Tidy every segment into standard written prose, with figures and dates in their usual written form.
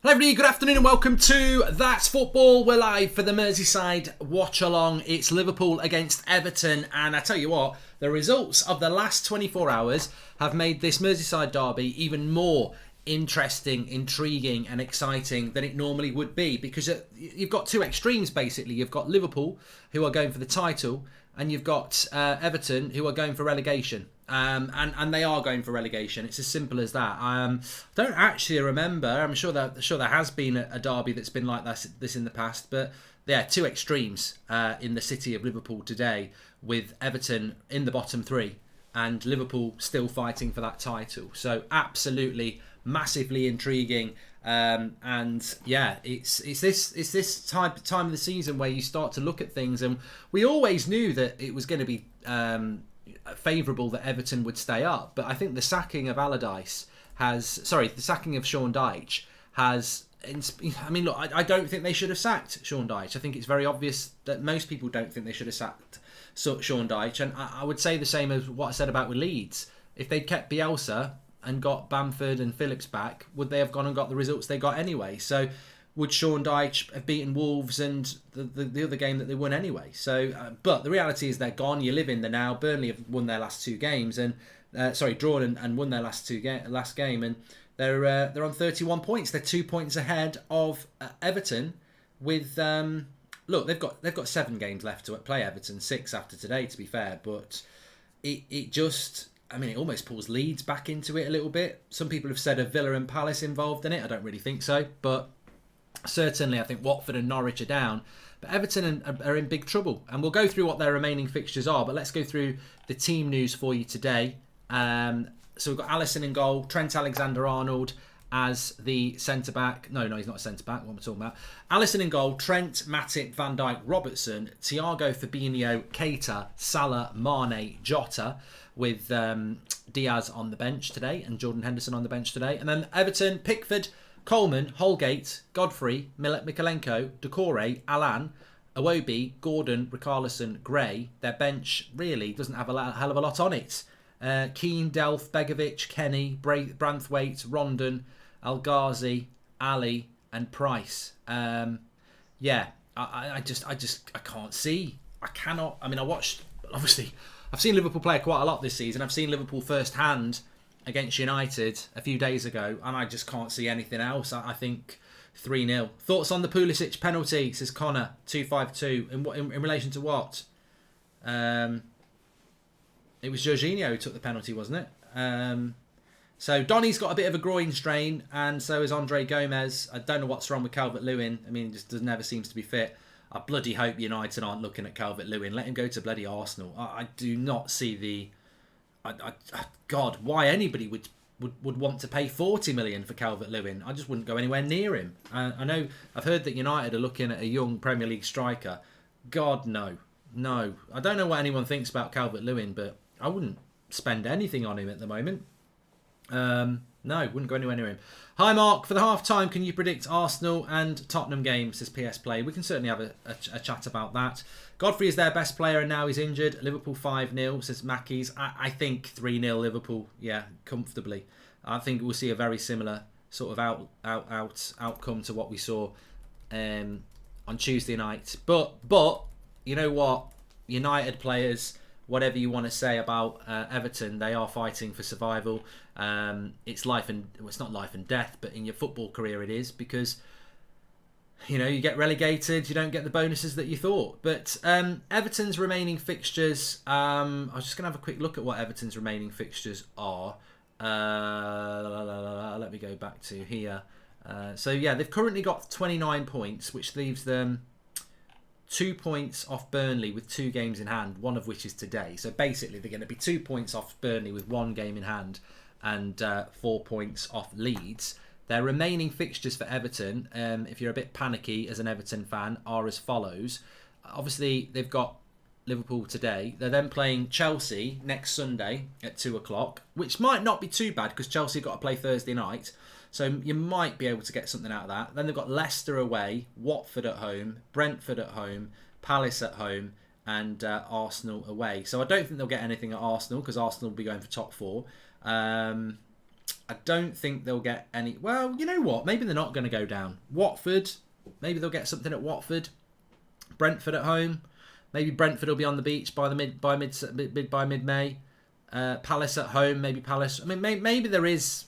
Hello everybody, good afternoon and welcome to That's Football. We're live for the Merseyside Watchalong. It's Liverpool against Everton, and I tell you what, the results of the last 24 hours have made this Merseyside derby even more interesting, intriguing and exciting than it normally would be, because you've got two extremes basically. You've got Liverpool, who are going for the title, and you've got Everton, who are going for relegation. And they are going for relegation. It's as simple as that. I don't actually remember. I'm sure there has been a derby that's been like this in the past. But yeah, two extremes in the city of Liverpool today, with Everton in the bottom three and Liverpool still fighting for that title. So absolutely massively intriguing. And yeah, it's this time of the season where you start to look at things, and we always knew that it was going to be favourable that Everton would stay up, but I think the sacking of the sacking of Sean Dyche has. I mean, look, I don't think they should have sacked Sean Dyche. I think it's very obvious that most people don't think they should have sacked Sean Dyche, and I would say the same as what I said about with Leeds. If they'd kept Bielsa and got Bamford and Phillips back, would they have gone and got the results they got anyway? So would Sean Dyche have beaten Wolves and the other game that they won anyway? So, but the reality is they're gone. You live in the now. Burnley have won their last two games, and drawn and won their last game, and they're on 31 points. They're 2 points ahead of Everton. With look, they've got 7 games left to play. Everton 6 after today, to be fair, but it just. I mean, it almost pulls Leeds back into it a little bit. Some people have said a Villa and Palace involved in it. I don't really think so, but certainly I think Watford and Norwich are down. But Everton are in big trouble. And we'll go through what their remaining fixtures are, but let's go through the team news for you today. So we've got Alisson in goal, Trent Alexander-Arnold as the centre-back. No, he's not a centre-back. What am I talking about? Alisson in goal, Trent, Matip, Van Dijk, Robertson, Thiago, Fabinho, Keita, Salah, Mane, Jota, with Diaz on the bench today and Jordan Henderson on the bench today. And then Everton, Pickford, Coleman, Holgate, Godfrey, Mikalenko, Doucouré, Alan, Iwobi, Gordon, Richarlison, Gray. Their bench really doesn't have a hell of a lot on it. Keane, Delph, Begovic, Kenny, Branthwaite, Rondon, El Ghazi, Ali and Price. I can't see. I cannot. I mean, I watched, obviously, I've seen Liverpool play quite a lot this season. I've seen Liverpool firsthand against United a few days ago, and I just can't see anything else. I think 3-0. Thoughts on the Pulisic penalty, says Connor, 252. In relation to what? It was Jorginho who took the penalty, wasn't it? So Donny's got a bit of a groin strain, and so is Andre Gomez. I don't know what's wrong with Calvert-Lewin. I mean, he just never seems to be fit. I bloody hope United aren't looking at Calvert-Lewin. Let him go to bloody Arsenal. I do not see the... God, why anybody would want to pay 40 million for Calvert-Lewin? I just wouldn't go anywhere near him. I know I've heard that United are looking at a young Premier League striker. God, no. I don't know what anyone thinks about Calvert-Lewin, but I wouldn't spend anything on him at the moment. No, wouldn't go anywhere near him. Hi Mark, for the half time, can you predict Arsenal and Tottenham game, says PS Play? We can certainly have a chat about that. Godfrey is their best player and now he's injured. Liverpool 5-0, says Mackies. I think 3-0 Liverpool, yeah, comfortably. I think we'll see a very similar sort of outcome to what we saw on Tuesday night. But you know what? United players, whatever you want to say about Everton, they are fighting for survival. It's not life and death, but in your football career it is, because you get relegated, you don't get the bonuses that you thought. But Everton's remaining fixtures, I was just going to have a quick look at what Everton's remaining fixtures are. Let me go back to here. So yeah, they've currently got 29 points, which leaves them 2 points off Burnley with 2 games in hand, one of which is today. So basically they're going to be 2 points off Burnley with 1 game in hand, and 4 points off Leeds. Their remaining fixtures for Everton, if you're a bit panicky as an Everton fan, are as follows. Obviously, they've got Liverpool today. They're then playing Chelsea next Sunday at 2 o'clock, which might not be too bad because Chelsea got to play Thursday night. So you might be able to get something out of that. Then they've got Leicester away, Watford at home, Brentford at home, Palace at home, and Arsenal away. So I don't think they'll get anything at Arsenal because Arsenal will be going for top 4. I don't think they'll get any. Well, you know what? Maybe they're not going to go down. Watford. Maybe they'll get something at Watford. Brentford at home. Maybe Brentford will be on the beach by mid-May. Palace at home. Maybe Palace. I mean, maybe there's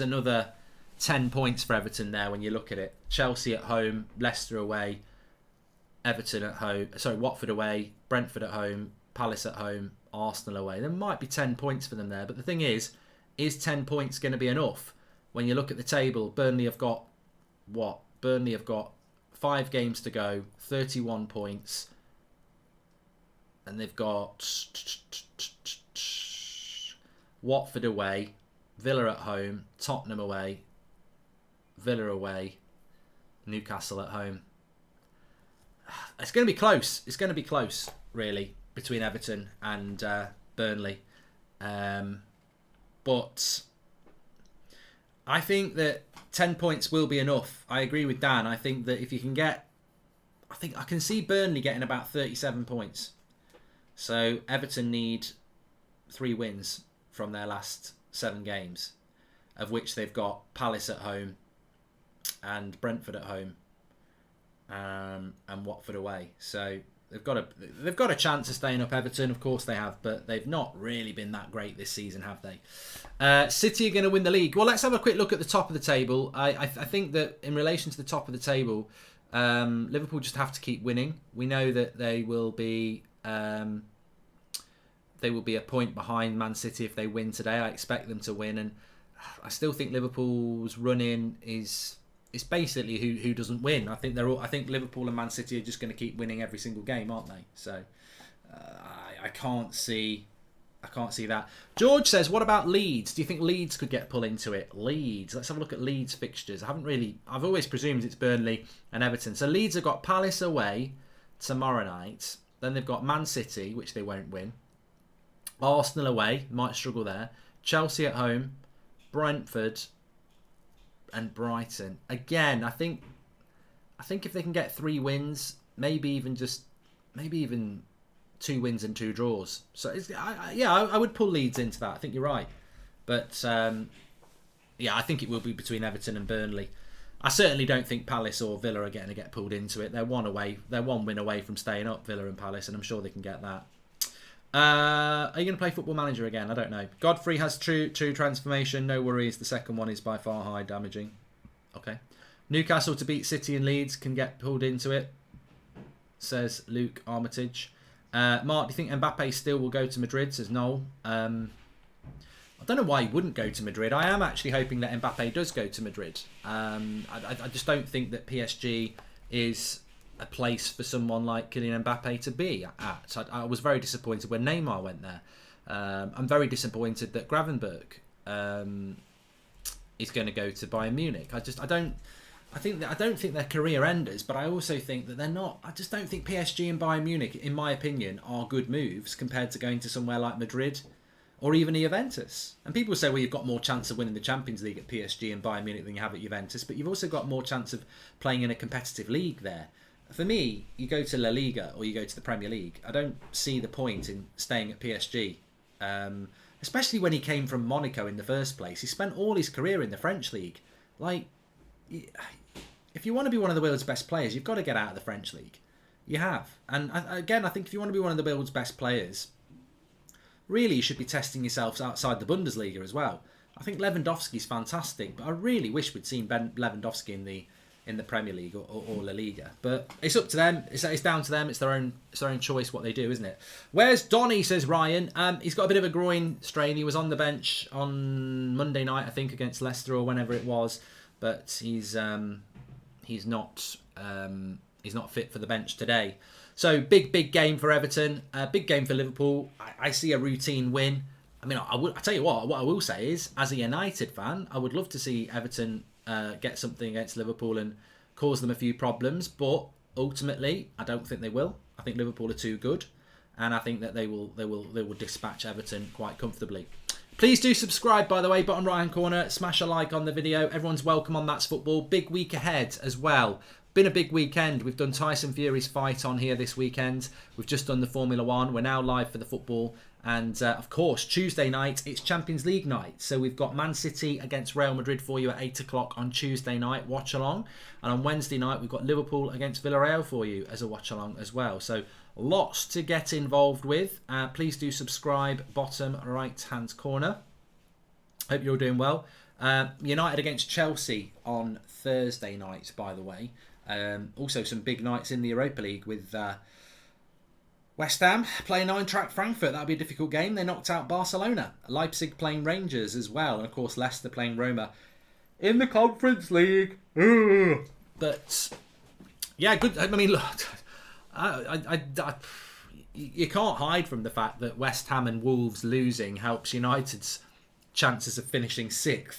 another 10 points for Everton there when you look at it. Chelsea at home. Leicester away. Everton at home. Sorry, Watford away. Brentford at home. Palace at home. Arsenal away. There might be 10 points for them there. But the thing is 10 points going to be enough? When you look at the table, Burnley have got what? Burnley have got 5 games to go, 31 points. And they've got Watford away, Villa at home, Tottenham away, Villa away, Newcastle at home. It's going to be close. It's going to be close, really, between Everton and Burnley. But I think that 10 points will be enough. I agree with Dan. I think that if you can get... I can see Burnley getting about 37 points. So Everton need 3 wins from their last 7 games, of which they've got Palace at home and Brentford at home and Watford away. So they've got a chance of staying up. Everton, of course they have, but they've not really been that great this season, have they? City are going to win the league. Well, let's have a quick look at the top of the table. I think that in relation to the top of the table, Liverpool just have to keep winning. We know that they will be a point behind Man City if they win today. I expect them to win, and I still think Liverpool's run-in is basically who doesn't win. I think I think Liverpool and Man City are just going to keep winning every single game, aren't they? So I can't see that. George says, what about Leeds? Do you think Leeds could get pulled into it? Leeds. Let's have a look at Leeds fixtures. I've always presumed it's Burnley and Everton. So Leeds have got Palace away tomorrow night. Then they've got Man City, which they won't win. Arsenal away, might struggle there. Chelsea at home. Brentford and Brighton. Again, I think if they can get 3 wins, maybe even 2 wins and 2 draws. So I would pull Leeds into that. I think you're right, but I think it will be between Everton and Burnley. I certainly don't think Palace or Villa are going to get pulled into it. They're one win away from staying up, Villa and Palace, and I'm sure they can get that. Are you going to play Football Manager again? I don't know. Godfrey has true transformation. No worries. The second one is by far high damaging. Okay. Newcastle to beat City and Leeds can get pulled into it, says Luke Armitage. Mark, do you think Mbappe still will go to Madrid? Says Noel. I don't know why he wouldn't go to Madrid. I am actually hoping that Mbappe does go to Madrid. I just don't think that PSG is a place for someone like Kylian Mbappe to be at. I was very disappointed when Neymar went there. I'm very disappointed that Gravenberch is going to go to Bayern Munich. I don't think they're career enders, but I also think that they're not. I just don't think PSG and Bayern Munich, in my opinion, are good moves compared to going to somewhere like Madrid or even Juventus. And people say, well, you've got more chance of winning the Champions League at PSG and Bayern Munich than you have at Juventus, but you've also got more chance of playing in a competitive league there. For me, you go to La Liga or you go to the Premier League. I don't see the point in staying at PSG, especially when he came from Monaco in the first place. He spent all his career in the French league. Like, if you want to be one of the world's best players, you've got to get out of the French league. You have. And again, I think if you want to be one of the world's best players, really you should be testing yourselves outside the Bundesliga as well. I think Lewandowski's fantastic, but I really wish we'd seen Lewandowski in the Premier League or La Liga. But it's up to them. It's down to them. It's their own choice what they do, isn't it? Where's Donny, says Ryan. He's got a bit of a groin strain. He was on the bench on Monday night, I think, against Leicester or whenever it was. But he's not fit for the bench today. So big game for Everton. Big game for Liverpool. I see a routine win. I mean, I tell you what I will say is, as a United fan, I would love to see Everton get something against Liverpool and cause them a few problems, but ultimately I don't think they will. I think Liverpool are too good, and I think that they will dispatch Everton quite comfortably. Please do subscribe, by the way, bottom right hand corner, smash a like on the video. Everyone's welcome on That's Football. Big week ahead as well. Been a big weekend. We've done Tyson Fury's fight on here this weekend. We've just done the Formula 1. We're now live for the football. And of course, Tuesday night, it's Champions League night. So we've got Man City against Real Madrid for you at 8 o'clock on Tuesday night, watch along. And on Wednesday night, we've got Liverpool against Villarreal for you as a watch along as well. So lots to get involved with. Please do subscribe, bottom right-hand corner. Hope you're doing well. United against Chelsea on Thursday night, by the way. Also some big nights in the Europa League with West Ham playing Eintracht Frankfurt. That'll be a difficult game. They knocked out Barcelona. Leipzig playing Rangers as well. And of course Leicester playing Roma in the Conference League. But yeah, good. I mean, look, you can't hide from the fact that West Ham and Wolves losing helps United's chances of finishing 6th.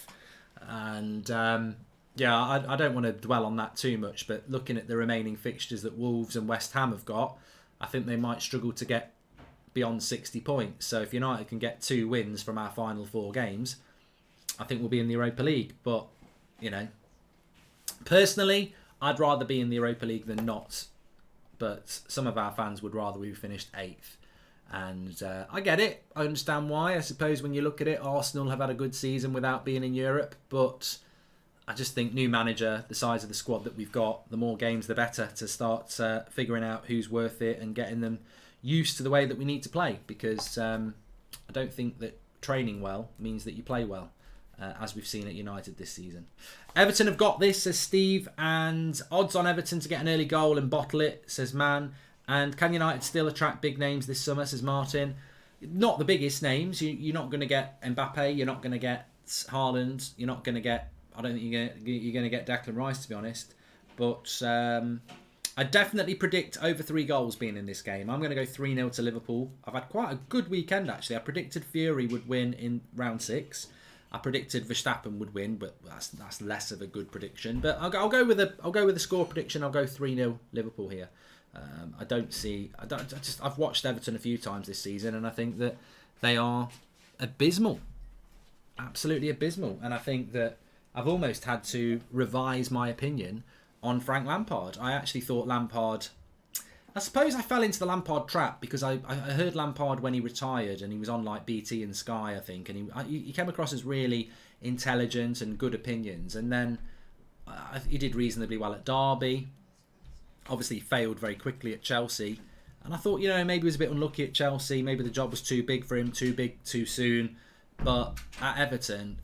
And I don't want to dwell on that too much, but looking at the remaining fixtures that Wolves and West Ham have got, I think they might struggle to get beyond 60 points. So if United can get 2 wins from our final 4 games, I think we'll be in the Europa League. But, you know, personally, I'd rather be in the Europa League than not. But some of our fans would rather we finished 8th. And I get it. I understand why. I suppose when you look at it, Arsenal have had a good season without being in Europe. But I just think new manager, the size of the squad that we've got, the more games the better to start figuring out who's worth it and getting them used to the way that we need to play. Because I don't think that training well means that you play well, as we've seen at United this season. Everton have got this, says Steve, and odds on Everton to get an early goal and bottle it, says Man. And can United still attract big names this summer, says Martin. Not the biggest names. You're not going to get Mbappe. You're not going to get Haaland. You're not going to get... I don't think you're going to get Declan Rice, to be honest. But I definitely predict over 3 goals being in this game. I'm going to go 3-0 to Liverpool. I've had quite a good weekend, actually. I predicted Fury would win in round 6. I predicted Verstappen would win, but that's less of a good prediction. But I'll go with a score prediction. I'll go 3-0 Liverpool here. I've watched Everton a few times this season, and I think that they are abysmal. Absolutely abysmal. And I think that I've almost had to revise my opinion on Frank Lampard. I actually thought Lampard... I suppose I fell into the Lampard trap because I heard Lampard when he retired, and he was on like BT and Sky, I think, and he came across as really intelligent and good opinions. And then he did reasonably well at Derby. Obviously failed very quickly at Chelsea. And I thought, maybe he was a bit unlucky at Chelsea. Maybe the job was too big for him, too big, too soon. But at Everton...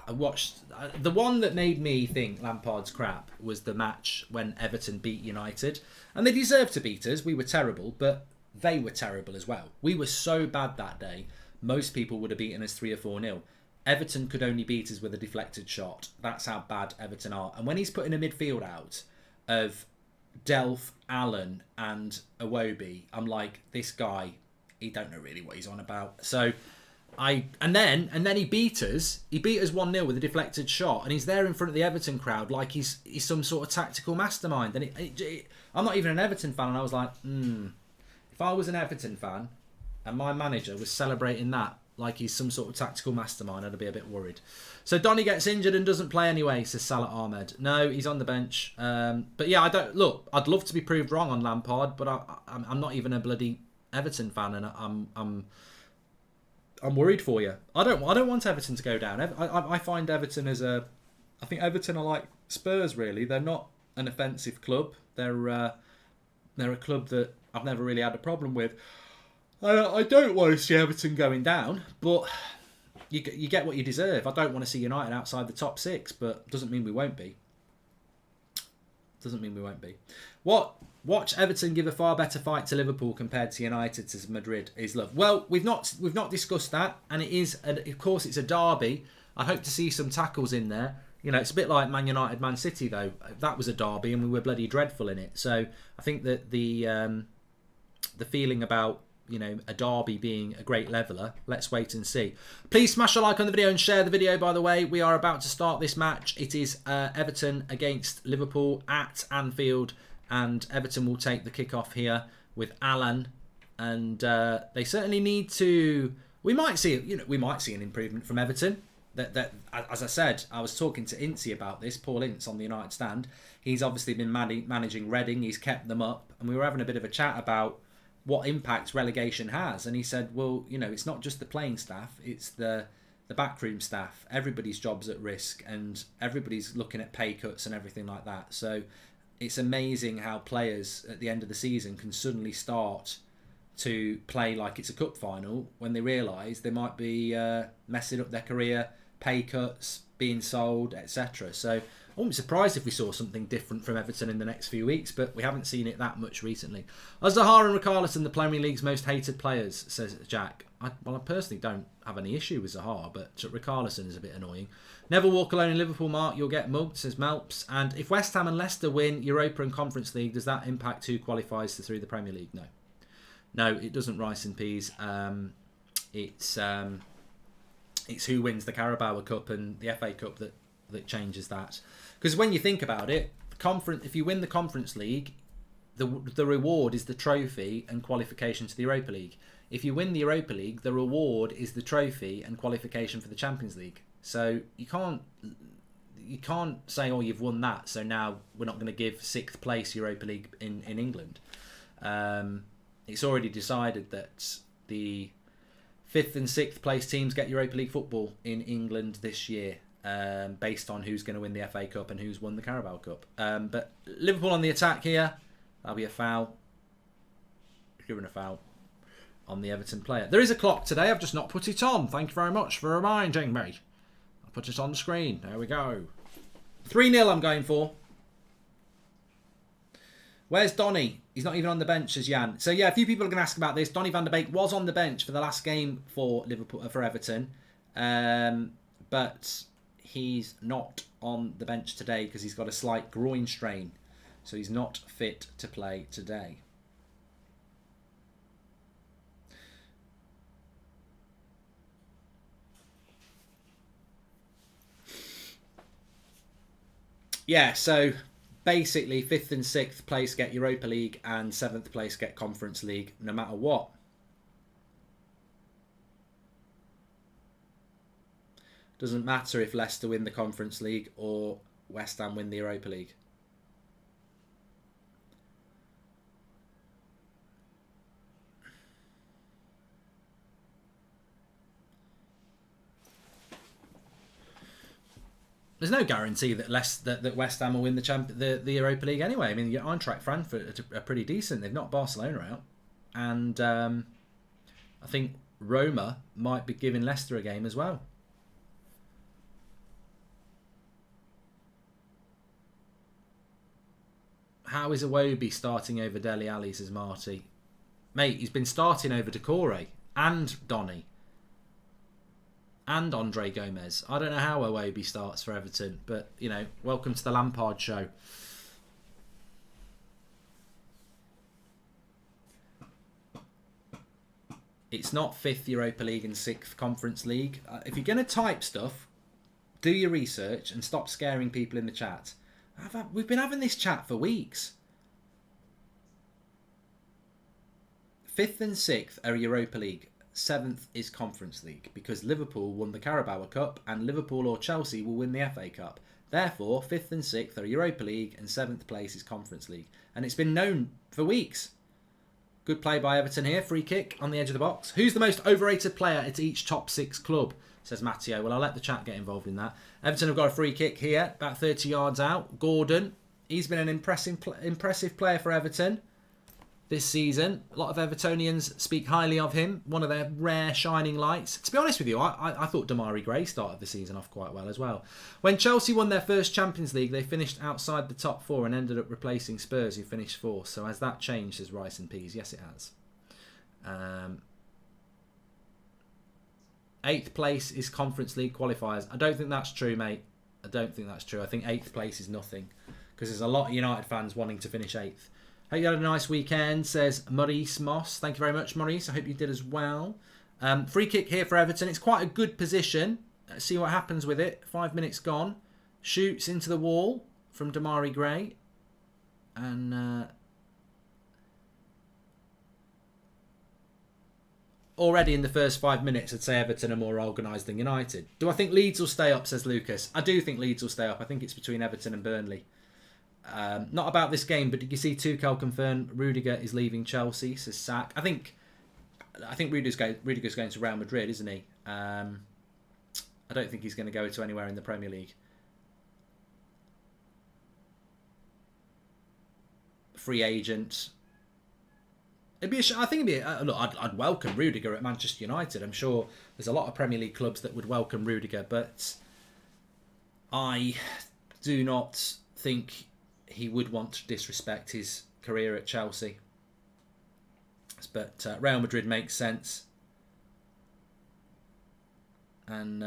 I watched the one that made me think Lampard's crap was the match when Everton beat United, and they deserved to beat us. We were terrible, but they were terrible as well. We were so bad that day. Most people would have beaten us 3 or 4-0. Everton could only beat us with a deflected shot. That's how bad Everton are. And when he's putting a midfield out of Delph, Allen, and Iwobi, I'm like, this guy, he don't know really what he's on about. So. And then he beat us. He beat us 1-0 with a deflected shot, and he's there in front of the Everton crowd like he's some sort of tactical mastermind. And I'm not even an Everton fan, and I was like, if I was an Everton fan and my manager was celebrating that like he's some sort of tactical mastermind, I'd be a bit worried. So Donny gets injured and doesn't play anyway, says Salah Ahmed. No, he's on the bench. But yeah, I'd love to be proved wrong on Lampard, but I'm not even a bloody Everton fan, and I'm worried for you. I don't want Everton to go down. I find Everton I think Everton are like Spurs, really. They're not an offensive club. They're a club that I've never really had a problem with. I don't want to see Everton going down, but you get what you deserve. I don't want to see United outside the top 6, but doesn't mean we won't be. Watch Everton give a far better fight to Liverpool compared to United, says Madrid is love. Well, we've not discussed that, and of course it's a derby. I hope to see some tackles in there. It's a bit like Man United, Man City though. That was a derby, and we were bloody dreadful in it. So I think that the feeling about a derby being a great leveller, let's wait and see. Please smash a like on the video and share the video, by the way. We are about to start this match. It is Everton against Liverpool at Anfield, and Everton will take the kick-off here with Alan, and they certainly need to... We might see an improvement from Everton. That as I said, I was talking to Ince about this, Paul Ince on the United stand. He's obviously been managing Reading. He's kept them up, and we were having a bit of a chat about what impact relegation has. And he said, well, you know, it's not just the playing staff, it's the backroom staff. Everybody's job's at risk and everybody's looking at pay cuts and everything like that. So it's amazing how players at the end of the season can suddenly start to play like it's a cup final when they realise they might be messing up their career, pay cuts, being sold, etc. So I wouldn't be surprised if we saw something different from Everton in the next few weeks, but we haven't seen it that much recently. Are Zaha and Richarlison the Premier League's most hated players, says Jack. I personally don't have any issue with Zaha, but Richarlison is a bit annoying. Never walk alone in Liverpool, Mark. You'll get mugged, says Malps. And if West Ham and Leicester win Europa and Conference League, does that impact who qualifies through the Premier League? No. No, it doesn't, Rice and Peas. It's who wins the Carabao Cup and the FA Cup that changes that. Because when you think about it, if you win the Conference League, the reward is the trophy and qualification to the Europa League. If you win the Europa League, the reward is the trophy and qualification for the Champions League. So you can't say, oh, you've won that, so now we're not going to give 6th place Europa League in England. It's already decided that the 5th and 6th place teams get Europa League football in England this year, based on who's going to win the FA Cup and who's won the Carabao Cup. But Liverpool on the attack here. That'll be a foul. Given a foul on the Everton player. There is a clock today. I've just not put it on. Thank you very much for reminding me. I'll put it on the screen. There we go. 3-0 I'm going for. Where's Donny? He's not even on the bench, as Jan. So yeah, a few people are going to ask about this. Donny van der Beek was on the bench for the last game for Everton, but he's not on the bench today because he's got a slight groin strain, so he's not fit to play today. Yeah, so basically 5th and 6th place get Europa League and 7th place get Conference League no matter what. Doesn't matter if Leicester win the Conference League or West Ham win the Europa League. There's no guarantee that West Ham will win the Europa League anyway. I mean, Eintracht Frankfurt are pretty decent. They've knocked Barcelona out. And I think Roma might be giving Leicester a game as well. How is Iwobi starting over Dele Alli, says Marty? Mate, he's been starting over Decore and Donny. And Andre Gomez. I don't know how Iwobi starts for Everton, but, you know, welcome to the Lampard show. It's not 5th Europa League and 6th Conference League. If you're going to type stuff, do your research and stop scaring people in the chat. We've been having this chat for weeks. 5th and 6th are Europa League. 7th is Conference League because Liverpool won the Carabao Cup and Liverpool or Chelsea will win the FA Cup. Therefore, 5th and 6th are Europa League and 7th place is Conference League. And it's been known for weeks. Good play by Everton here. Free kick on the edge of the box. Who's the most overrated player at each top 6 club? Says Matteo. Well, I'll let the chat get involved in that. Everton have got a free kick here, about 30 yards out. Gordon, he's been an impressive player for Everton this season. A lot of Evertonians speak highly of him. One of their rare shining lights. To be honest with you, I thought Damari Gray started the season off quite well as well. When Chelsea won their first Champions League, they finished outside the top 4 and ended up replacing Spurs, who finished 4th. So has that changed, says Rice and Peas? Yes, it has. 8th place is Conference League qualifiers. I don't think that's true, mate. I don't think that's true. I think 8th place is nothing because there's a lot of United fans wanting to finish 8th. Hope you had a nice weekend, says Maurice Moss. Thank you very much, Maurice. I hope you did as well. Free kick here for Everton. It's quite a good position. Let's see what happens with it. 5 minutes gone. Shoots into the wall from Damari Gray. And already in the first 5 minutes, I'd say Everton are more organised than United. Do I think Leeds will stay up, says Lucas? I do think Leeds will stay up. I think it's between Everton and Burnley. Not about this game, but did you see Tuchel confirm Rudiger is leaving Chelsea? Says Sack. I think Rudiger's going to Real Madrid, isn't he? I don't think he's going to go to anywhere in the Premier League. Free agent. I think it'd be. Look, I'd welcome Rudiger at Manchester United. I'm sure there's a lot of Premier League clubs that would welcome Rudiger, but I do not think he would want to disrespect his career at Chelsea. But Real Madrid makes sense. And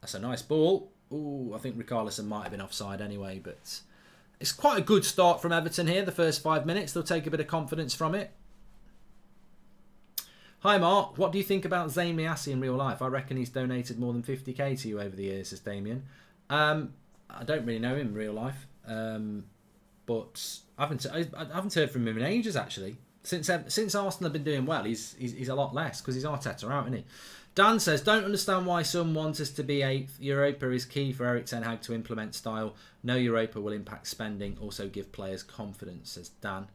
that's a nice ball. Ooh, I think Richarlison might have been offside anyway, but it's quite a good start from Everton here. The first 5 minutes, they'll take a bit of confidence from it. Hi Mark, what do you think about Zayn Miassi in real life? I reckon he's donated more than 50k to you over the years, says Damien. I don't really know him in real life, but I haven't heard from him in ages actually. Since Arsenal have been doing well, he's a lot less because he's Arteta out, isn't he? Dan says, don't understand why some want us to be 8th. Europa is key for Erik ten Hag to implement style. No Europa will impact spending. Also give players confidence, says Dan.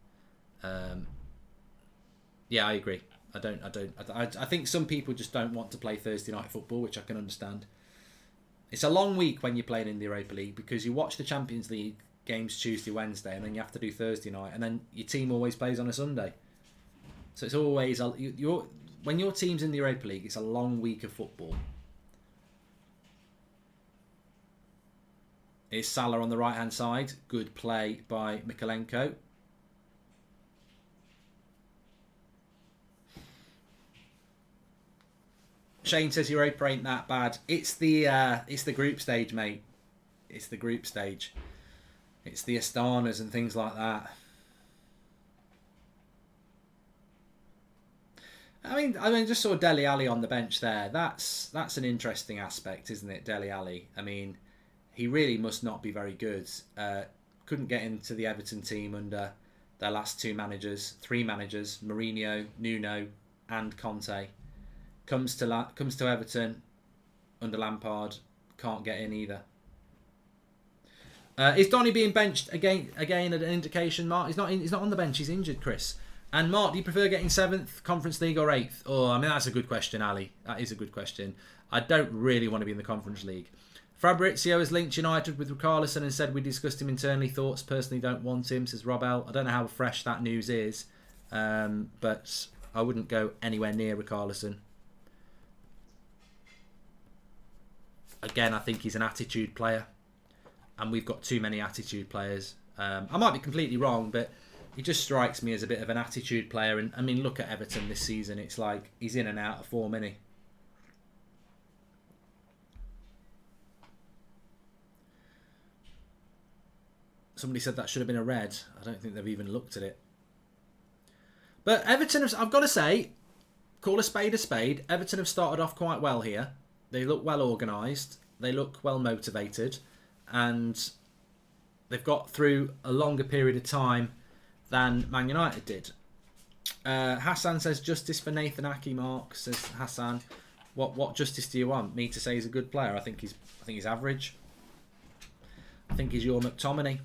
Yeah, I agree. I think some people just don't want to play Thursday night football, which I can understand. It's a long week when you're playing in the Europa League because you watch the Champions League games Tuesday, Wednesday, and then you have to do Thursday night, and then your team always plays on a Sunday. So it's always when your team's in the Europa League, it's a long week of football. Here's Salah on the right hand side. Good play by Mykolenko. Shane says Europa ain't that bad. It's the group stage, mate. It's the group stage. It's the Astanas and things like that. I mean, just saw Dele Alli on the bench there. That's an interesting aspect, isn't it, Dele Alli? I mean, he really must not be very good. Couldn't get into the Everton team under their last three managers, Mourinho, Nuno, and Conte. Comes to Everton under Lampard, can't get in either. Is Donny being benched again? An indication, Mark. He's not on the bench. He's injured, Chris. And Mark, do you prefer getting 7th Conference League or 8th? Oh, I mean that's a good question, Ali. That is a good question. I don't really want to be in the Conference League. Fabrizio has linked United with Richarlison and said we discussed him internally. Thoughts personally don't want him, says Rob L. I don't know how fresh that news is, but I wouldn't go anywhere near Richarlison. Again, I think he's an attitude player, and we've got too many attitude players. I might be completely wrong, but he just strikes me as a bit of an attitude player. And I mean, look at Everton this season. It's like he's in and out of form, isn't he? Somebody said that should have been a red. I don't think they've even looked at it. But Everton, I've got to say, call a spade. Everton have started off quite well here. They look well organised. They look well motivated. And they've got through a longer period of time than Man United did. Hassan says, justice for Nathan Ake, Mark, says Hassan. What justice do you want? Me to say he's a good player? I think he's average. I think he's your McTominay.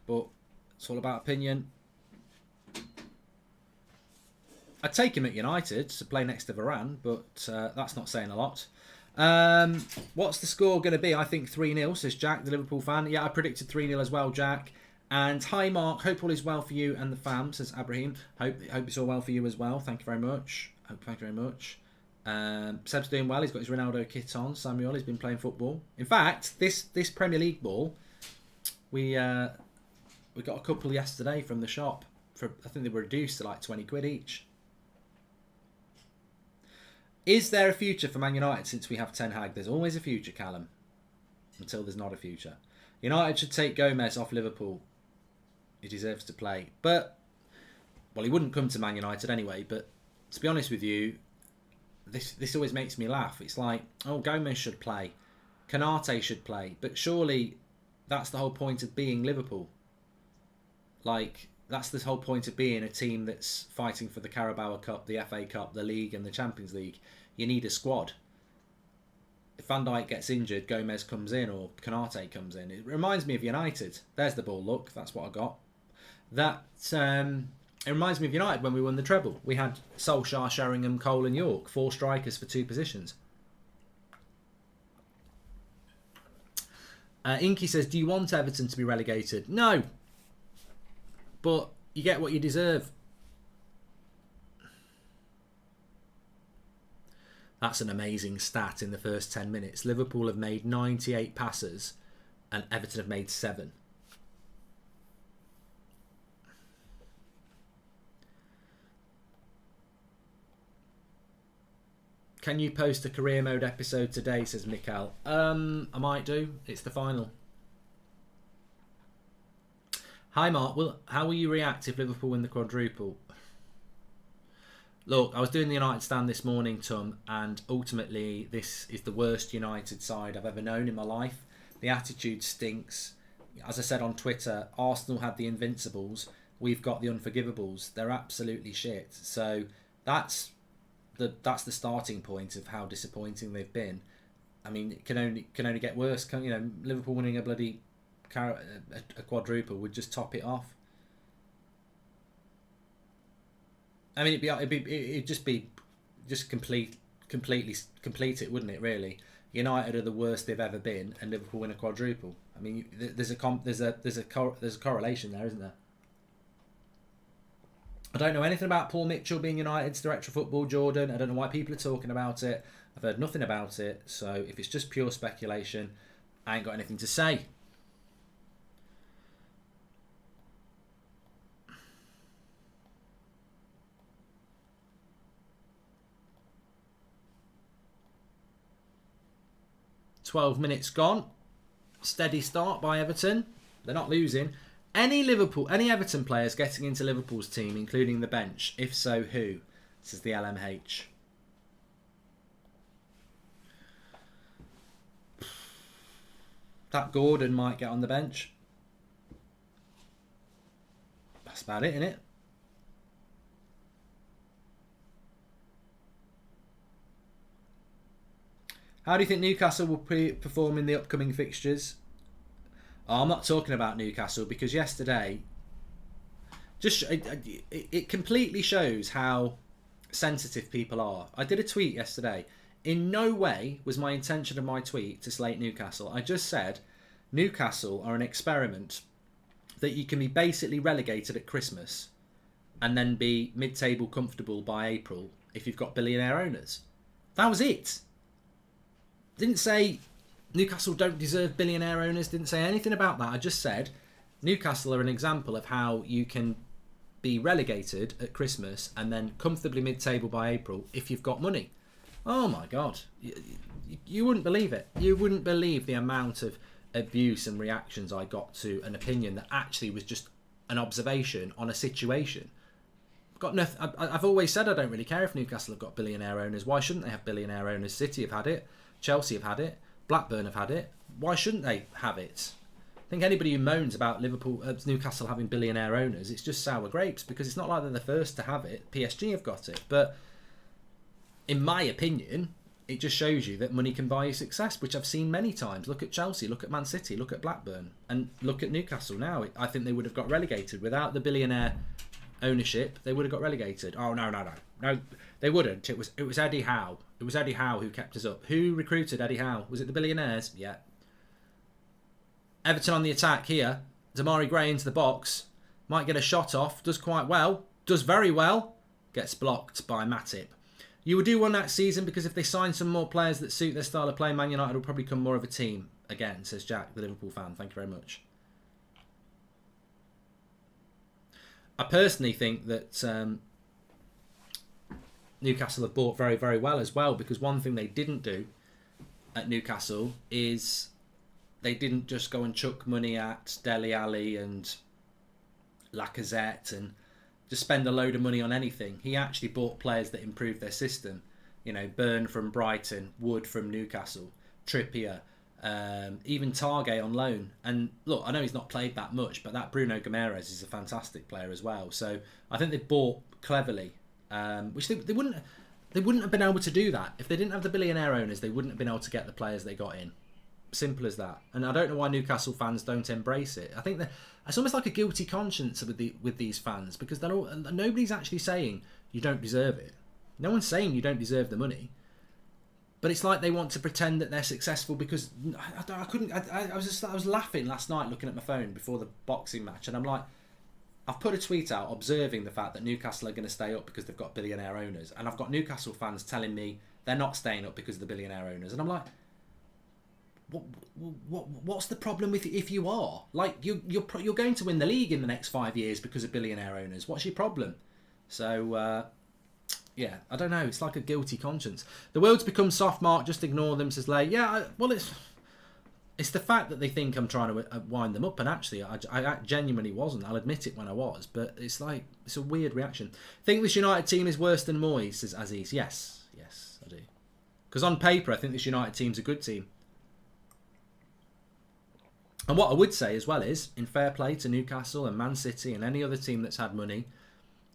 But it's all about opinion. I'd take him at United to play next to Varane, but that's not saying a lot. What's the score going to be? I think 3-0, says Jack, the Liverpool fan. Yeah, I predicted 3-0 as well, Jack. And hi, Mark. Hope all is well for you and the fam, says Abraham. Hope it's all well for you as well. Thank you very much. Thank you very much. Seb's doing well. He's got his Ronaldo kit on. Samuel, he's been playing football. In fact, this Premier League ball, we got a couple yesterday from the shop. I think they were reduced to like 20 quid each. Is there a future for Man United since we have Ten Hag? There's always a future, Callum, until there's not a future. United should take Gomez off Liverpool. He deserves to play. But, well, he wouldn't come to Man United anyway, but to be honest with you, this always makes me laugh. It's like, oh, Gomez should play. Canate should play. But surely that's the whole point of being Liverpool. Like, that's the whole point of being a team that's fighting for the Carabao Cup, the FA Cup, the League and the Champions League. You need a squad. If Van Dijk gets injured, Gomez comes in or Konate comes in. It reminds me of United. There's the ball, look. That's what I got. It reminds me of United when we won the treble. We had Solskjaer, Sheringham, Cole and York. 4 strikers for 2 positions. Inky says, do you want Everton to be relegated? No. But you get what you deserve. That's an amazing stat in the first 10 minutes. Liverpool have made 98 passes and Everton have made 7. Can you post a career mode episode today, says Mikhail. I might do. It's the final. Hi Mark, how will you react if Liverpool win the quadruple? Look, I was doing the United stand this morning, Tom, and ultimately this is the worst United side I've ever known in my life. The attitude stinks. As I said on Twitter, Arsenal had the Invincibles. We've got the Unforgivables. They're absolutely shit. So that's the starting point of how disappointing they've been. I mean, it can only get worse. Liverpool winning a bloody a quadruple would just top it off. I mean, it'd just complete it, wouldn't it? Really, United are the worst they've ever been, and Liverpool win a quadruple. I mean, there's a correlation there, isn't there? I don't know anything about Paul Mitchell being United's director of football, Jordan. I don't know why people are talking about it. I've heard nothing about it. So if it's just pure speculation, I ain't got anything to say. "12 minutes gone. Steady start by Everton. They're not losing. Any Everton players getting into Liverpool's team, including the bench? If so, who?" Says the LMH. That Gordon might get on the bench. That's about it, innit? How do you think Newcastle will perform in the upcoming fixtures? I'm not talking about Newcastle because yesterday, it completely shows how sensitive people are. I did a tweet yesterday. In no way was my intention of my tweet to slate Newcastle. I just said Newcastle are an experiment that you can be basically relegated at Christmas and then be mid-table comfortable by April if you've got billionaire owners. That was it. Didn't say Newcastle don't deserve billionaire owners. Didn't say anything about that. I just said Newcastle are an example of how you can be relegated at Christmas and then comfortably mid-table by April if you've got money. Oh my God. You wouldn't believe it. You wouldn't believe the amount of abuse and reactions I got to an opinion that actually was just an observation on a situation. Got nothing. I've always said I don't really care if Newcastle have got billionaire owners. Why shouldn't they have billionaire owners? City have had it. Chelsea have had it. Blackburn have had it. Why shouldn't they have it? I think anybody who moans about Newcastle having billionaire owners, it's just sour grapes because it's not like they're the first to have it. PSG have got it. But in my opinion, it just shows you that money can buy you success, which I've seen many times. Look at Chelsea, look at Man City, look at Blackburn, and look at Newcastle now. I think they would have got relegated. Without the billionaire ownership, they would have got relegated. Oh, no, they wouldn't. It was Eddie Howe. It was Eddie Howe who kept us up. Who recruited Eddie Howe? Was it the billionaires? Yeah. Everton on the attack here. Damari Gray into the box. Might get a shot off. Does quite well. Does very well. Gets blocked by Matip. You will do one next season because if they sign some more players that suit their style of play, Man United will probably become more of a team. Again, says Jack, the Liverpool fan. Thank you very much. I personally think that Newcastle have bought very, very well as well, because one thing they didn't do at Newcastle is they didn't just go and chuck money at Dele Alli and Lacazette and just spend a load of money on anything. He actually bought players that improved their system. You know, Byrne from Brighton, Wood from Newcastle, Trippier, even Targay on loan. And look, I know he's not played that much, but that Bruno Guimaraes is a fantastic player as well. So I think they bought cleverly. Which they wouldn't. They wouldn't have been able to do that. If they didn't have the billionaire owners, they wouldn't have been able to get the players they got in. Simple as that. And I don't know why Newcastle fans don't embrace it. I think that it's almost like a guilty conscience with these fans, because they're all, nobody's actually saying you don't deserve it. No one's saying you don't deserve the money. But it's like they want to pretend that they're successful because I was laughing last night looking at my phone before the boxing match, and I'm like, I've put a tweet out observing the fact that Newcastle are going to stay up because they've got billionaire owners, and I've got Newcastle fans telling me they're not staying up because of the billionaire owners, and I'm like, what's the problem with if you are? Like you're going to win the league in the next 5 years because of billionaire owners. What's your problem? So yeah, I don't know. It's like a guilty conscience. The world's become soft, Mark. Just ignore them, says Lay. Yeah, well, it's the fact that they think I'm trying to wind them up, and actually, I genuinely wasn't. I'll admit it when I was, but it's a weird reaction. Think this United team is worse than Moyes, says Aziz. Yes, I do. Because on paper, I think this United team's a good team. And what I would say as well is, in fair play to Newcastle and Man City and any other team that's had money,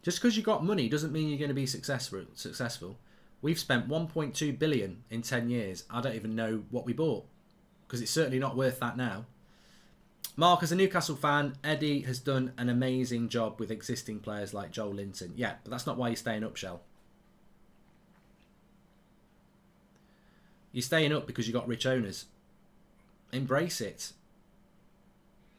just because you got money doesn't mean you're going to be successful. We've spent 1.2 billion in 10 years. I don't even know what we bought, because it's certainly not worth that now. Mark, as a Newcastle fan, Eddie has done an amazing job with existing players like Joel Linton. Yeah, but that's not why you're staying up, Shell. You're staying up because you got rich owners. Embrace it.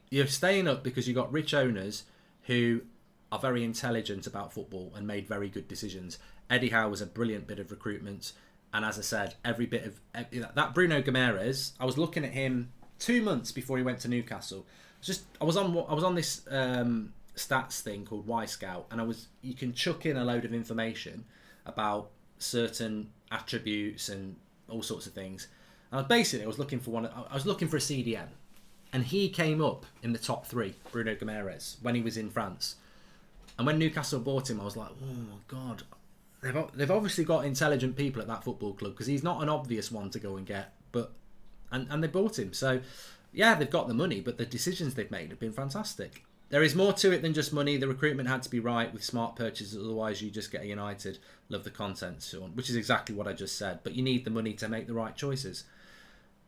You're staying up because you got rich owners who are very intelligent about football and made very good decisions. Eddie Howe was a brilliant bit of recruitment. And as I said, every bit of that Bruno Guimaraes, I was looking at him 2 months before he went to Newcastle. I was on this stats thing called Y Scout, and you can chuck in a load of information about certain attributes and all sorts of things. And I was looking for a CDM, and he came up in the top 3, Bruno Guimaraes, when he was in France. And when Newcastle bought him, I was like, oh my God. They've obviously got intelligent people at that football club, because he's not an obvious one to go and get. And they bought him. So, yeah, they've got the money, but the decisions they've made have been fantastic. There is more to it than just money. The recruitment had to be right with smart purchases, otherwise you just get a United. Love the content, so on, which is exactly what I just said. But you need the money to make the right choices.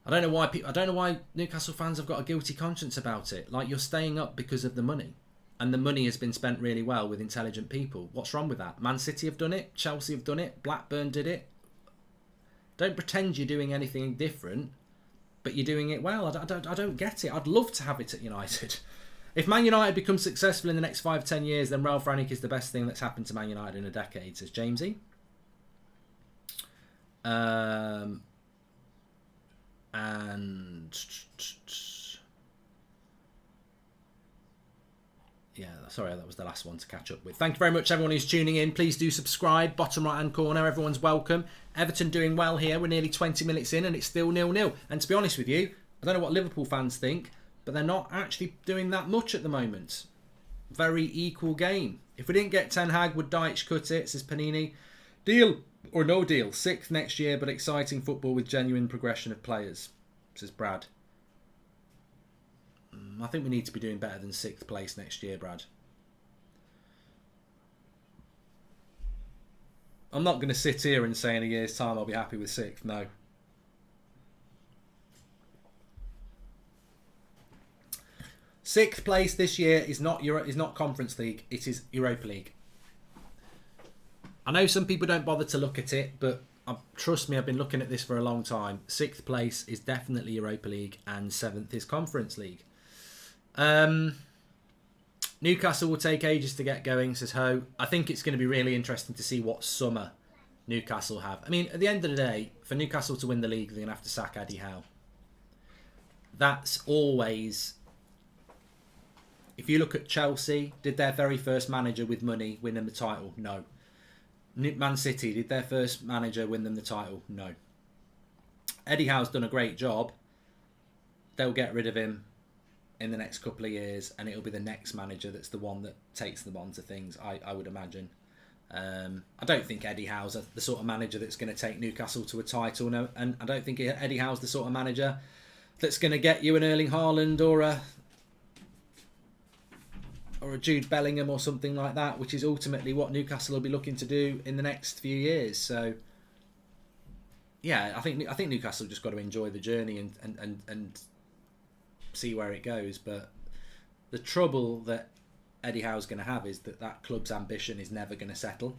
I don't know why Newcastle fans have got a guilty conscience about it. Like, you're staying up because of the money. And the money has been spent really well with intelligent people. What's wrong with that? Man City have done it. Chelsea have done it. Blackburn did it. Don't pretend you're doing anything different, but you're doing it well. I don't get it. I'd love to have it at United. If Man United becomes successful in the next 5-10 years, then Ralph Rangnick is the best thing that's happened to Man United in a decade, says Jamesy. And yeah, sorry, that was the last one to catch up with. Thank you very much, everyone who's tuning in. Please do subscribe. Bottom right-hand corner, everyone's welcome. Everton doing well here. We're nearly 20 minutes in and it's still 0-0. And to be honest with you, I don't know what Liverpool fans think, but they're not actually doing that much at the moment. Very equal game. If we didn't get Ten Hag, would Dyche cut it, says Panini. Deal or no deal. 6th next year, but exciting football with genuine progression of players, says Brad. I think we need to be doing better than 6th place next year, Brad. I'm not going to sit here and say in a year's time I'll be happy with 6th. No. Sixth place this year is not Conference League. It is Europa League. I know some people don't bother to look at it, but trust me, I've been looking at this for a long time. 6th place is definitely Europa League, and 7th is Conference League. Newcastle will take ages to get going, says Ho. I think it's going to be really interesting to see what summer Newcastle have. I mean, at the end of the day, for Newcastle to win the league, they're going to have to sack Eddie Howe. That's always... If you look at Chelsea, did their very first manager with money win them the title? No. Man City, did their first manager win them the title? No. Eddie Howe's done a great job. They'll get rid of him in the next couple of years, and it'll be the next manager that's the one that takes them on to things, I would imagine. I don't think Eddie Howe's the sort of manager that's going to take Newcastle to a title, no, and I don't think Eddie Howe's the sort of manager that's going to get you an Erling Haaland or or a Jude Bellingham or something like that, which is ultimately what Newcastle will be looking to do in the next few years. So, yeah, I think Newcastle just got to enjoy the journey and see where it goes. But the trouble that Eddie Howe's going to have is that club's ambition is never going to settle.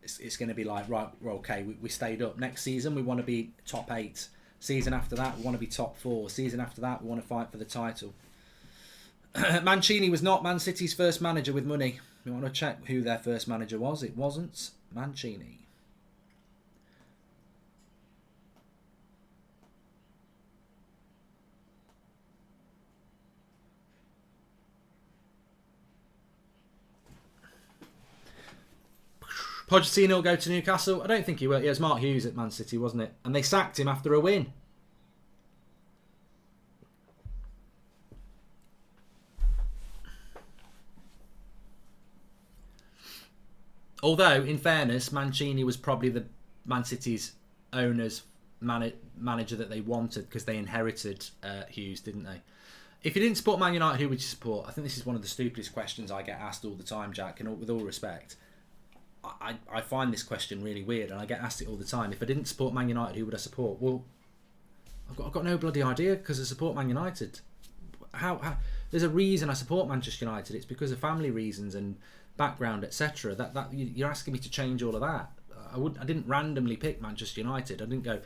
It's going to be like, right, well, okay, we stayed up. Next season, we want to be top 8. Season after that, we want to be top 4. Season after that, we want to fight for the title. Mancini was not Man City's first manager with money. We want to check who their first manager was. It wasn't Mancini. Pochettino will go to Newcastle. I don't think he will. Yeah, it was Mark Hughes at Man City, wasn't it? And they sacked him after a win. Although, in fairness, Mancini was probably the Man City's owner's manager that they wanted because they inherited Hughes, didn't they? If you didn't support Man United, who would you support? I think this is one of the stupidest questions I get asked all the time, Jack, and with all respect. I find this question really weird, and I get asked it all the time. If I didn't support Man United, who would I support? Well, I've got no bloody idea because I support Man United. How there's a reason I support Manchester United. It's because of family reasons and background, etc. That you're asking me to change all of that. I didn't randomly pick Manchester United. I didn't go,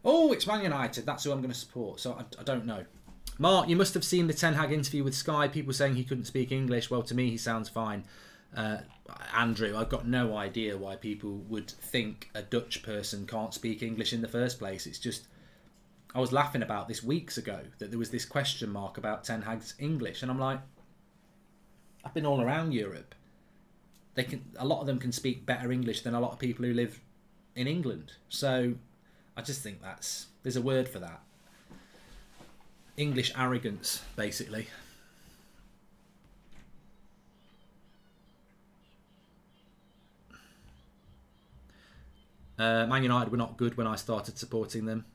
oh, it's Man United. That's who I'm going to support. So I don't know. Mark, you must have seen the Ten Hag interview with Sky. People saying he couldn't speak English. Well, to me, he sounds fine. Andrew, I've got no idea why people would think a Dutch person can't speak English in the first place. It's just, I was laughing about this weeks ago that there was this question mark about Ten Hag's English, and I'm like, I've been all around Europe. A lot of them can speak better English than a lot of people who live in England. So I just think there's a word for that. English arrogance, basically. Man United were not good when I started supporting them.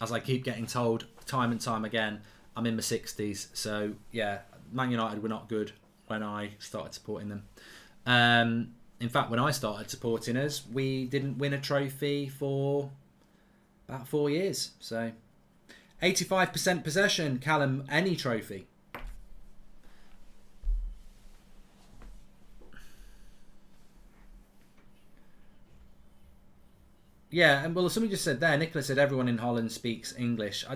As I keep getting told time and time again, I'm in my 60s. So, yeah, Man United were not good when I started supporting them. In fact, when I started supporting us, we didn't win a trophy for about 4 years. So, 85% possession, Callum, any trophy. Yeah, and well, somebody just said there, Nicola said everyone in Holland speaks English.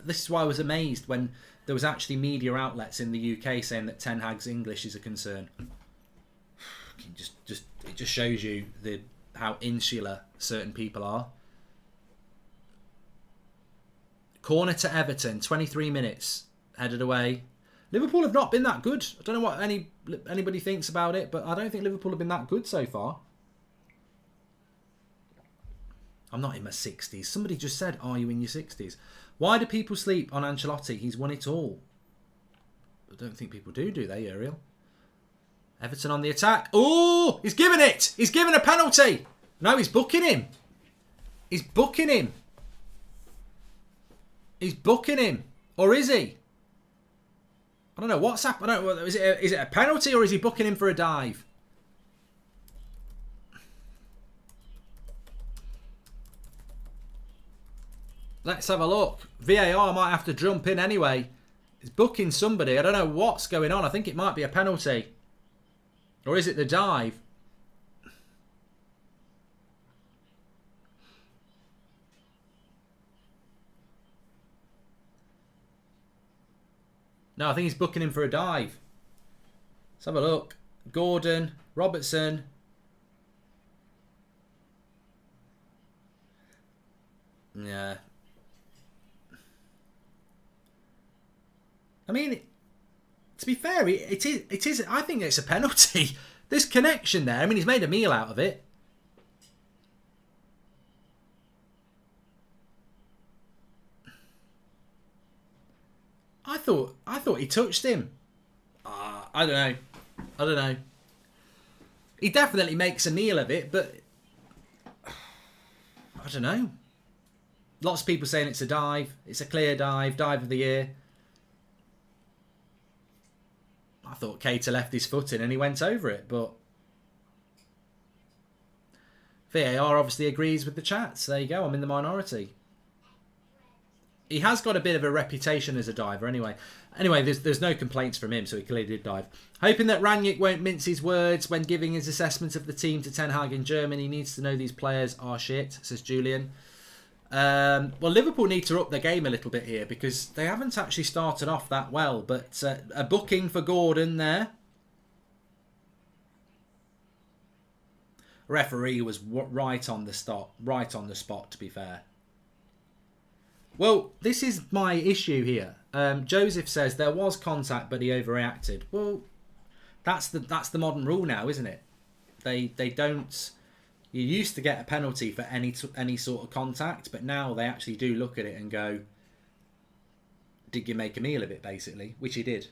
This is why I was amazed when there was actually media outlets in the UK saying that Ten Hag's English is a concern. It just shows you how insular certain people are. Corner to Everton, 23 minutes, headed away. Liverpool have not been that good. I don't know what anybody thinks about it, but I don't think Liverpool have been that good so far. I'm not in my 60s. Somebody just said, are you in your 60s? Why do people sleep on Ancelotti? He's won it all. I don't think people do they, Ariel? Everton on the attack. Oh, he's given it. He's given a penalty. No, he's booking him. He's booking him. He's booking him. Or is he? I don't know. What's happened? I don't know. Is it a penalty or is he booking him for a dive? Let's have a look. VAR might have to jump in anyway. He's booking somebody. I don't know what's going on. I think it might be a penalty. Or is it the dive? No, I think he's booking him for a dive. Let's have a look. Gordon, Robertson. Yeah. I mean, to be fair, it is. I think it's a penalty. There's connection there. I mean, he's made a meal out of it. I thought he touched him. I don't know. He definitely makes a meal of it, but I don't know. Lots of people saying it's a dive. It's a clear dive of the year. I thought Keita left his foot in and he went over it, but VAR obviously agrees with the chat. So there you go, I'm in the minority. He has got a bit of a reputation as a diver anyway. Anyway, there's no complaints from him, so he clearly did dive. Hoping that Rangnick won't mince his words when giving his assessment of the team to Ten Hag in Germany. He needs to know these players are shit, says Julian. Well, Liverpool need to up their game a little bit here because they haven't actually started off that well. But a booking for Gordon there. Referee was right on the spot, to be fair. Well, this is my issue here. Joseph says there was contact, but he overreacted. Well, that's the modern rule now, isn't it? They don't. You used to get a penalty for any sort of contact, but now they actually do look at it and go, "Did you make a meal of it?" Basically, which he did.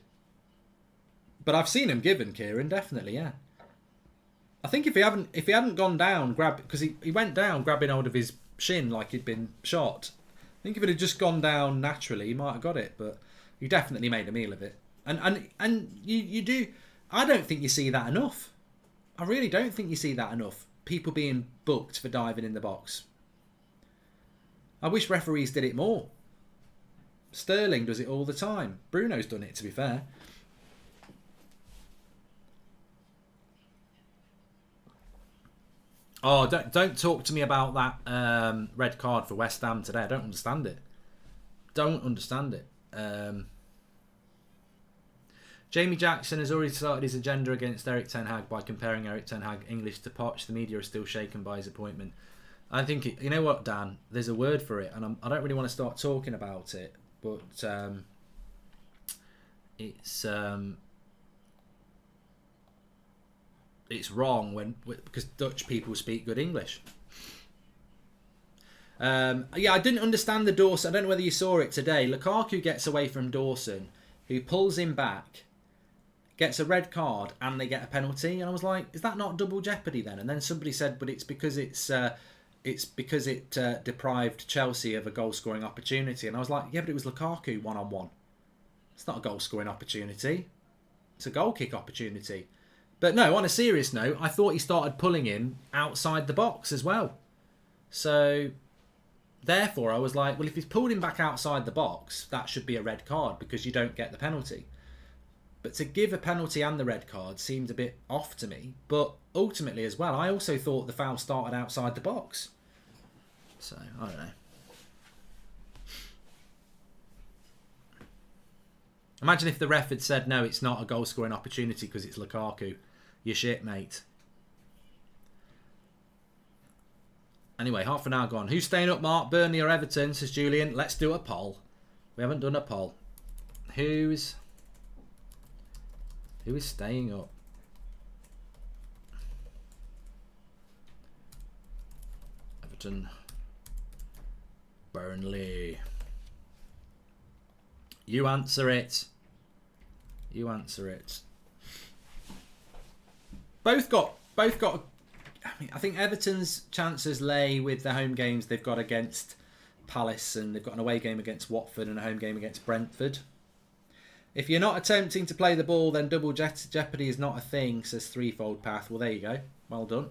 But I've seen him given, Kieran, definitely, yeah. I think if he hadn't gone down, because he went down grabbing hold of his shin like he'd been shot. I think if it had just gone down naturally, he might have got it, but he definitely made a meal of it. And you do. I don't think you see that enough. I really don't think you see that enough. People being booked for diving in the box. I wish referees did it more. Sterling does it all the time. Bruno's done it, to be fair. Oh, don't talk to me about that red card for West Ham today. I don't understand it. Don't understand it. Jamie Jackson has already started his agenda against Erik Ten Hag by comparing Erik Ten Hag English to Poch. The media are still shaken by his appointment. I think, you know what, Dan? There's a word for it, and I don't really want to start talking about it, but it's wrong because Dutch people speak good English. Yeah, I didn't understand the Dawson. I don't know whether you saw it today. Lukaku gets away from Dawson, who pulls him back, gets a red card, and they get a penalty. And I was like, is that not double jeopardy then? And then somebody said, but it's because it deprived Chelsea of a goal-scoring opportunity. And I was like, yeah, but it was Lukaku one-on-one. It's not a goal-scoring opportunity. It's a goal-kick opportunity. But no, on a serious note, I thought he started pulling him outside the box as well. So, therefore, I was like, well, if he's pulled him back outside the box, that should be a red card because you don't get the penalty. But to give a penalty and the red card seemed a bit off to me. But ultimately as well, I also thought the foul started outside the box. So, I don't know. Imagine if the ref had said, no, it's not a goal-scoring opportunity because it's Lukaku. You're shit, mate. Anyway, half an hour gone. Who's staying up, Mark? Burnley or Everton, says Julian. Let's do a poll. We haven't done a poll. Who is staying up? Everton. Burnley. You answer it. You answer it. Both got. I think Everton's chances lay with the home games they've got against Palace, and they've got an away game against Watford and a home game against Brentford. If you're not attempting to play the ball, then double jeopardy is not a thing, says Threefold Path. Well, there you go. Well done.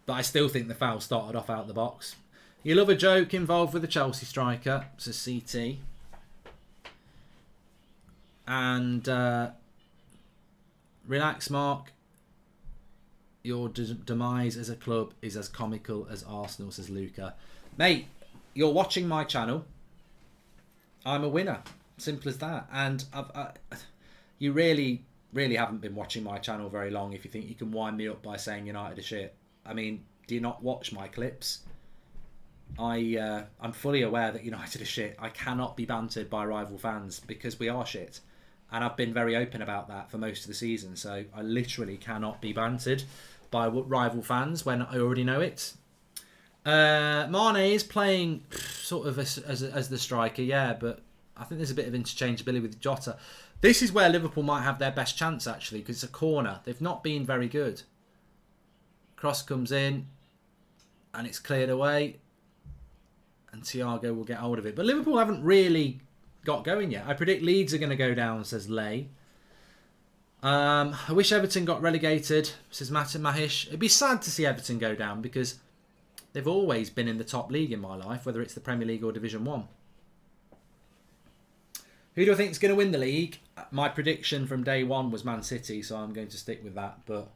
But I still think the foul started off out the box. You love a joke involved with a Chelsea striker, says CT. And relax, Mark. Your demise as a club is as comical as Arsenal, says Luca. Mate, you're watching my channel. I'm a winner. Simple as that. And you really, really haven't been watching my channel very long if you think you can wind me up by saying United are shit. I mean, do you not watch my clips? I'm fully aware that United are shit. I cannot be bantered by rival fans because we are shit. And I've been very open about that for most of the season. So I literally cannot be bantered by rival fans when I already know it. Mane is playing sort of as the striker, yeah, but I think there's a bit of interchangeability with Jota. This is where Liverpool might have their best chance, actually, because it's a corner. They've not been very good. Cross comes in, and it's cleared away, and Thiago will get hold of it. But Liverpool haven't really got going yet. I predict Leeds are going to go down, says Lay. I wish Everton got relegated, says Matt Mahish. It'd be sad to see Everton go down because they've always been in the top league in my life, whether it's the Premier League or Division 1. Who do I think is going to win the league? My prediction from day one was Man City, so I'm going to stick with that. But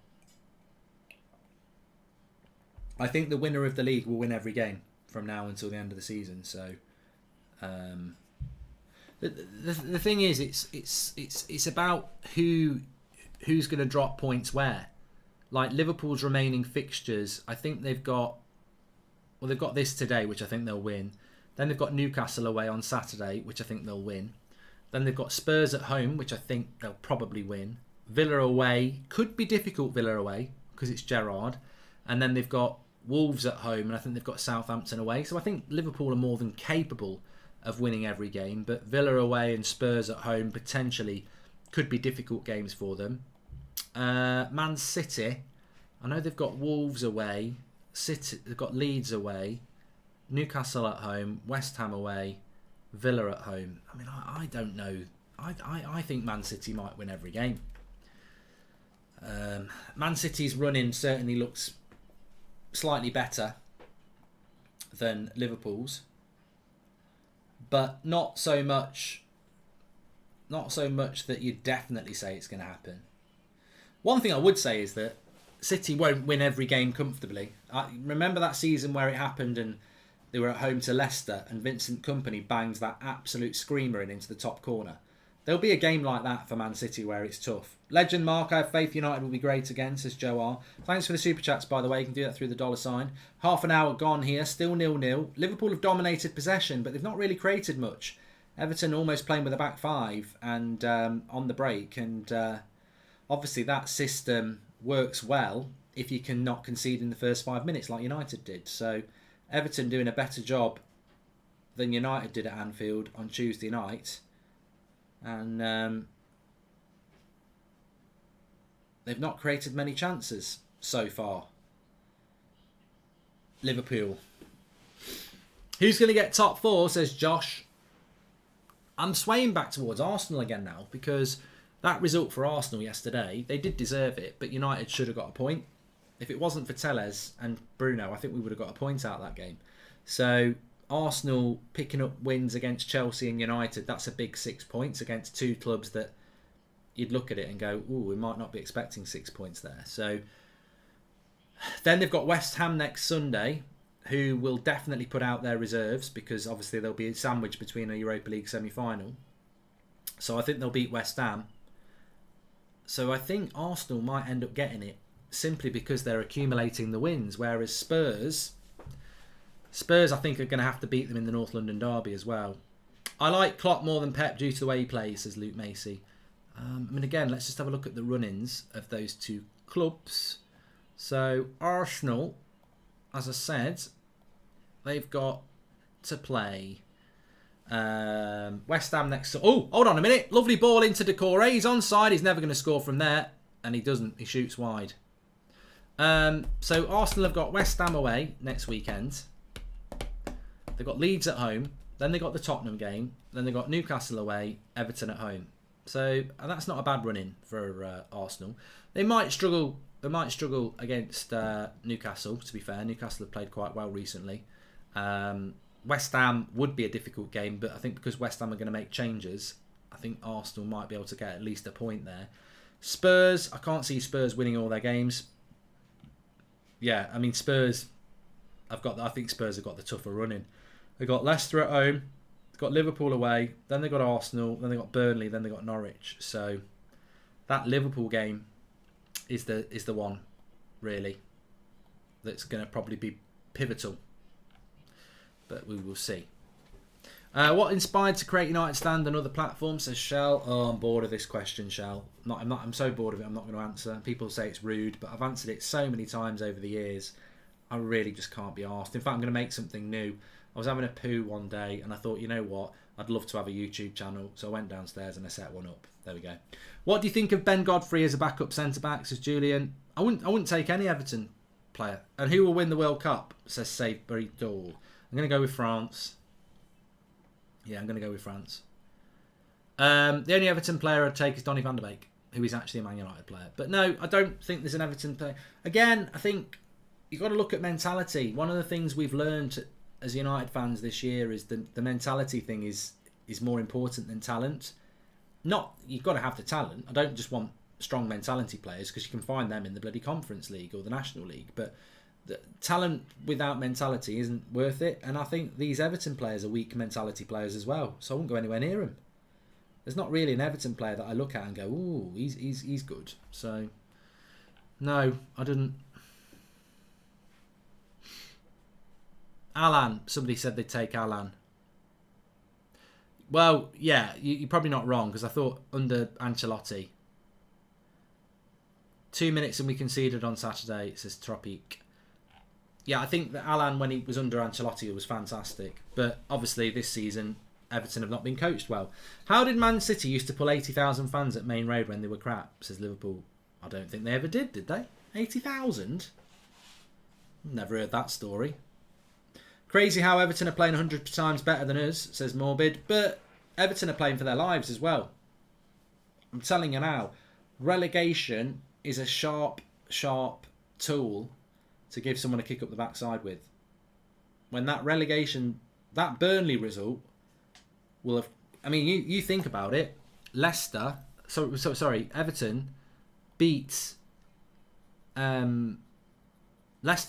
I think the winner of the league will win every game from now until the end of the season. So the thing is, it's about who's going to drop points where. Like Liverpool's remaining fixtures, I think they've got this today, which I think they'll win. Then they've got Newcastle away on Saturday, which I think they'll win. Then they've got Spurs at home, which I think they'll probably win. Villa away, could be difficult, Villa away, because it's Gerrard. And then they've got Wolves at home, and I think they've got Southampton away. So I think Liverpool are more than capable of winning every game. But Villa away and Spurs at home potentially could be difficult games for them. Man City, I know they've got Wolves away. They've got Leeds away. Newcastle at home. West Ham away. Villa at home. I mean, I don't know. I think Man City might win every game. Man City's running certainly looks slightly better than Liverpool's, but not so much that you'd definitely say it's going to happen. One thing I would say is that City won't win every game comfortably. I remember that season where it happened and they were at home to Leicester and Vincent Kompany banged that absolute screamer into the top corner. There'll be a game like that for Man City where it's tough. Legend Mark, I have faith United will be great again, says Joe R. Thanks for the super chats, by the way. You can do that through the $. Half an hour gone here, still 0-0. Liverpool have dominated possession, but they've not really created much. Everton almost playing with a back five and on the break. And obviously that system works well if you can not concede in the first 5 minutes like United did. So Everton doing a better job than United did at Anfield on Tuesday night. And they've not created many chances so far. Liverpool. Who's going to get top four, says Josh. I'm swaying back towards Arsenal again now because that result for Arsenal yesterday, they did deserve it, but United should have got a point. If it wasn't for Telles and Bruno, I think we would have got a point out of that game. So Arsenal picking up wins against Chelsea and United, that's a big 6 points against two clubs that you'd look at it and go, ooh, we might not be expecting 6 points there. So then they've got West Ham next Sunday, who will definitely put out their reserves because obviously there'll be a sandwich between a Europa League semi-final. So I think they'll beat West Ham. So I think Arsenal might end up getting it simply because they're accumulating the wins, whereas Spurs I think are going to have to beat them in the North London derby as well. I like Klopp more than Pep due to the way he plays, says Luke Macy. I mean, again, let's just have a look at the run-ins of those two clubs. So Arsenal, as I said, they've got to play West Ham next. Oh, hold on a minute. Lovely ball into Decore. He's onside. He's never going to score from there. And he doesn't. He shoots wide. So Arsenal have got West Ham away next weekend. They've got Leeds at home. Then they've got the Tottenham game. Then they've got Newcastle away. Everton at home. So that's not a bad run-in for Arsenal. They might struggle. They might struggle against Newcastle, to be fair. Newcastle have played quite well recently. West Ham would be a difficult game, but I think because West Ham are going to make changes, I think Arsenal might be able to get at least a point there. Spurs, I can't see Spurs winning all their games. Yeah, I mean Spurs, I think Spurs have got the tougher running. They've got Leicester at home, they've got Liverpool away, then they've got Arsenal, then they've got Burnley, then they've got Norwich. So that Liverpool game is the one, really, that's going to probably be pivotal. But we will see. What inspired to create United Stand on other platforms, says Shell. Oh, I'm bored of this question, Shell. I'm so bored of it, I'm not going to answer. People say it's rude, but I've answered it so many times over the years. I really just can't be asked. In fact, I'm going to make something new. I was having a poo one day and I thought, you know what? I'd love to have a YouTube channel. So I went downstairs and I set one up. There we go. What do you think of Ben Godfrey as a backup centre-back, says Julian? I wouldn't take any Everton player. And who will win the World Cup, says Save Burrito. I'm going to go with France. Yeah, I'm going to go with France. The only Everton player I'd take is Donny van der Beek, who is actually a Man United player. But no, I don't think there's an Everton player. Again, I think you've got to look at mentality. One of the things we've learned as United fans this year is the mentality thing is more important than talent. Not, you've got to have the talent. I don't just want strong mentality players, because you can find them in the bloody Conference League or the National League. But the talent without mentality isn't worth it. And I think these Everton players are weak mentality players as well. So I won't go anywhere near them. There's not really an Everton player that I look at and go, ooh, he's good. So, no, I didn't. Alan, somebody said they'd take Alan. Well, yeah, you're probably not wrong, because I thought under Ancelotti, 2 minutes and we conceded on Saturday, says Tropique. Yeah, I think that Alan, when he was under Ancelotti, was fantastic. But obviously this season, Everton have not been coached well. How did Man City used to pull 80,000 fans at Main Road when they were crap, says Liverpool. I don't think they ever did they? 80,000? Never heard that story. Crazy how Everton are playing 100 times better than us, says Morbid. But Everton are playing for their lives as well. I'm telling you now, relegation is a sharp tool to give someone a kick up the backside with. When that relegation, that Burnley result will have... I mean, you think about it. Leicester... Sorry, Everton beat Leicester,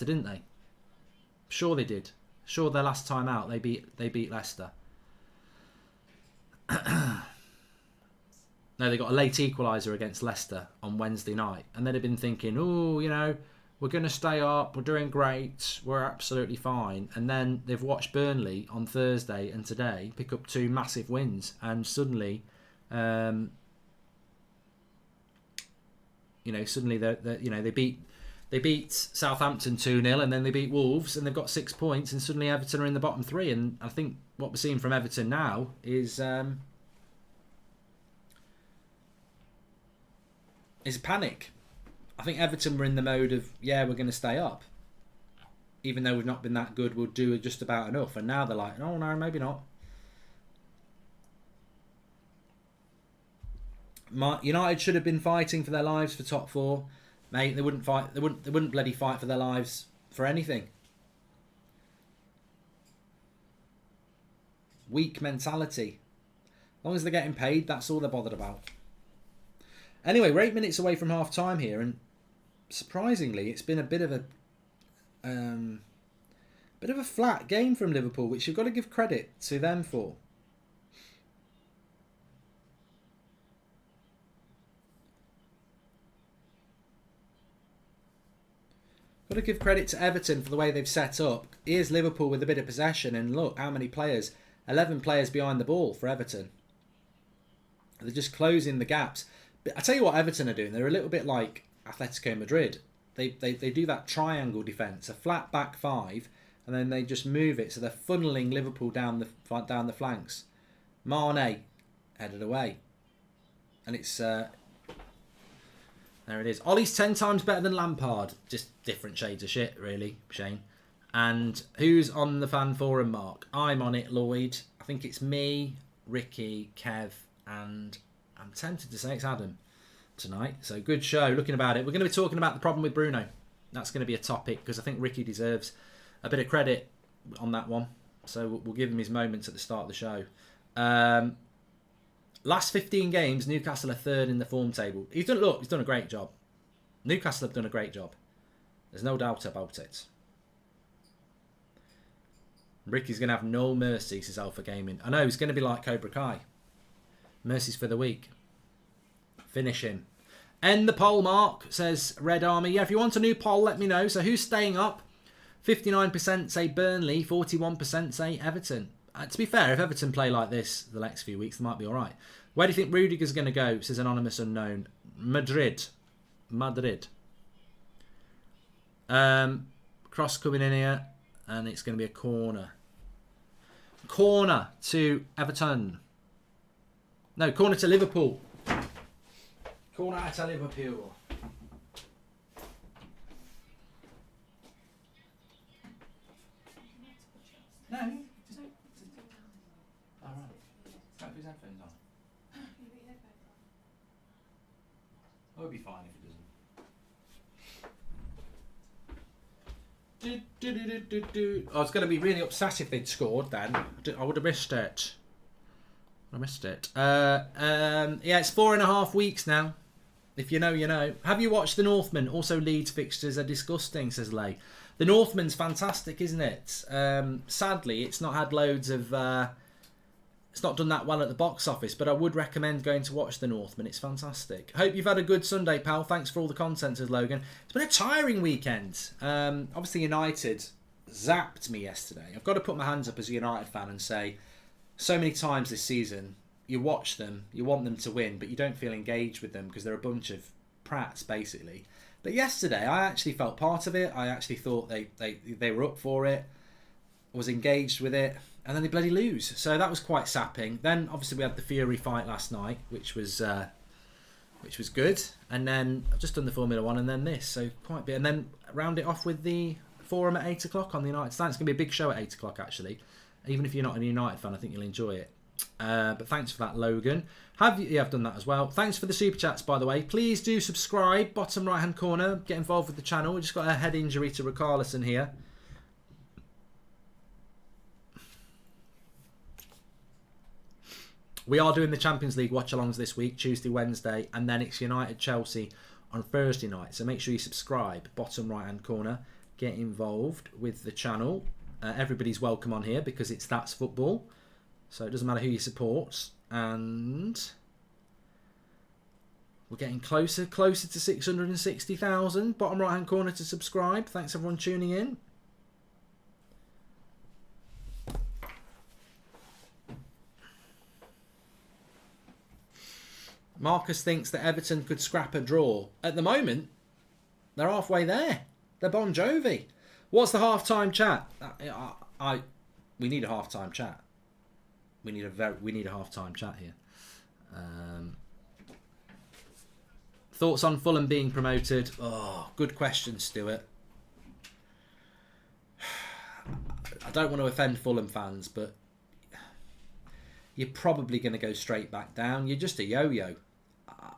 didn't they? Sure they did. Sure, their last time out, they beat Leicester. No, they got a late equaliser against Leicester on Wednesday night. And they'd have been thinking, oh, you know, we're going to stay up, we're doing great, we're absolutely fine. And then they've watched Burnley on Thursday and today pick up 2 massive wins. And suddenly, suddenly they beat Southampton 2-0 and then they beat Wolves and they've got 6 points and suddenly Everton are in the bottom 3. And I think what we're seeing from Everton now is panic. I think Everton were in the mode of, yeah, we're going to stay up. Even though we've not been that good, we'll do just about enough. And now they're like, oh no, maybe not. United should have been fighting for their lives for top 4. Mate, they wouldn't fight. They wouldn't bloody fight for their lives for anything. Weak mentality. As long as they're getting paid, that's all they're bothered about. Anyway, we're 8 minutes away from half time here, and surprisingly, it's been a bit of a flat game from Liverpool, which you've got to give credit to them for. Got to give credit to Everton for the way they've set up. Here's Liverpool with a bit of possession, and look how many players. 11 players behind the ball for Everton. They're just closing the gaps. But I tell you what Everton are doing. They're a little bit like Atletico Madrid. They do that triangle defence, a flat back 5, and then they just move it. So they're funneling Liverpool down the flanks. Mane headed away. And it's... there it is. Ollie's 10 times better than Lampard. Just different shades of shit, really, Shane. And who's on the fan forum, Mark? I'm on it, Lloyd. I think it's me, Ricky, Kev, and I'm tempted to say it's Adam tonight. So good show. Looking about it. We're going to be talking about the problem with Bruno. That's going to be a topic because I think Ricky deserves a bit of credit on that one. So we'll give him his moments at the start of the show. Last 15 games, Newcastle are 3rd in the form table. He's done a great job. Newcastle have done a great job. There's no doubt about it. Ricky's going to have no mercy, says Alpha Gaming. I know, he's going to be like Cobra Kai. Mercies for the week. Finish him. End the poll, Mark, says Red Army. Yeah, if you want a new poll, let me know. So who's staying up? 59% say Burnley, 41% say Everton. To be fair, if Everton play like this the next few weeks, they might be all right. Where do you think Rudiger's going to go, says Anonymous Unknown? Madrid. Cross coming in here, and it's going to be a corner. Corner to Everton. No, corner to Liverpool. Corner to Liverpool. No. All right. Can't put his headphones on. fine if it doesn't. I was going to be really upset if they'd scored then. I would have missed it. Yeah, it's 4.5 weeks now. If you know, you know. Have you watched The Northman? Also, Leeds fixtures are disgusting, says Lay. The Northman's fantastic, isn't it? Sadly, it's not had loads of... it's not done that well at the box office, but I would recommend going to watch The Northman. It's fantastic. Hope you've had a good Sunday, pal. Thanks for all the content, says Logan. It's been a tiring weekend. Obviously, United zapped me yesterday. I've got to put my hands up as a United fan and say, so many times this season, you watch them, you want them to win, but you don't feel engaged with them because they're a bunch of prats, basically. But yesterday, I actually felt part of it. I actually thought they were up for it. I was engaged with it. And then they bloody lose. So that was quite sapping. Then, obviously, we had the Fury fight last night, which was good. And then I've just done the Formula 1 and then this. So quite a bit. And then round it off with the forum at 8 o'clock on the United stand. It's going to be a big show at 8 o'clock, actually. Even if you're not a United fan, I think you'll enjoy it. But thanks for that, Logan. I've done that as well. Thanks for the super chats, by the way. Please do subscribe. Bottom right hand corner. Get involved with the channel. We just got a head injury to Richarlison here. We are doing the Champions League watch-alongs this week, Tuesday, Wednesday, and then it's United-Chelsea on Thursday night. So make sure you subscribe, bottom right-hand corner. Get involved with the channel. Everybody's welcome on here because it's That's Football. So it doesn't matter who you support. And we're getting closer to 660,000. Bottom right-hand corner to subscribe. Thanks, everyone, tuning in. Marcus thinks that Everton could scrap a draw. At the moment, they're halfway there. They're Bon Jovi. What's the half-time chat? We need a half-time chat. We need a half-time chat here. Thoughts on Fulham being promoted? Oh, good question, Stuart. I don't want to offend Fulham fans, but you're probably going to go straight back down. You're just a yo-yo.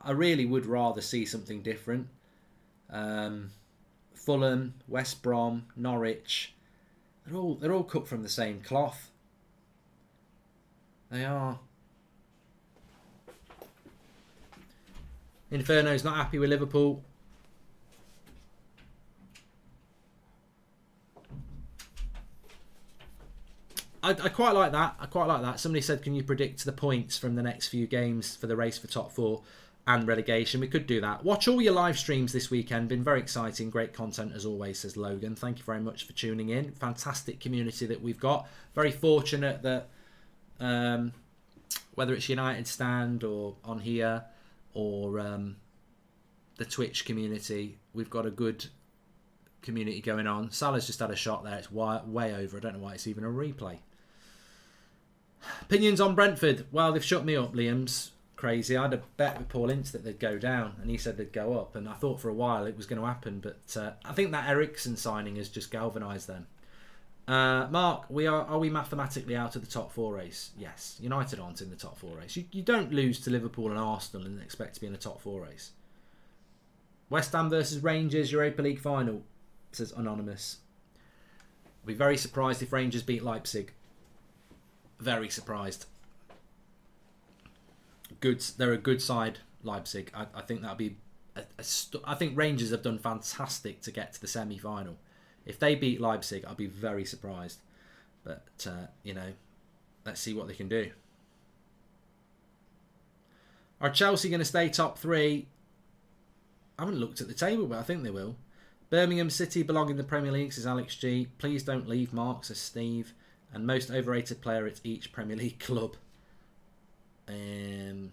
I really would rather see something different. Fulham, West Brom, Norwich, they're all cut from the same cloth. They are. Inferno's not happy with Liverpool. I quite like that. Somebody said, can you predict the points from the next few games for the race for top four and relegation? We could do that. Watch all your live streams this weekend. Been very exciting. Great content as always, says Logan. Thank you very much for tuning in. Fantastic community that we've got. Very fortunate that whether it's United stand or on here or the Twitch community, we've got a good community going on. Salah's just had a shot there. It's way over. I don't know why it's even a replay. Opinions on Brentford. Well, they've shut me up, Liam's crazy. I had a bet with Paul Ince that they'd go down, and he said they'd go up, and I thought for a while it was going to happen, but I think that Ericsson signing has just galvanised them. Mark, are we mathematically out of the top four race? Yes. United aren't in the top four race. You don't lose to Liverpool and Arsenal and expect to be in the top four race. West Ham versus Rangers, Europa League final, says Anonymous. I'll be very surprised if Rangers beat Leipzig. Very surprised. They're a good side, Leipzig. I think that'll be. I think Rangers have done fantastic to get to the semi-final. If they beat Leipzig, I'll be very surprised. But let's see what they can do. Are Chelsea going to stay top three? I haven't looked at the table, but I think they will. Birmingham City belong in the Premier League, says Alex G. Please don't leave, Mark, says Steve. And most overrated player at each Premier League club. I'd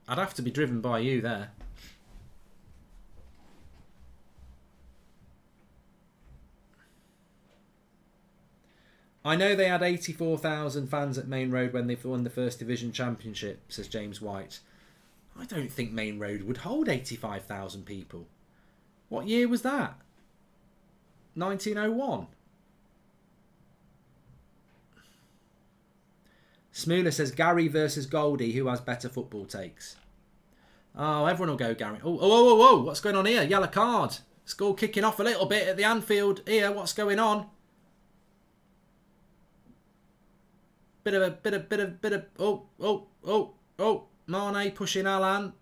have to be driven by you there. I know they had 84,000 fans at Main Road when they won the First Division Championship, says James White. I don't think Main Road would hold 85,000 people. What year was that? 1901. Smooler says Gary versus Goldie, who has better football takes? Oh, everyone will go Gary. Oh, oh, oh, oh, what's going on here? Yellow card. School kicking off a little bit at the Anfield here. What's going on? Bit of. Oh. Mane pushing Alan.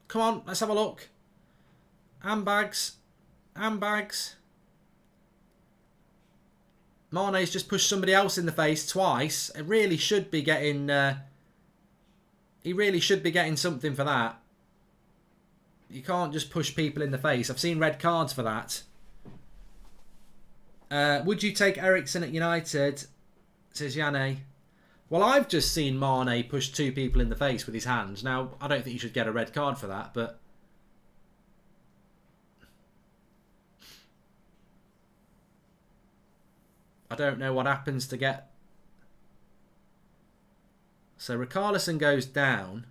Come on, let's have a look. Handbags. Mane's just pushed somebody else in the face twice. It really should be getting. He really should be getting something for that. You can't just push people in the face. I've seen red cards for that. Would you take Ericsson at United? Says Yanni. Well, I've just seen Mane push 2 people in the face with his hands. Now, I don't think you should get a red card for that, but... I don't know what happens to get... So, Richarlison goes down.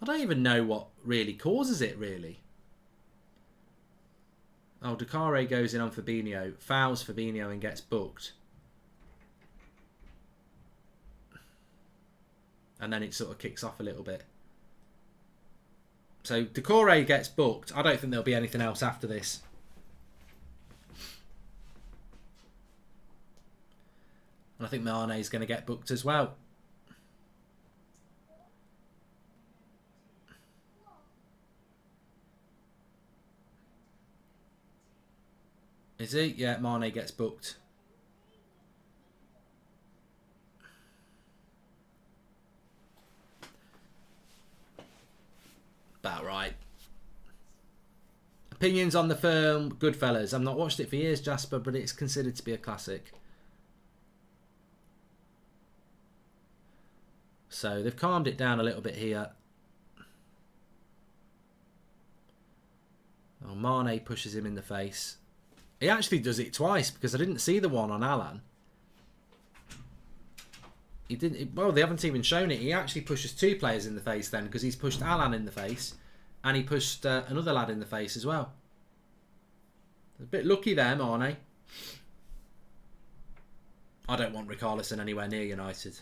I don't even know what really causes it, really. Oh, Doucouré goes in on Fabinho, fouls Fabinho and gets booked. And then it sort of kicks off a little bit. So Doucouré gets booked. I don't think there'll be anything else after this. And I think Mane's going to get booked as well. Is he? Yeah, Mane gets booked. About right. Opinions on the film Goodfellas. I've not watched it for years, Jasper, but it's considered to be a classic. So they've calmed it down a little bit here. Oh, Mane pushes him in the face. He actually does it twice because I didn't see the one on Alan. He didn't. Well, they haven't even shown it. He actually pushes 2 players in the face then because he's pushed Alan in the face and he pushed another lad in the face as well. A bit lucky there, Mane. I don't want Richarlison anywhere near United.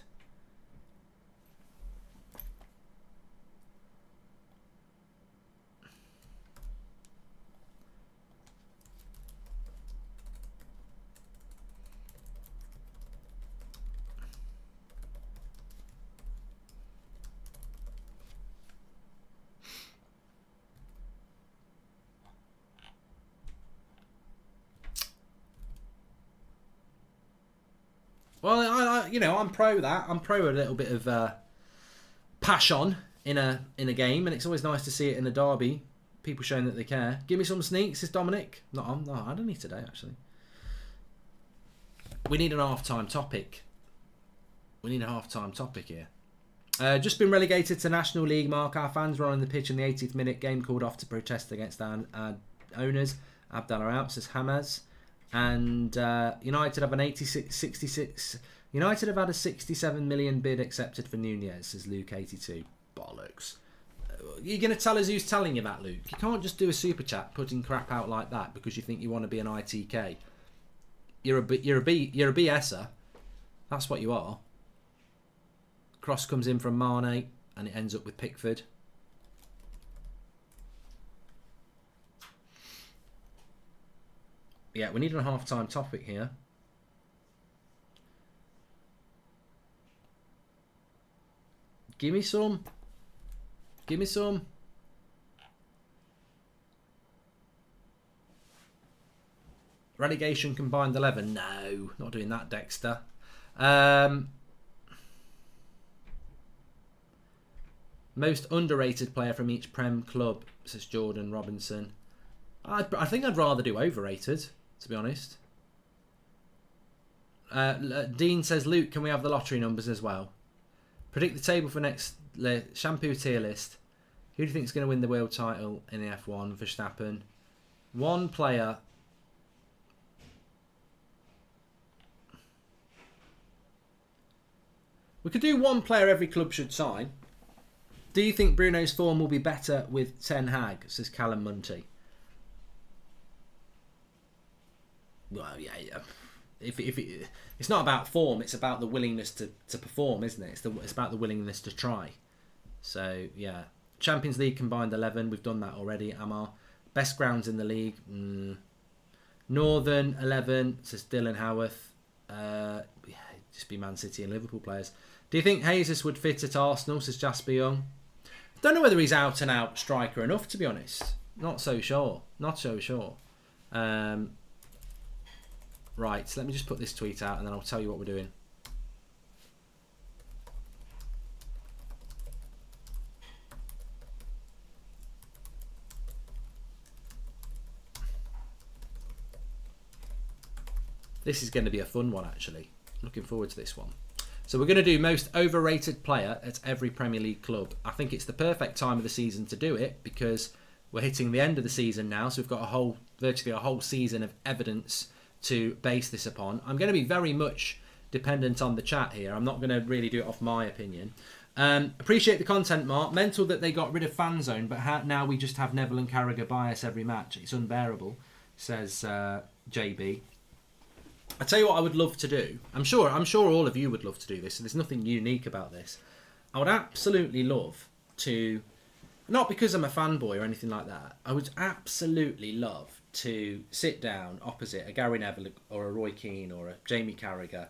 Well, I'm pro that. I'm pro a little bit of passion in a game, and it's always nice to see it in a derby. People showing that they care. Give me some sneaks, is Dominic. Not on. No, I don't need today actually. We need an half-time topic. We need a half-time topic here. Just been relegated to National League, Mark. Our fans were on the pitch in the 80th minute. Game called off to protest against our owners. Abdallah out, says Hamas. And United have an 66. United have had a 67 million bid accepted for Nunez, says Luke 82. Bollocks. You're going to tell us who's telling you that, Luke? You can't just do a super chat putting crap out like that because you think you want to be an ITK. You're a BSer. That's what you are. Cross comes in from Mane and it ends up with Pickford. Yeah, we need a half-time topic here. Give me some. Give me some. Relegation combined 11. No, not doing that, Dexter. Most underrated player from each Prem club, says Jordan Robinson. I think I'd rather do overrated, to be honest. Dean says, Luke, can we have the lottery numbers as well? Predict the table for next shampoo tier list. Who do you think is going to win the world title in the F1? Verstappen. One player. We could do one player every club should sign. Do you think Bruno's form will be better with Ten Hag? Says Callum Munty. Well, yeah. it's not about form, it's about the willingness to perform, isn't it? It's about the willingness to try. So yeah, Champions League combined 11. We've done that already. Amar, best grounds in the league. Northern 11. Says Dylan Howarth. Just be Man City and Liverpool players. Do you think Jesus would fit at Arsenal? Says Jasper Young. Don't know whether he's out and out striker enough, to be honest. Not so sure. Right, so let me just put this tweet out and then I'll tell you what we're doing. This is going to be a fun one, actually. Looking forward to this one. So we're going to do most overrated player at every Premier League club. I think it's the perfect time of the season to do it because we're hitting the end of the season now. So we've got virtually a whole season of evidence to base this upon. I'm going to be very much dependent on the chat here. I'm not going to really do it off my opinion. Appreciate the content, Mark. Mental that they got rid of Fan Zone, but now we just have Neville and Carragher bias every match. It's unbearable, says JB. I tell you what I would love to do. I'm sure all of you would love to do this, and there's nothing unique about this. I would absolutely love to, not because I'm a fanboy or anything like that, I would absolutely love to sit down opposite a Gary Neville or a Roy Keane or a Jamie Carragher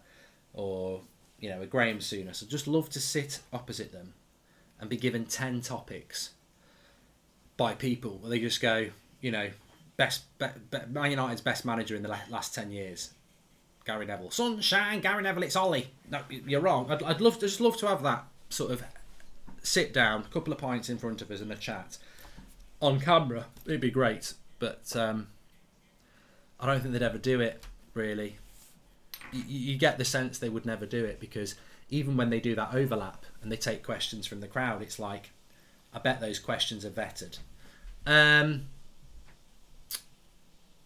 or a Graham Souness. I'd just love to sit opposite them and be given 10 topics by people where they just go, Man United's best manager in the last 10 years. Gary Neville. Sunshine, Gary Neville, it's Ollie. No, you're wrong. I'd just love to have that sort of sit down, a couple of pints in front of us in a chat on camera. It'd be great. But I don't think they'd ever do it, really. You get the sense they would never do it because even when they do that overlap and they take questions from the crowd, it's like, I bet those questions are vetted.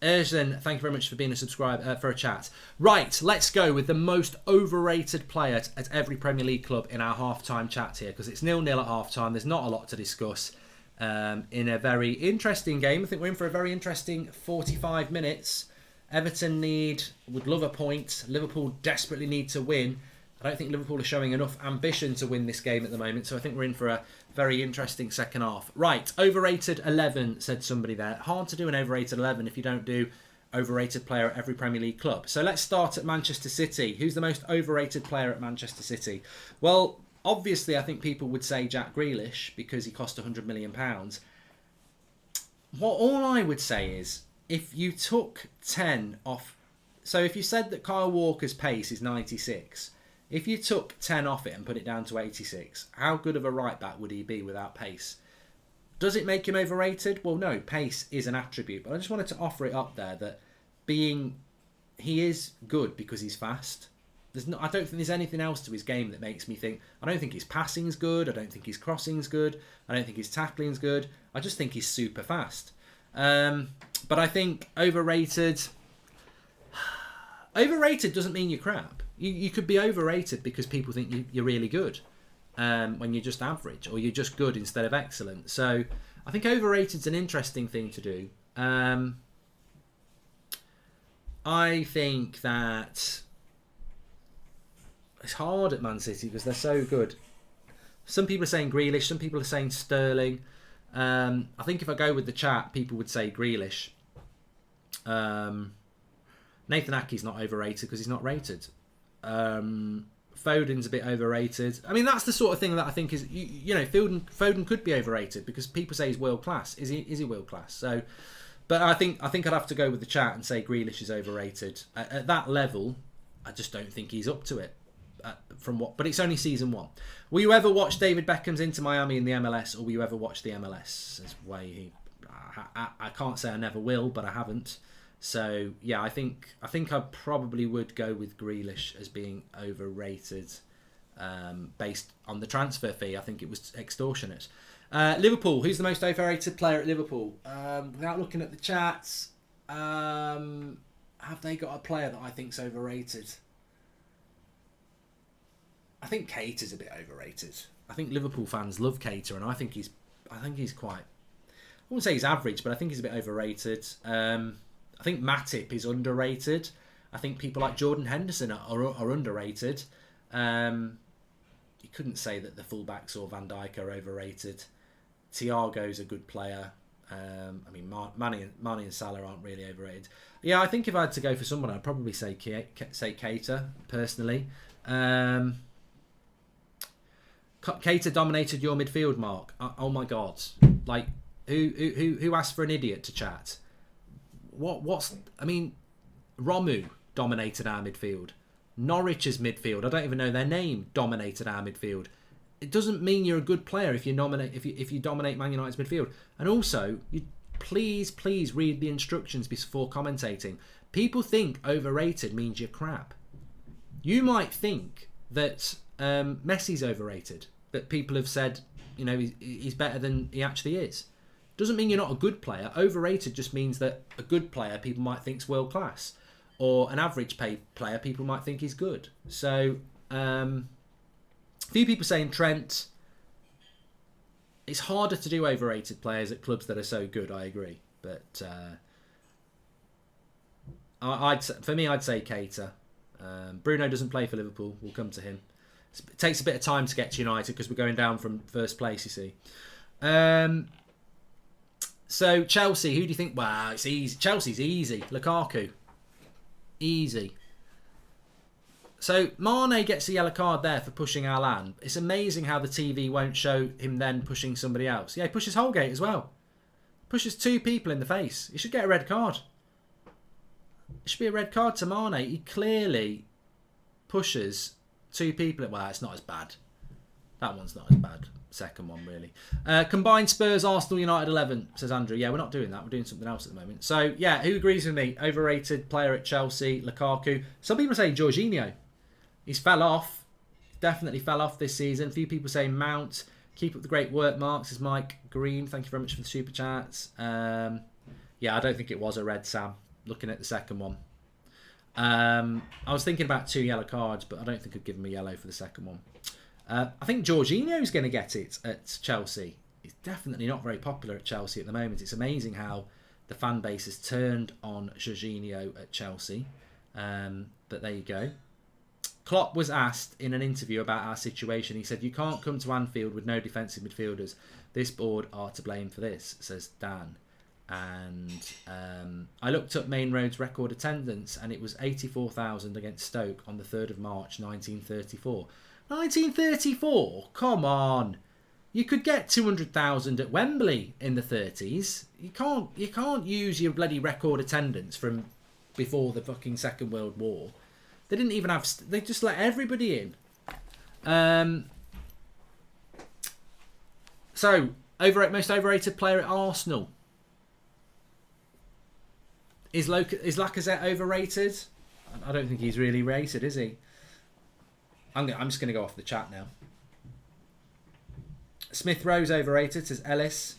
Erzen, thank you very much for being a subscriber for a chat. Right, let's go with the most overrated player at every Premier League club in our half-time chat here because it's 0-0 at half-time. There's not a lot to discuss in a very interesting game. I think we're in for a very interesting 45 minutes. Everton would love a point. Liverpool desperately need to win. I don't think Liverpool are showing enough ambition to win this game at the moment, so I think we're in for a very interesting second half. Right, overrated 11, said somebody there. Hard to do an overrated 11 if you don't do overrated player at every Premier League club. So let's start at Manchester City. Who's the most overrated player at Manchester City? Well, obviously I think people would say Jack Grealish because he cost £100 million. All I would say is if you took 10 off... So if you said that Kyle Walker's pace is 96... If you took 10 off it and put it down to 86, how good of a right back would he be without pace? Does it make him overrated? Well, no, pace is an attribute. But I just wanted to offer it up there that he is good because he's fast. I don't think there's anything else to his game that makes me think, I don't think his passing's good, I don't think his crossing's good, I don't think his tackling's good. I just think he's super fast. But I think overrated doesn't mean you're crap. You could be overrated because people think you're really good when you're just average or you're just good instead of excellent. So I think overrated's an interesting thing to do. I think that it's hard at Man City because they're so good. Some people are saying Grealish, some people are saying Sterling. I think if I go with the chat, people would say Grealish. Nathan Ake's not overrated because he's not rated. Foden's a bit overrated. I mean, that's the sort of thing that I think is, Foden could be overrated because people say he's world class. Is he world class? So, but I think I'd have to go with the chat and say Grealish is overrated. At that level, I just don't think he's up to it. But it's only season 1. Will you ever watch David Beckham's Inter Miami in the MLS, or will you ever watch the MLS? I can't say I never will, but I haven't. So yeah, I think I probably would go with Grealish as being overrated, based on the transfer fee. I think it was extortionate. Liverpool, who's the most overrated player at Liverpool? Without looking at the chats, have they got a player that I think's overrated? I think Keita is a bit overrated. I think Liverpool fans love Keita, and I think he's quite. I wouldn't say he's average, but I think he's a bit overrated. I think Matip is underrated. I think people like Jordan Henderson are underrated. You couldn't say that the fullbacks or Van Dijk are overrated. Thiago's a good player. I mean, Mane and Salah aren't really overrated. Yeah, I think if I had to go for someone, I'd probably say Keita, personally. Keita dominated your midfield, Mark. Oh my God! Like, who asked for an idiot to chat? I mean, Romu dominated our midfield. Norwich's midfield, I don't even know their name, dominated our midfield. It doesn't mean you're a good player if you dominate Man United's midfield. And also, please read the instructions before commentating. People think overrated means you're crap. You might think that Messi's overrated, that people have said, he's better than he actually is. Doesn't mean you're not a good player. Overrated just means that a good player people might think is world class, or an average player people might think is good. So, a few people saying Trent. It's harder to do overrated players at clubs that are so good. I agree, but I'd say Keita. Bruno doesn't play for Liverpool. We'll come to him. It takes a bit of time to get to United because we're going down from first place, you see. So Chelsea, who do you think? Wow, it's easy. Chelsea's easy. Lukaku, easy. So Mane gets a yellow card there for pushing Alan. It's amazing how the TV won't show him then pushing somebody else. Yeah, he pushes Holgate as well. Pushes two people in the face. He should get a red card. It should be a red card to Mane. He clearly pushes two people. Well, it's not as bad. That one's not as bad. Second one, really. Combined Spurs, Arsenal, United 11, says Andrew. Yeah, we're not doing that. We're doing something else at the moment. So, yeah, who agrees with me? Overrated player at Chelsea, Lukaku. Some people say Jorginho. He's fell off. Definitely fell off this season. A few people say Mount. Keep up the great work, Mark, says Mike Green. Thank you very much for the super chats. Yeah, I don't think it was a red, Sam. Looking at the second one. I was thinking about 2 yellow cards, but I don't think I'd give him a yellow for the second one. I think Jorginho's going to get it at Chelsea. He's definitely not very popular at Chelsea at the moment. It's amazing how the fan base has turned on Jorginho at Chelsea. But there you go. Klopp was asked in an interview about our situation. He said, "You can't come to Anfield with no defensive midfielders. This board are to blame for this," says Dan. And I looked up Main Road's record attendance, and it was 84,000 against Stoke on the 3rd of March 1934. 1934? Come on. You could get 200,000 at Wembley in the 30s. You can't use your bloody record attendance from before the fucking Second World War. They didn't even have... They just let everybody in. So, most overrated player at Arsenal. Is Lacazette overrated? I don't think he's really rated, is he? I'm just going to go off the chat now. Smith Rowe's overrated, says Ellis.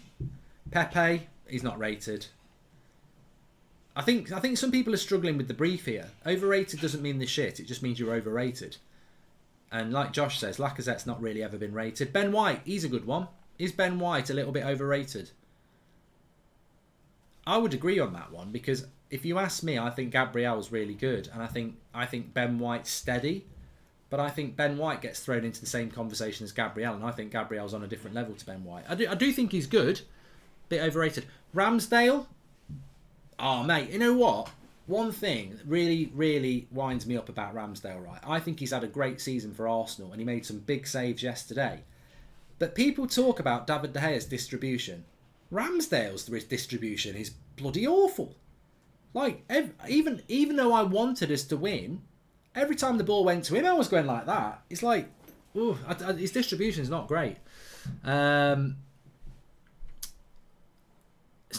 Pepe, he's not rated. I think some people are struggling with the brief here. Overrated doesn't mean the shit, it just means you're overrated. And like Josh says, Lacazette's not really ever been rated. Ben White, he's a good one. Is Ben White a little bit overrated? I would agree on that one, because if you ask me, I think Gabriel's really good, and I think Ben White's steady. But I think Ben White gets thrown into the same conversation as Gabriel, and I think Gabriel's on a different level to Ben White. I do think he's good. Bit overrated. Ramsdale? Oh, mate, you know what? One thing that really, really winds me up about Ramsdale, right? I think he's had a great season for Arsenal, and he made some big saves yesterday. But people talk about David De Gea's distribution. Ramsdale's distribution is bloody awful. Like, even though I wanted us to win... Every time the ball went to him, I was going like that. It's like, ooh, his distribution is not great. It's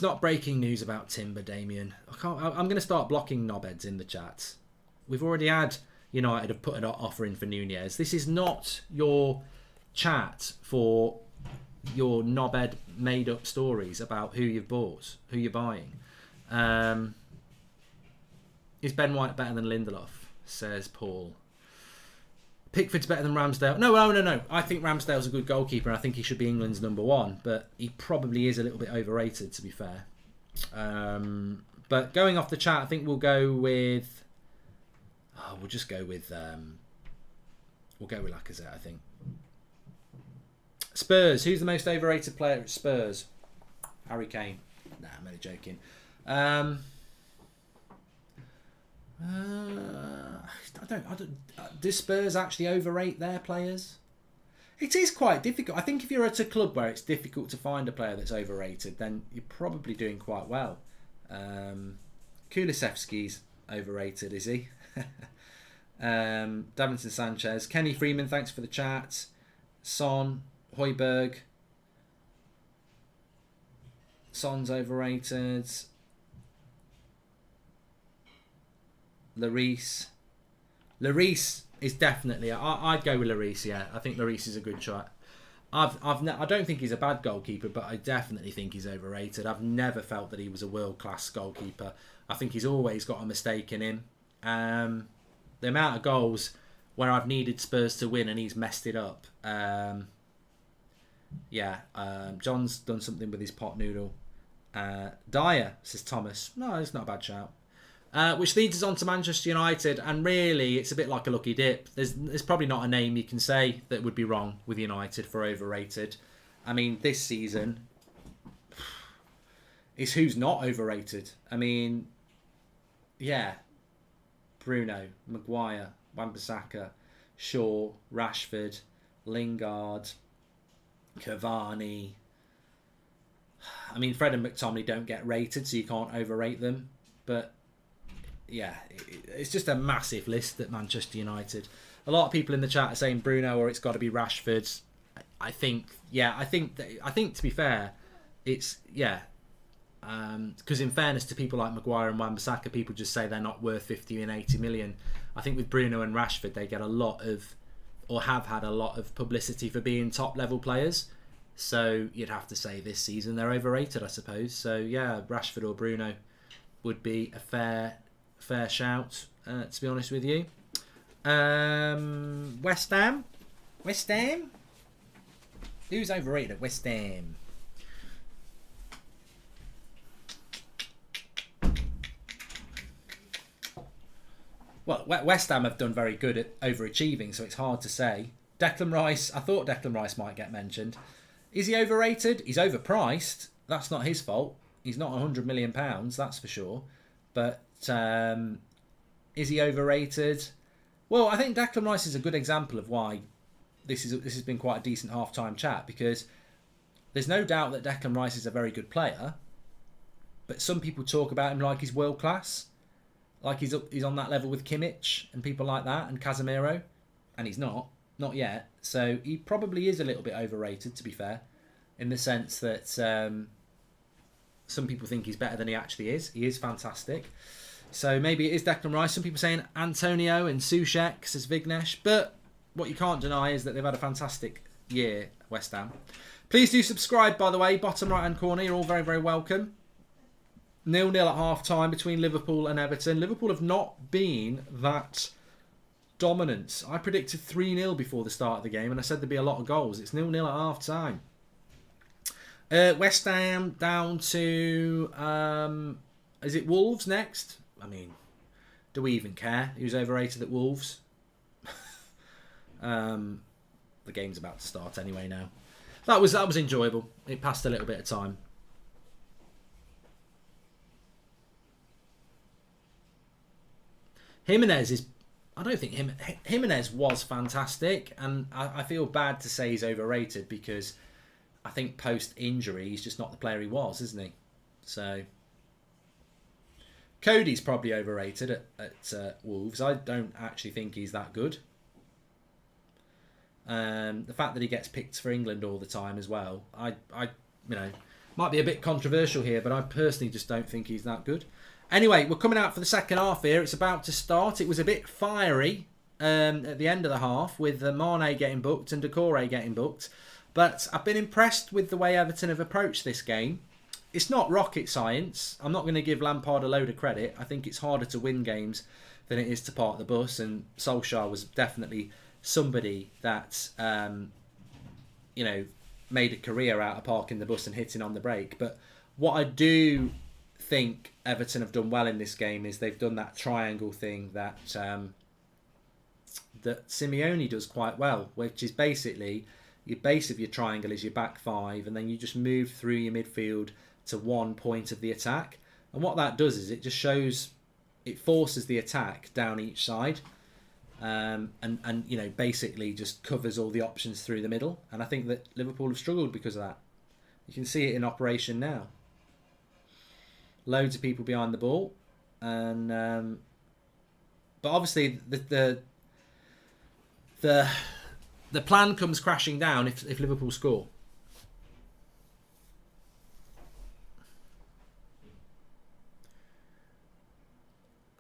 not breaking news about Timber, Damien. I'm going to start blocking knobheads in the chats. We've already had United have put an offer in for Nunez. This is not your chat for your knobhead made-up stories about who you've bought, who you're buying. Is Ben White better than Lindelof? Says Paul. Pickford's better than Ramsdale. No. I think Ramsdale's a good goalkeeper, and I think he should be England's number 1, but he probably is a little bit overrated, to be fair. But going off the chat, I think we'll go with Oh, we'll just go with Lacazette, I think. Spurs. Who's the most overrated player at Spurs? Harry Kane. Nah, I'm only joking. I don't. Do Spurs actually overrate their players? It is quite difficult. I think if you're at a club where it's difficult to find a player that's overrated, then you're probably doing quite well. Kulusevski's overrated, is he? Davinson Sanchez. Kenny Freeman, thanks for the chat. Son. Højbjerg. Son's overrated. Lloris. Lloris is definitely. I'd go with Lloris. Yeah, I think Lloris is a good shot. I don't think he's a bad goalkeeper, but I definitely think he's overrated. I've never felt that he was a world-class goalkeeper. I think he's always got a mistake in him. The amount of goals where I've needed Spurs to win and he's messed it up. John's done something with his pot noodle. Dyer, says Thomas. No, it's not a bad shout. Which leads us on to Manchester United, and really it's a bit like a lucky dip. There's probably not a name you can say that would be wrong with United for overrated. I mean, this season is who's not overrated. I mean, yeah, Bruno, Mcguire, Wan-Bissaka, Shaw, Rashford, Lingard, Cavani. I mean, Fred and McTominay don't get rated, so you can't overrate them. But yeah, it's just a massive list at Manchester United. A lot of people in the chat are saying Bruno or it's got to be Rashford. I think to be fair, it's because in fairness to people like Mcguire and Wan-Bissaka, people just say they're not worth 50 and 80 million. I think with Bruno and Rashford, they get a lot of, or have had a lot of publicity for being top level players. So you'd have to say this season they're overrated, I suppose. So yeah, Rashford or Bruno would be a fair shout, to be honest with you. West Ham? Who's overrated at West Ham? Well, West Ham have done very good at overachieving, so it's hard to say. Declan Rice, I thought Declan Rice might get mentioned. Is he overrated? He's overpriced. That's not his fault. He's not £100 million, that's for sure. But is he overrated? Well, I think Declan Rice is a good example of why this has been quite a decent half-time chat, because there's no doubt that Declan Rice is a very good player, but some people talk about him like he's world-class, like he's on that level with Kimmich and people like that, and Casemiro, and he's not yet. So he probably is a little bit overrated, to be fair, in the sense that some people think he's better than he actually is. He is fantastic. So maybe it is Declan Rice. Some people saying Antonio and Soucek, says Vignesh. But what you can't deny is that they've had a fantastic year, West Ham. Please do subscribe, by the way. Bottom right-hand corner, you're all very, very welcome. 0-0 at half-time between Liverpool and Everton. Liverpool have not been that dominant. I predicted 3-0 before the start of the game, and I said there'd be a lot of goals. It's 0-0 at half-time. West Ham down to... is it Wolves next? I mean, do we even care who's overrated at Wolves? The game's about to start anyway now. That was enjoyable. It passed a little bit of time. Jimenez is... I don't think Jimenez was fantastic, and I feel bad to say he's overrated because I think post-injury he's just not the player he was, isn't he? So... Cody's probably overrated at Wolves. I don't actually think he's that good. The fact that he gets picked for England all the time as well, I might be a bit controversial here, but I personally just don't think he's that good. Anyway, we're coming out for the second half here. It's about to start. It was a bit fiery at the end of the half with Mane getting booked and Decore getting booked. But I've been impressed with the way Everton have approached this game. It's not rocket science. I'm not going to give Lampard a load of credit. I think it's harder to win games than it is to park the bus. And Solskjaer was definitely somebody that, made a career out of parking the bus and hitting on the brake. But what I do think Everton have done well in this game is they've done that triangle thing that that Simeone does quite well, which is basically your base of your triangle is your back five, and then you just move through your midfield to one point of the attack. And what that does is it just shows, it forces the attack down each side, and you know, basically just covers all the options through the middle. And I think that Liverpool have struggled because of that. You can see it in operation now. Loads of people behind the ball, and but obviously the plan comes crashing down if Liverpool score.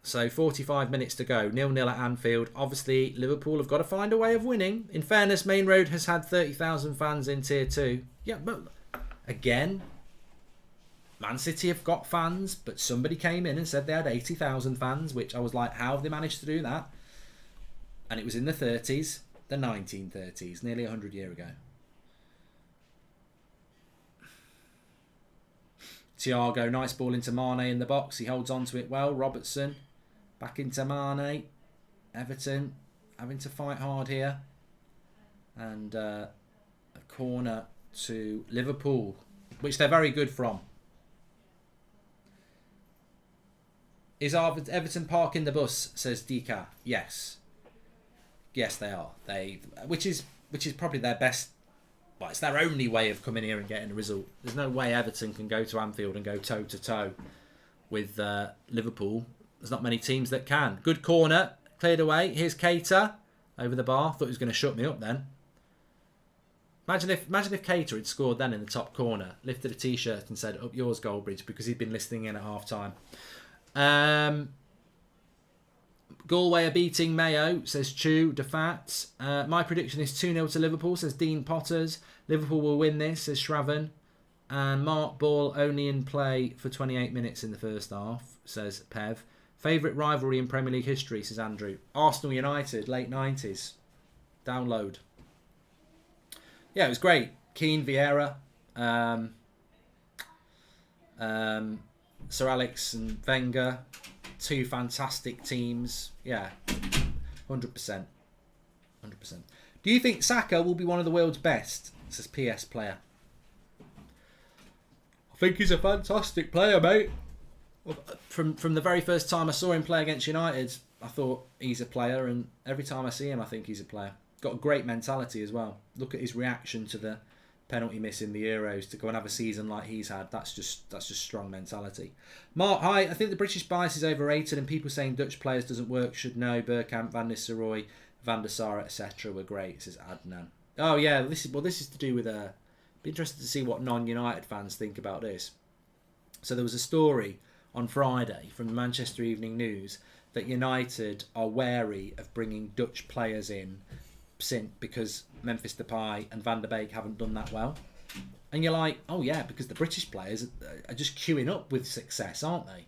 So 45 minutes to go, 0-0 at Anfield. Obviously, Liverpool have got to find a way of winning. In fairness, Main Road has had 30,000 fans in Tier 2. Yeah, but again, Man City have got fans, but somebody came in and said they had 80,000 fans, which I was like, how have they managed to do that? And it was in the 30s, the 1930s, nearly 100 years ago. Thiago, nice ball into Mane in the box. He holds on to it well. Robertson, back into Mane. Everton having to fight hard here. And a corner to Liverpool, which they're very good from. Is Everton parking the bus, says Dika. Yes. Yes, they are. Which is probably their best. Well, it's their only way of coming here and getting a result. There's no way Everton can go to Anfield and go toe to toe with Liverpool. There's not many teams that can. Good corner, cleared away. Here's Keita over the bar. Thought he was going to shut me up then. Imagine if Keita had scored then in the top corner, lifted a t-shirt and said, "Up yours, Goldbridge," because he'd been listening in at half time. Galway are beating Mayo, says Chew Defat. My prediction is 2-0 to Liverpool, says Dean Potters. Liverpool will win this, says Shravan. And Mark Ball only in play for 28 minutes in the first half, says Pev. Favourite rivalry in Premier League history, says Andrew. Arsenal United, late 90s. Download. Yeah, it was great. Keane, Vieira, Sir Alex and Wenger. Two fantastic teams. Yeah, 100%. 100%. Do you think Saka will be one of the world's best? Says PS player. I think he's a fantastic player, mate. From the very first time I saw him play against United, I thought he's a player, and every time I see him, I think he's a player. Got a great mentality as well. Look at his reaction to the penalty miss in the Euros to go and have a season like he's had. That's just strong mentality. Mark, hi. I think the British bias is overrated, and people saying Dutch players doesn't work should know. Bergkamp, Van Nistelrooy, Van der Sar, etc. were great, says Adnan. Oh yeah, this is to do with be interested to see what non-United fans think about this. So there was a story on Friday from the Manchester Evening News that United are wary of bringing Dutch players in because Memphis Depay and Van der Beek haven't done that well. And you're like, oh yeah, because the British players are just queuing up with success, aren't they?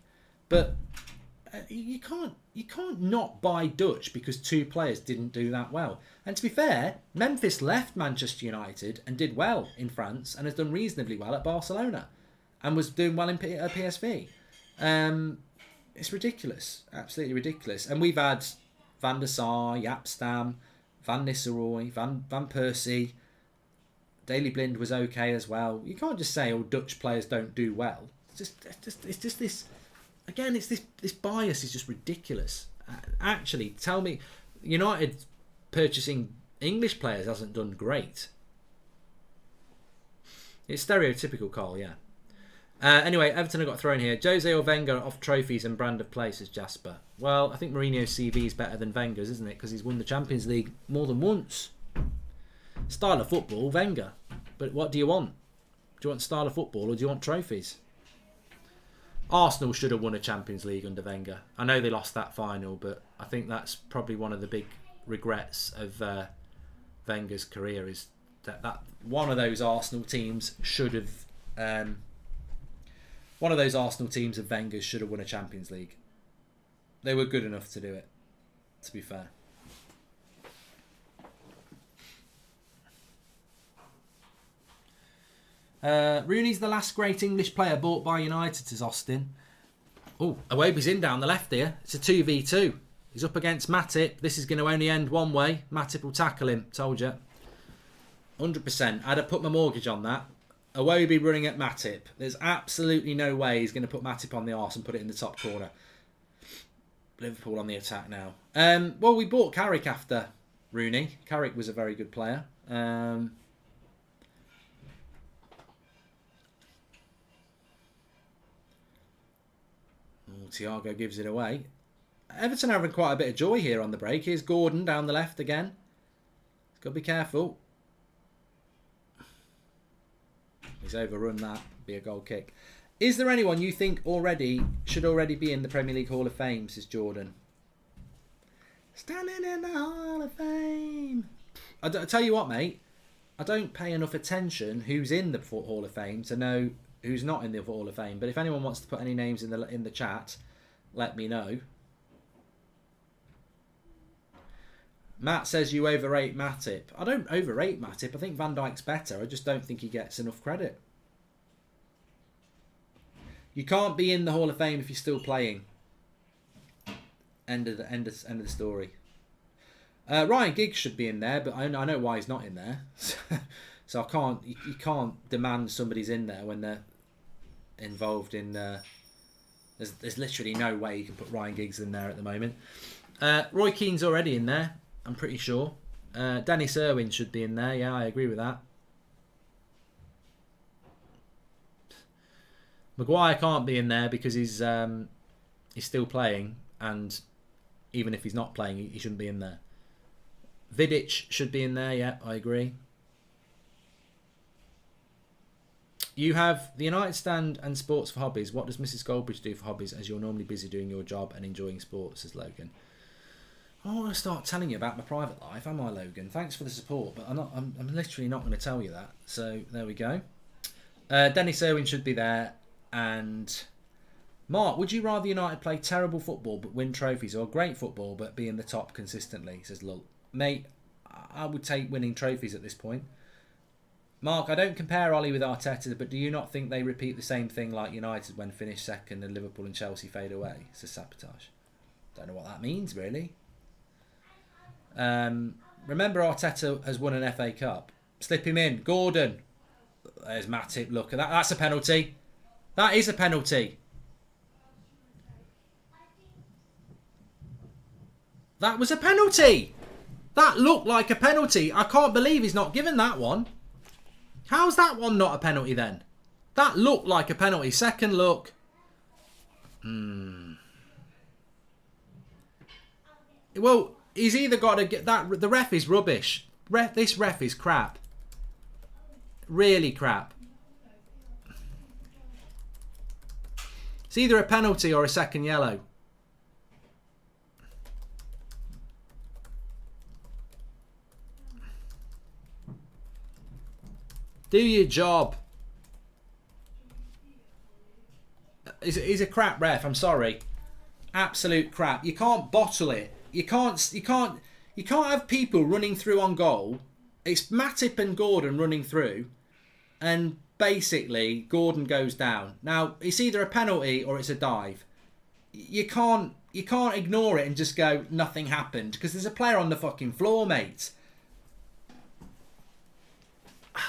But you can't not buy Dutch because two players didn't do that well. And to be fair, Memphis left Manchester United and did well in France and has done reasonably well at Barcelona and was doing well in PSV. It's ridiculous, absolutely ridiculous. And we've had Van der Sar, Yapstam, Van Nistelrooy, Van Persie. Daley Blind was okay as well. You can't just say, "Oh, Dutch players don't do well." It's just this. Again, it's this bias is just ridiculous. Actually, tell me, United purchasing English players hasn't done great. It's stereotypical, Carl. Yeah. Anyway, Everton have got thrown here. Jose or Wenger off trophies and brand of play, says Jasper. Well, I think Mourinho's CV is better than Wenger's, isn't it? Because he's won the Champions League more than once. Style of football, Wenger. But what do you want? Do you want style of football or do you want trophies? Arsenal should have won a Champions League under Wenger. I know they lost that final, but I think that's probably one of the big regrets of Wenger's career is that one of those Arsenal teams should have... one of those Arsenal teams of Wenger's should have won a Champions League. They were good enough to do it, to be fair. Rooney's the last great English player bought by United, says Austin. Oh, Iwobi's in down the left here. It's a 2v2. He's up against Matip. This is going to only end one way. Matip will tackle him. Told you. 100%. I'd have put my mortgage on that. Iwobi running at Matip. There's absolutely no way he's going to put Matip on the arse and put it in the top corner. Liverpool on the attack now. Well, we bought Carrick after Rooney. Carrick was a very good player. Thiago gives it away. Everton are having quite a bit of joy here on the break. Here's Gordon down the left again. Got to be careful. He's overrun that. Be a goal kick. Is there anyone you think should already be in the Premier League Hall of Fame, says Jordan? Standing in the Hall of Fame. I tell you what, mate. I don't pay enough attention who's in the Hall of Fame to know who's not in the Hall of Fame. But if anyone wants to put any names in the chat, let me know. Matt says you overrate Matip. I don't overrate Matip. I think Van Dijk's better. I just don't think he gets enough credit. You can't be in the Hall of Fame if you're still playing. End of the story. Ryan Giggs should be in there, but I know why he's not in there. So I can't. You can't demand somebody's in there when they're involved in. There's literally no way you can put Ryan Giggs in there at the moment. Roy Keane's already in there. I'm pretty sure. Dennis Irwin should be in there. Yeah, I agree with that. Mcguire can't be in there because he's still playing, and even if he's not playing, he shouldn't be in there. Vidic should be in there. Yeah, I agree. You have the United Stand and sports for hobbies. What does Mrs. Goldbridge do for hobbies as you're normally busy doing your job and enjoying sports, says Logan. I don't want to start telling you about my private life, am I, Logan? Thanks for the support, but I'm literally not going to tell you that. So there we go. Dennis Irwin should be there. And Mark, would you rather United play terrible football but win trophies, or great football but be in the top consistently, says Lul. Mate, I would take winning trophies at this point. Mark, I don't compare Ollie with Arteta, but do you not think they repeat the same thing like United when finished second and Liverpool and Chelsea fade away, says Sabotage. Don't know what that means, really. Remember, Arteta has won an FA Cup. Slip him in. Gordon. There's Matip. Look, that's a penalty. That is a penalty. That was a penalty. That looked like a penalty. I can't believe he's not given that one. How's that one not a penalty then? That looked like a penalty. Second look. Well, he's either got to get that. The ref is rubbish. This ref is crap. Really crap. It's either a penalty or a second yellow. Do your job. He's a crap ref. I'm sorry. Absolute crap. You can't bottle it. You can't have people running through on goal. It's Matip and Gordon running through, and basically Gordon goes down. Now it's either a penalty or it's a dive. You can't ignore it and just go nothing happened, because there's a player on the fucking floor, mate.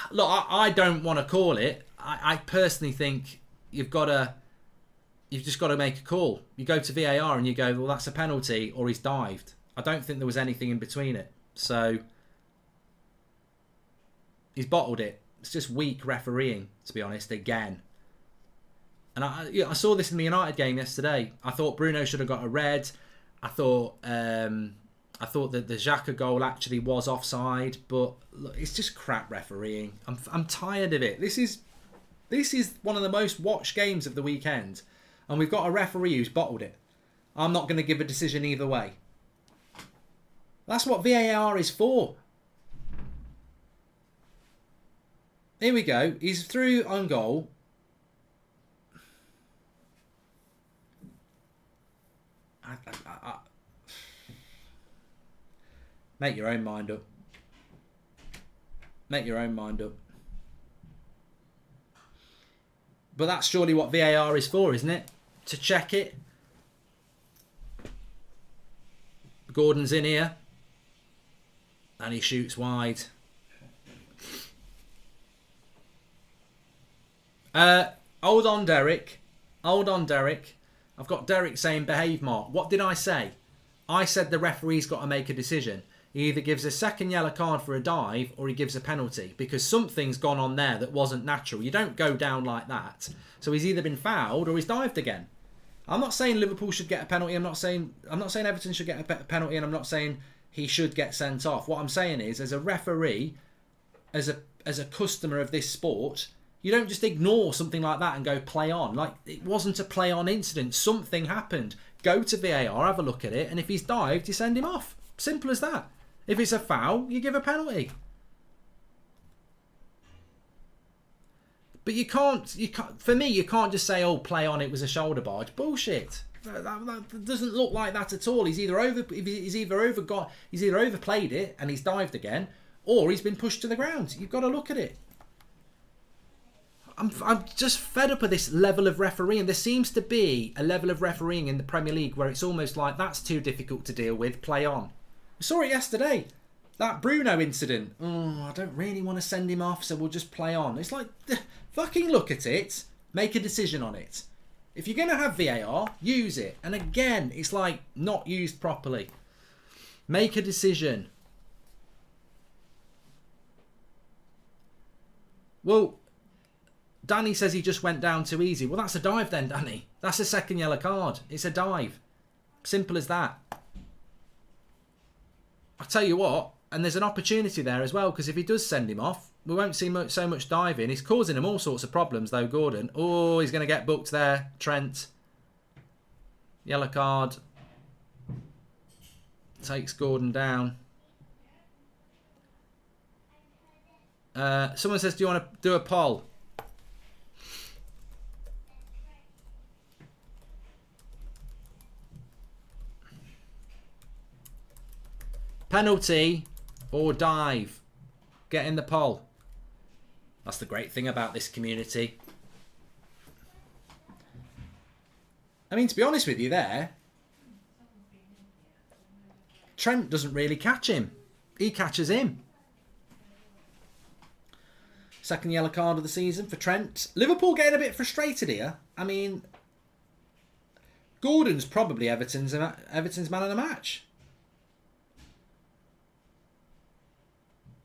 Look, I don't want to call it. I personally think you've just got to make a call. You go to VAR and you go, well, that's a penalty or he's dived. I don't think there was anything in between it. So he's bottled it. It's just weak refereeing, to be honest, again. And I saw this in the United game yesterday. I thought Bruno should have got a red. I thought that the Xhaka goal actually was offside, but look, it's just crap refereeing. I'm tired of it. This is one of the most watched games of the weekend, and we've got a referee who's bottled it. I'm not going to give a decision either way. That's what VAR is for. Here we go. He's through on goal. Make your own mind up. Make your own mind up. But that's surely what VAR is for, isn't it? To check it. Gordon's in here. And he shoots wide. Hold on, Derek. Hold on, Derek. I've got Derek saying behave, Mark. What did I say? I said the referee's got to make a decision. He either gives a second yellow card for a dive or he gives a penalty, because something's gone on there that wasn't natural. You don't go down like that. So he's either been fouled or he's dived again. I'm not saying Liverpool should get a penalty. I'm not saying Everton should get a penalty, and I'm not saying he should get sent off. What I'm saying is, as a referee, as a customer of this sport, you don't just ignore something like that and go play on. Like, it wasn't a play on incident. Something happened. Go to VAR, have a look at it, and if he's dived, you send him off. Simple as that. If it's a foul, you give a penalty. But you can't. For me, you can't just say, "Oh, play on. It was a shoulder barge." Bullshit. That doesn't look like that at all. He's either overplayed it and he's dived again, or he's been pushed to the ground. You've got to look at it. I'm just fed up with this level of refereeing. There seems to be a level of refereeing in the Premier League where it's almost like that's too difficult to deal with. Play on. We saw it yesterday. That Bruno incident. Oh, I don't really want to send him off, so we'll just play on. It's like, fucking look at it. Make a decision on it. If you're going to have VAR, use it. And again, it's like not used properly. Make a decision. Well, Danny says he just went down too easy. Well, that's a dive then, Danny. That's a second yellow card. It's a dive. Simple as that. I'll tell you what, and there's an opportunity there as well, because if he does send him off, we won't see so much diving. He's causing him all sorts of problems, though, Gordon. Oh, he's going to get booked there. Trent. Yellow card. Takes Gordon down. Someone says, do you want to do a poll? Penalty or dive? Get in the poll. That's the great thing about this community. I mean, to be honest with you there, Trent doesn't really catch him. He catches him. Second yellow card of the season for Trent. Liverpool getting a bit frustrated here. I mean, Gordon's probably Everton's man of the match.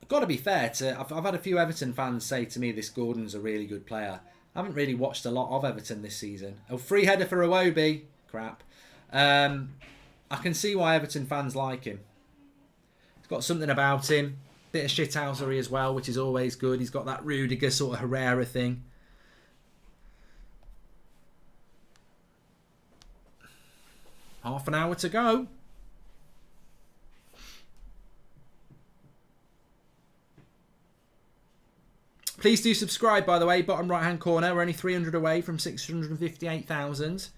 Got to be fair to, I've had a few Everton fans say to me this Gordon's a really good player. I haven't really watched a lot of Everton this season. Oh, free header for Iwobi. Crap. I can see why Everton fans like him. He's got something about him. Bit of shithousery as well, which is always good. He's got that Rudiger sort of Herrera thing. Half an hour to go. Please do subscribe, by the way, bottom right-hand corner. We're only 300 away from 658,000.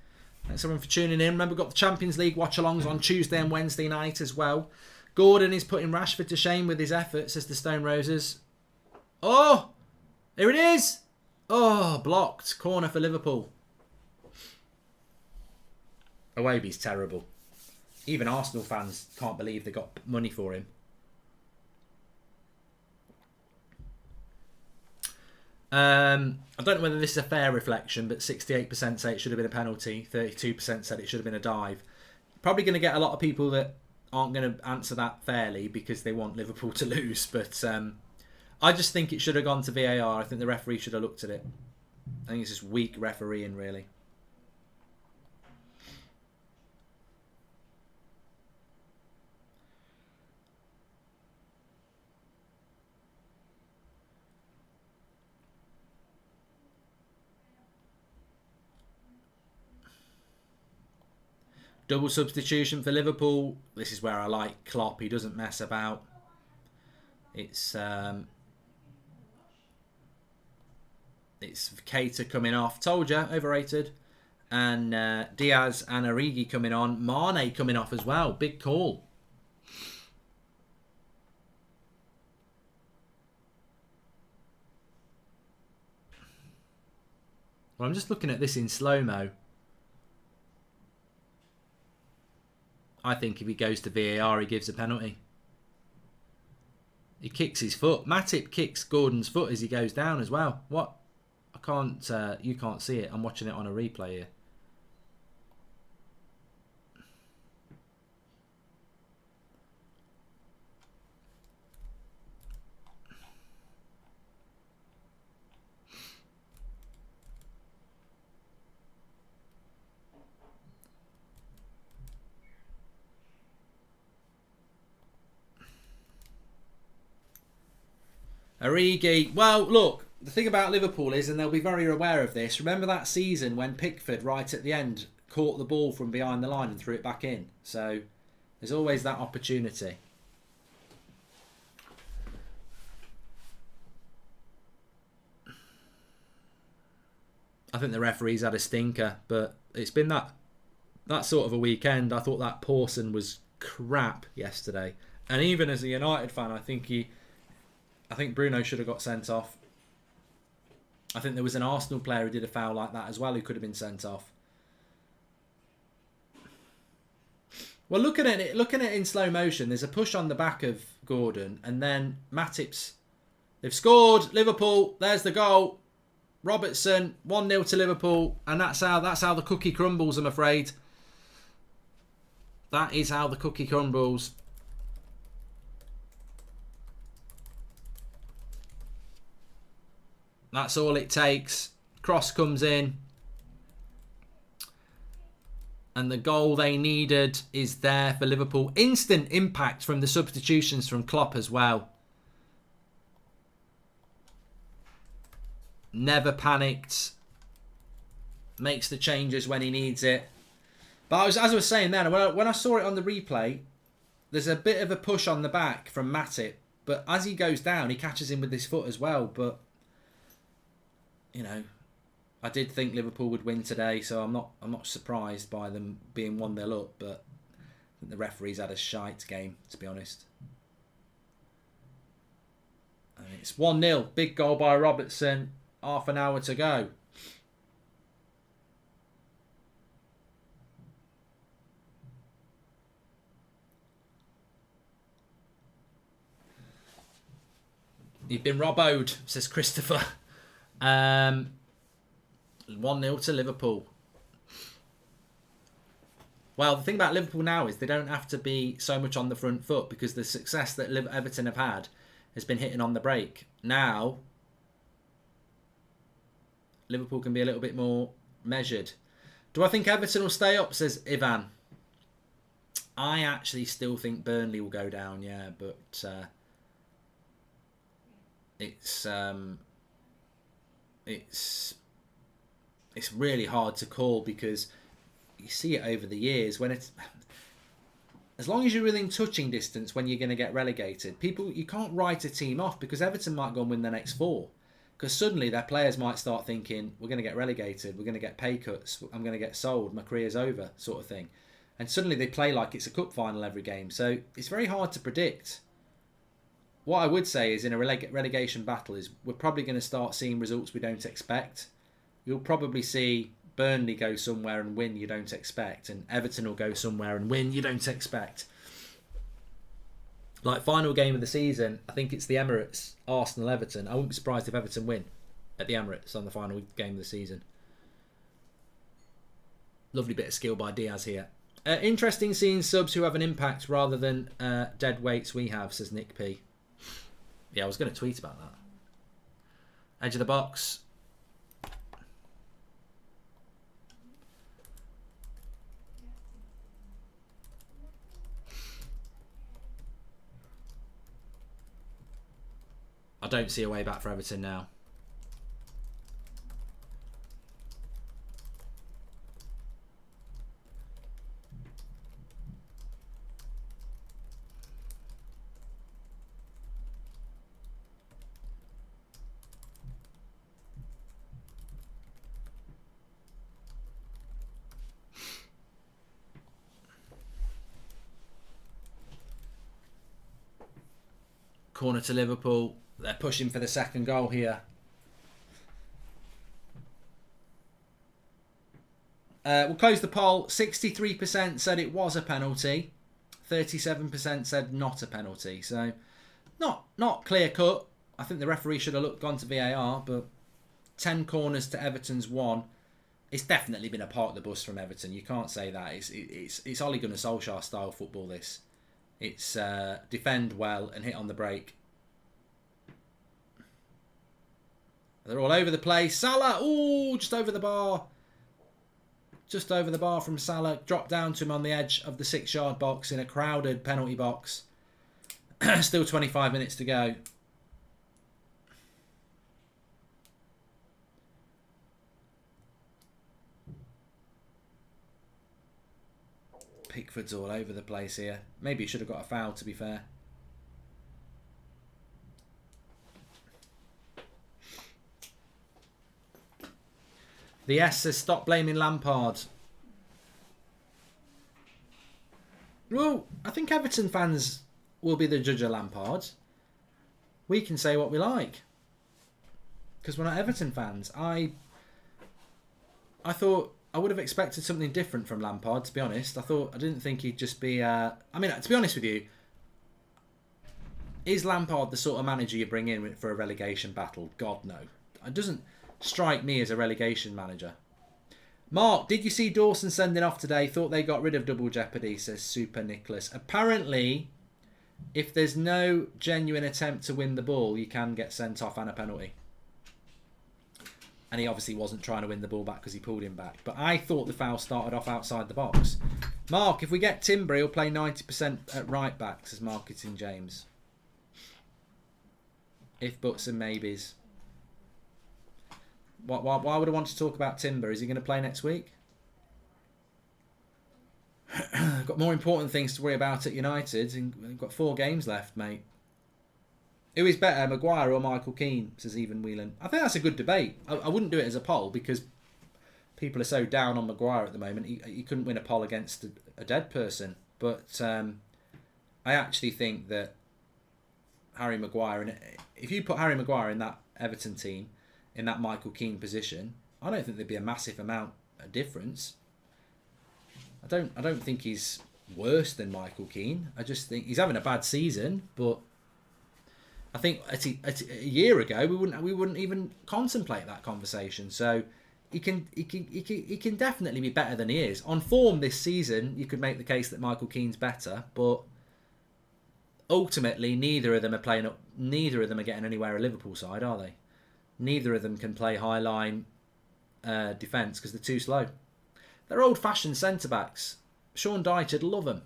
Thanks everyone for tuning in. Remember, we've got the Champions League watch-alongs on Tuesday and Wednesday night as well. Gordon is putting Rashford to shame with his efforts, says the Stone Roses. Oh! Here it is! Oh, blocked. Corner for Liverpool. Iwobi's terrible. Even Arsenal fans can't believe they got money for him. I don't know whether this is a fair reflection, but 68% say it should have been a penalty. 32% said it should have been a dive. Probably going to get a lot of people that aren't going to answer that fairly because they want Liverpool to lose. But I just think it should have gone to VAR. I think the referee should have looked at it. I think it's just weak refereeing, really. Double substitution for Liverpool. This is where I like Klopp. He doesn't mess about. It's Keita coming off. Told you, overrated. And Diaz and Origi coming on. Mane coming off as well. Big call. Well, I'm just looking at this in slow-mo. I think if he goes to VAR, he gives a penalty. He kicks his foot. Matip kicks Gordon's foot as he goes down as well. What? I can't. You can't see it. I'm watching it on a replay here. Origi. Well, look, the thing about Liverpool is, and they'll be very aware of this, remember that season when Pickford, right at the end, caught the ball from behind the line and threw it back in? So there's always that opportunity. I think the referee's had a stinker, but it's been that sort of a weekend. I thought that Pawson was crap yesterday. And even as a United fan, I think Bruno should have got sent off. I think there was an Arsenal player who did a foul like that as well who could have been sent off. Well, looking at it in slow motion, there's a push on the back of Gordon, and then Matip's. They've scored. Liverpool. There's the goal. Robertson 1-0 to Liverpool, and that's how the cookie crumbles. I'm afraid. That is how the cookie crumbles. That's all it takes. Cross comes in. And the goal they needed is there for Liverpool. Instant impact from the substitutions from Klopp as well. Never panicked. Makes the changes when he needs it. But as I was saying then, when I saw it on the replay, there's a bit of a push on the back from Matip. But as he goes down, he catches him with his foot as well. But you know, I did think Liverpool would win today, so I'm not surprised by them being 1-0 up, but I think the referee's had a shite game, to be honest. And it's 1-0, big goal by Robertson, half an hour to go. You've been robboed, says Christopher. 1-0 to Liverpool. Well, the thing about Liverpool now is they don't have to be so much on the front foot because the success that Everton have had has been hitting on the break. Now, Liverpool can be a little bit more measured. Do I think Everton will stay up, says Ivan. I actually still think Burnley will go down, yeah, but it's really hard to call because you see it over the years when it's as long as you're within touching distance when you're going to get relegated. You can't write a team off because Everton might go and win the next 4 because suddenly their players might start thinking we're going to get relegated, we're going to get pay cuts, I'm going to get sold, my career's over, sort of thing, and suddenly they play like it's a cup final every game. So it's very hard to predict. What I would say is in a relegation battle is we're probably going to start seeing results we don't expect. You'll probably see Burnley go somewhere and win you don't expect, and Everton will go somewhere and win you don't expect. Like final game of the season, I think it's the Emirates, Arsenal-Everton. I wouldn't be surprised if Everton win at the Emirates on the final game of the season. Lovely bit of skill by Diaz here. Interesting seeing subs who have an impact rather than dead weights we have, says Nick P. Yeah, I was going to tweet about that. Edge of the box. I don't see a way back for Everton now. Corner to Liverpool. They're pushing for the second goal here. We'll close the poll. 63% said it was a penalty. 37% said not a penalty. So not clear cut. I think the referee should have gone to VAR, but 10 corners to Everton's 1. It's definitely been a park of the bus from Everton. You can't say that. It's Ole Gunnar Solskjaer style football, this. It's defend well and hit on the break. They're all over the place. Salah, ooh, just over the bar. Just over the bar from Salah. Dropped down to him on the edge of the 6-yard box in a crowded penalty box. Still 25 minutes to go. Pickford's all over the place here. Maybe he should have got a foul, to be fair. The S says, stop blaming Lampard. Well, I think Everton fans will be the judge of Lampard. We can say what we like. Because we're not Everton fans. I thought I would have expected something different from Lampard, to be honest. I didn't think he'd just be... I mean, to be honest with you, is Lampard the sort of manager you bring in for a relegation battle? God, no. It doesn't strike me as a relegation manager. Mark, did you see Dawson sending off today? Thought they got rid of double jeopardy, says Super Nicholas. Apparently, if there's no genuine attempt to win the ball, you can get sent off and a penalty. And he obviously wasn't trying to win the ball back because he pulled him back. But I thought the foul started off outside the box. Mark, if we get Timber, he'll play 90% at right back, says Marketing James. If buts and maybes. Why would I want to talk about Timber? Is he going to play next week? Got more important things to worry about at United. We've got 4 games left, mate. Who is better, Mcguire or Michael Keane, says Even Whelan. I think that's a good debate. I wouldn't do it as a poll because people are so down on Mcguire at the moment. He couldn't win a poll against a dead person. But I actually think that Harry Mcguire, and if you put Harry Mcguire in that Everton team, in that Michael Keane position, I don't think there'd be a massive amount of difference. I don't think he's worse than Michael Keane. I just think he's having a bad season, but I think a year ago we wouldn't even contemplate that conversation. So he can definitely be better than he is. On form this season, you could make the case that Michael Keane's better, but ultimately neither of them are playing up. Neither of them are getting anywhere a Liverpool side, are they? Neither of them can play high line defence because they're too slow. They're old-fashioned centre-backs. Sean Dyche would love them.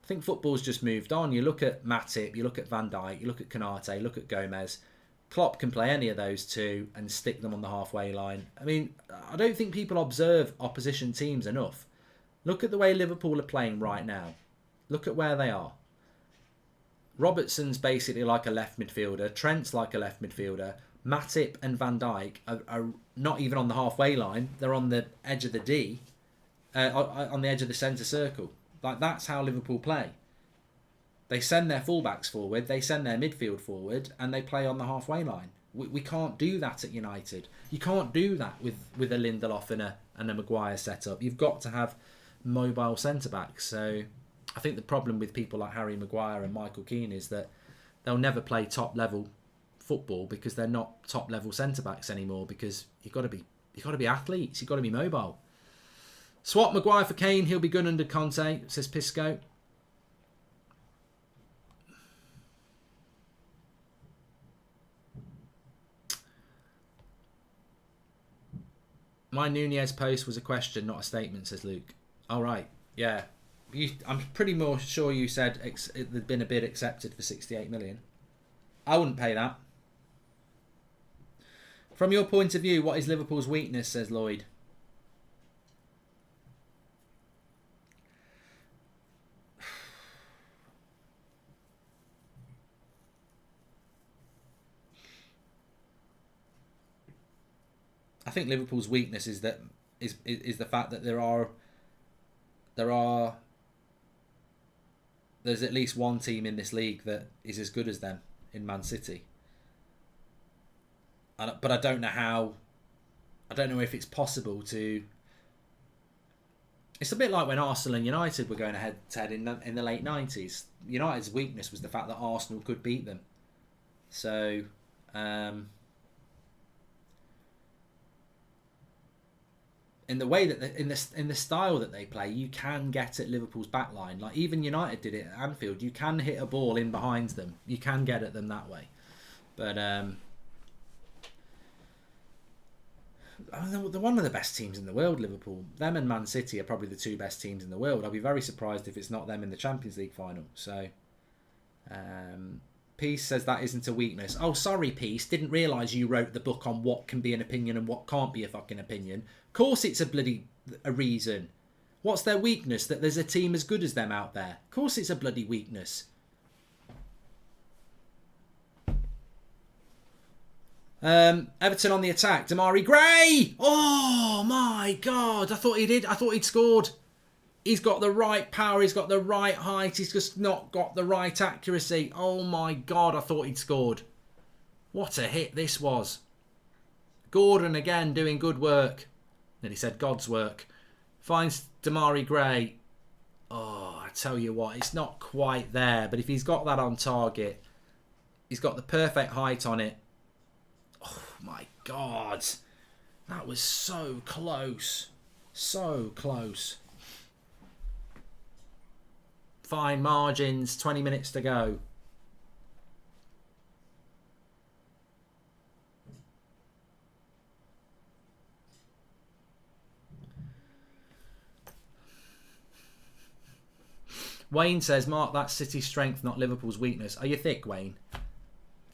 I think football's just moved on. You look at Matip, you look at Van Dijk, you look at Konate, you look at Gomez. Klopp can play any of those two and stick them on the halfway line. I mean, I don't think people observe opposition teams enough. Look at the way Liverpool are playing right now. Look at where they are. Robertson's basically like a left midfielder. Trent's like a left midfielder. Matip and Van Dijk are not even on the halfway line. They're on the edge of the D, on the edge of the centre circle. Like, that's how Liverpool play. They send their fullbacks forward, they send their midfield forward, and they play on the halfway line. We can't do that at United. You can't do that with a Lindelof and a Mcguire setup. You've got to have mobile centre-backs. So I think the problem with people like Harry Mcguire and Michael Keane is that they'll never play top-level football because they're not top-level centre-backs anymore, because you've got to be athletes, you've got to be mobile. Swap Mcguire for Kane, he'll be good under Conte, says Pisco. My Nunez post was a question, not a statement, says Luke. All right, yeah. I'm pretty more sure you said there'd been a bid accepted for 68 million. I wouldn't pay that. From your point of view, what is Liverpool's weakness, says Lloyd? I think Liverpool's weakness is that is the fact that there's at least one team in this league that is as good as them in Man City. But I don't know how. I don't know if it's possible to It's a bit like when Arsenal and United were going head to head in the late 90s. United's weakness was the fact that Arsenal could beat them. So, in the way that in the style that they play, you can get at Liverpool's backline. Like even United did it at Anfield. You can hit a ball in behind them. You can get at them that way. But they're one of the best teams in the world, Liverpool. Them and Man City are probably the two best teams in the world. I'll be very surprised if it's not them in the Champions League final. So, Peace says that isn't a weakness. Oh, sorry, Peace. Didn't realise you wrote the book on what can be an opinion and what can't be a fucking opinion. Of course it's a reason. What's their weakness? That there's a team as good as them out there. Of course it's a bloody weakness. Everton on the attack. Damari Gray! Oh my God. I thought he'd scored. He's got the right power. He's got the right height. He's just not got the right accuracy. Oh my God. I thought he'd scored. What a hit this was. Gordon again doing good work. Then he said God's work. Finds Damari Gray. Oh, I tell you what. It's not quite there. But if he's got that on target, he's got the perfect height on it. Oh my God. That was so close. So close. Fine margins. 20 minutes to go. Wayne says, Mark, that's City's strength, not Liverpool's weakness. Are you thick, Wayne?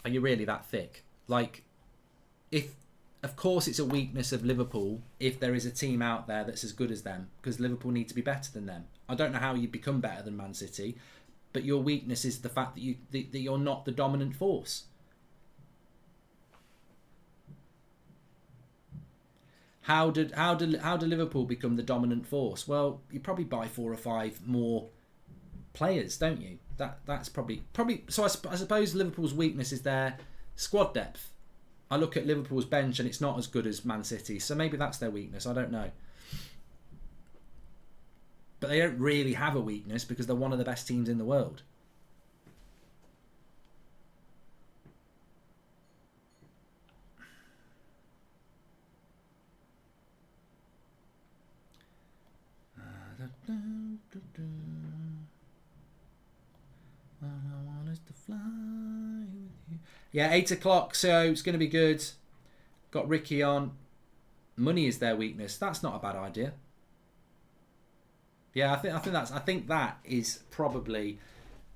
Are you really that thick? Like, of course it's a weakness of Liverpool if there is a team out there that's as good as them, because Liverpool need to be better than them. I don't know how you become better than Man City, but your weakness is the fact that you're not the dominant force. How do Liverpool become the dominant force? Well, you probably buy 4 or 5 more players, don't you? That's probably. So I suppose Liverpool's weakness is their squad depth. I look at Liverpool's bench and it's not as good as Man City, so maybe that's their weakness. I don't know. But they don't really have a weakness because they're one of the best teams in the world. Yeah, 8 o'clock, so it's going to be good. Got Ricky on. Money is their weakness. That's not a bad idea. Yeah, I think that is probably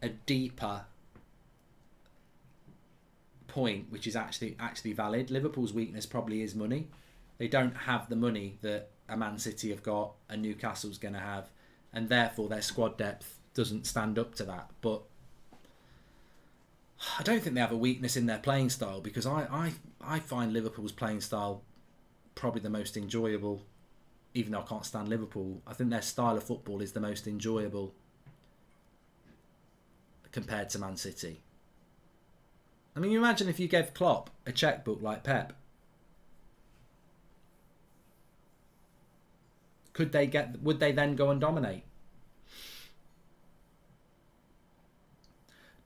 a deeper point, which is actually valid. Liverpool's weakness probably is money. They don't have the money that a Man City have got, a Newcastle's going to have, and therefore their squad depth doesn't stand up to that. But I don't think they have a weakness in their playing style, because I find Liverpool's playing style probably the most enjoyable. Even though I can't stand Liverpool, I think their style of football is the most enjoyable compared to Man City. I mean, you imagine if you gave Klopp a checkbook like Pep. Would they then go and dominate?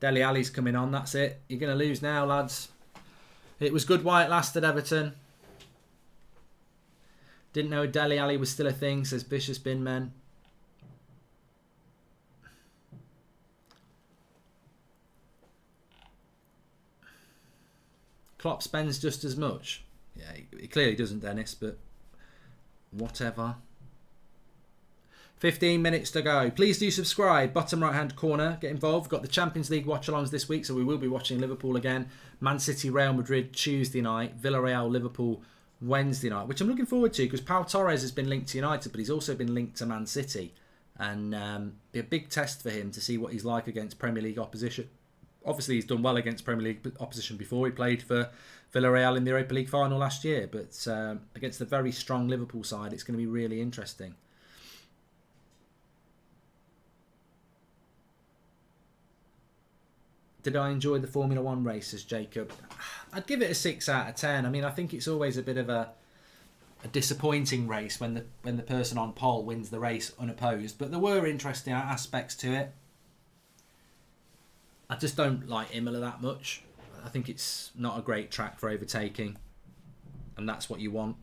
Dele Alli's coming on, that's it. You're going to lose now, lads. It was good while it lasted, Everton. Didn't know Dele Alli was still a thing, says Vicious Bin Men. Klopp spends just as much. Yeah, he clearly doesn't, Dennis, but whatever. 15 minutes to go. Please do subscribe. Bottom right hand corner. Get involved. We've got the Champions League watch-alongs this week, so we will be watching Liverpool again. Man City, Real Madrid Tuesday night. Villarreal, Liverpool Wednesday night, which I'm looking forward to, because Pau Torres has been linked to United, but he's also been linked to Man City, and be a big test for him to see what he's like against Premier League opposition. Obviously, he's done well against Premier League opposition before. He played for Villarreal in the Europa League final last year, but against the very strong Liverpool side, it's going to be really interesting. Did I enjoy the Formula 1 races, Jacob? I'd give it a 6 out of 10. I mean, I think it's always a bit of a a disappointing race when the person on pole wins the race unopposed. But there were interesting aspects to it. I just don't like Imola that much. I think it's not a great track for overtaking, and that's what you want.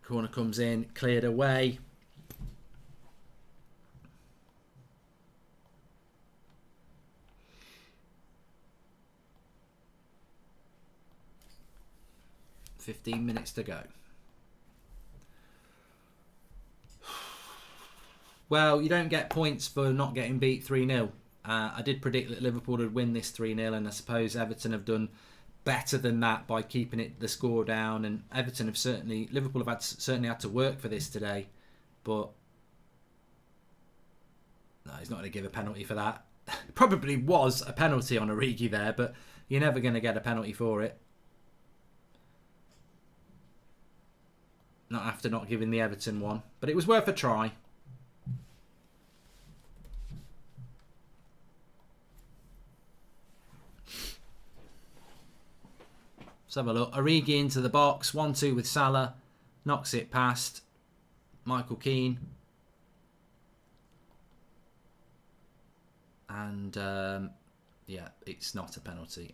Corner comes in, cleared away. "15 minutes to go." Well, you don't get points for not getting beat 3-0. I did predict that Liverpool would win this 3-0, and I suppose Everton have done better than that by keeping the score down. And Liverpool have certainly had to work for this today. But no, he's not going to give a penalty for that. Probably was a penalty on Origi there, but you're never going to get a penalty for it. Not after not giving the Everton one. But it was worth a try. Let's have a look. Origi into the box. 1-2 with Salah. Knocks it past Michael Keane. And, yeah, it's not a penalty.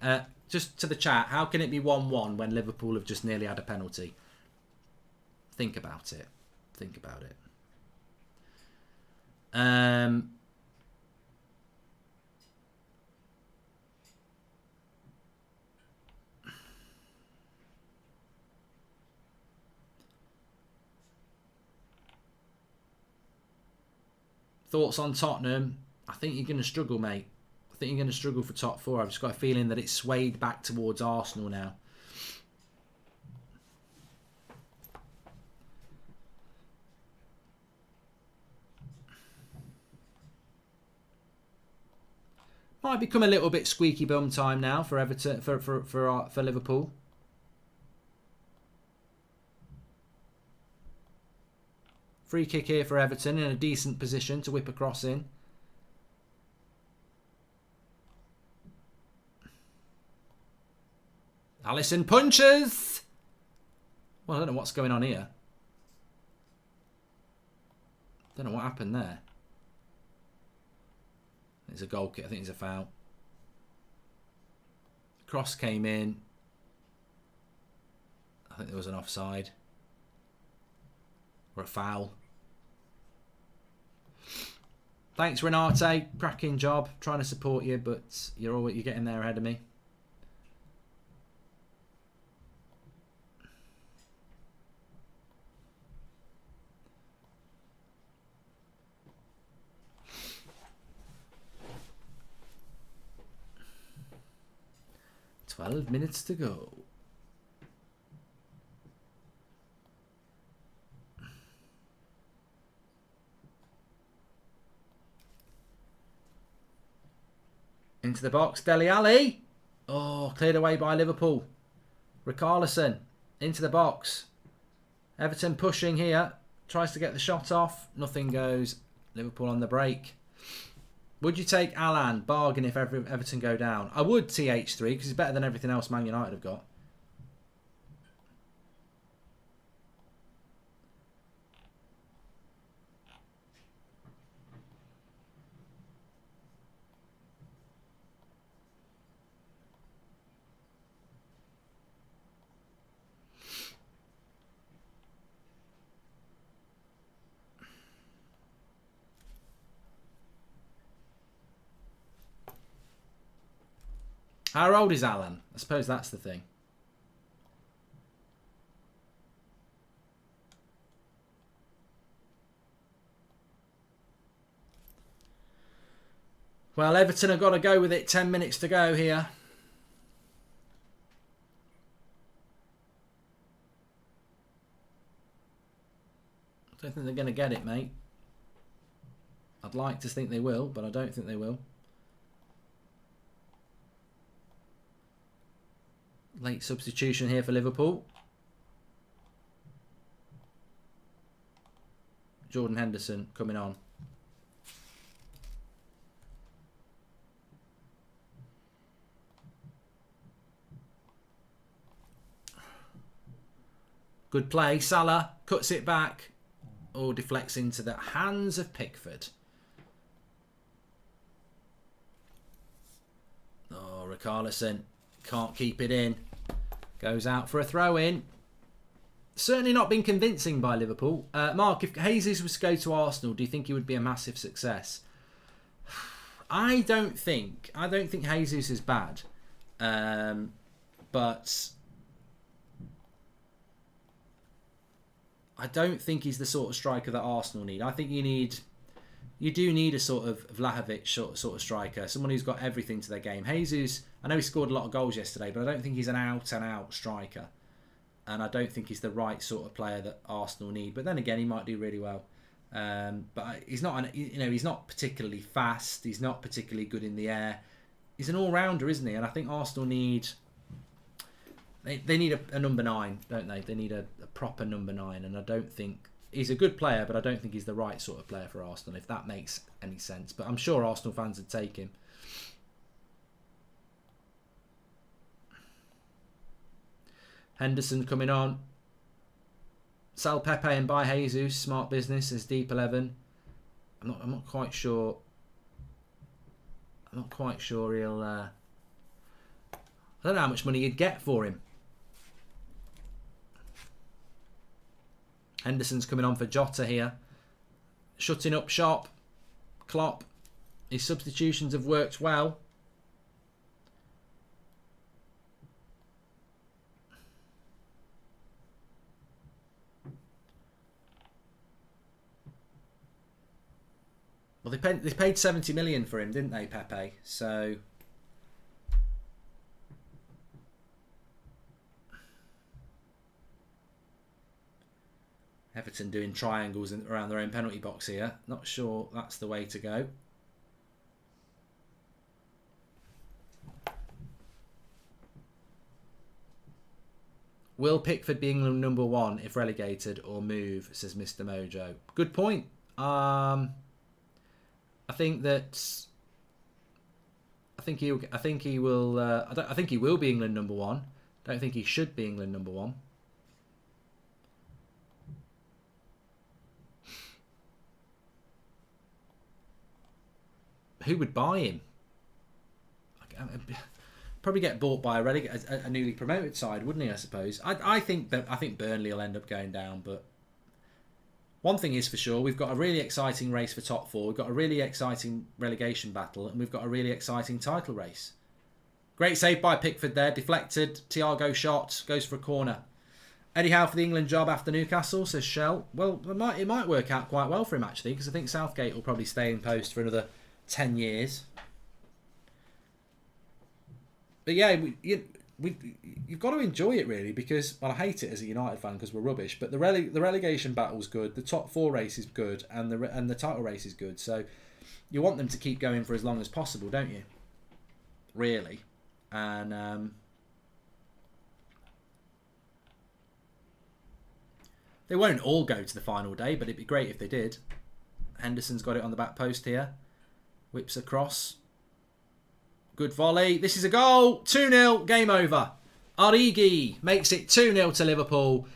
Just to the chat, how can it be 1-1 when Liverpool have just nearly had a penalty? Think about it. Think about it. Thoughts on Tottenham? I think you're going to struggle, mate. I think you're going to struggle for top four. I've just got a feeling that it's swayed back towards Arsenal now. Might become a little bit squeaky bum time now for Everton, for Liverpool. Free kick here for Everton in a decent position to whip a cross in. Alisson punches! Well, I don't know what's going on here. Don't know what happened there. It's a goal kick. I think it's a foul. Cross came in. I think there was an offside. Or a foul. Thanks, Renate. Cracking job. Trying to support you, but you're getting there ahead of me. "12 minutes to go." Into the box, Dele Alli. Oh, cleared away by Liverpool. Richarlison into the box. Everton pushing here. Tries to get the shot off. Nothing goes. Liverpool on the break. Would you take Alan? Bargain if Everton go down. I would TH3 because he's better than everything else Man United have got. How old is Alan? I suppose that's the thing. Well, Everton have got to go with it. 10 minutes to go here. I don't think they're going to get it, mate. I'd like to think they will, but I don't think they will. Late substitution here for Liverpool. Jordan Henderson coming on. Good play. Salah cuts it back. Oh, deflects into the hands of Pickford. Oh, Richarlison can't keep it in. Goes out for a throw-in. Certainly not been convincing by Liverpool. Mark, if Jesus was to go to Arsenal, do you think he would be a massive success? I don't think Jesus is bad. But I don't think he's the sort of striker that Arsenal need. I think you do need a sort of Vlahovic sort of striker, someone who's got everything to their game. Jesus, I know he scored a lot of goals yesterday, but I don't think he's an out-and-out striker. And I don't think he's the right sort of player that Arsenal need. But then again, he might do really well. But he's not, he's not particularly fast. He's not particularly good in the air. He's an all-rounder, isn't he? And I think Arsenal need... They need a number 9, don't they? They need a proper number 9. And I don't think... He's a good player, but I don't think he's the right sort of player for Arsenal, if that makes any sense. But I'm sure Arsenal fans would take him. Henderson coming on. Sell Pepe and buy Jesus. Smart business as deep 11. I'm not quite sure. I'm not quite sure he'll... I don't know how much money you'd get for him. Henderson's coming on for Jota here. Shutting up shop. Klopp. His substitutions have worked well. Well, they paid 70 million for him, didn't they, Pepe? So... Everton doing triangles around their own penalty box here. Not sure that's the way to go. Will Pickford be England number 1 if relegated or move, says Mr. Mojo. Good point. I think he will be England number 1. Don't think he should be England number 1. Who would buy him? Probably get bought by a newly promoted side, wouldn't he? I suppose. I think Burnley will end up going down, but one thing is for sure: we've got a really exciting race for top 4. We've got a really exciting relegation battle, and we've got a really exciting title race. Great save by Pickford there, deflected. Thiago shot, goes for a corner. Eddie Howe for the England job after Newcastle, says Shell. Well, it might work out quite well for him actually, because I think Southgate will probably stay in post for another 10 years. But yeah, you've got to enjoy it really, because, well, I hate it as a United fan because we're rubbish, but the relegation battle's good, the top 4 race is good, and the title race is good. So you want them to keep going for as long as possible, don't you? Really. And they won't all go to the final day, but it'd be great if they did. Henderson's got it on the back post here. Whips across. Good volley. This is a goal. 2-0. Game over. Origi makes it 2-0 to Liverpool.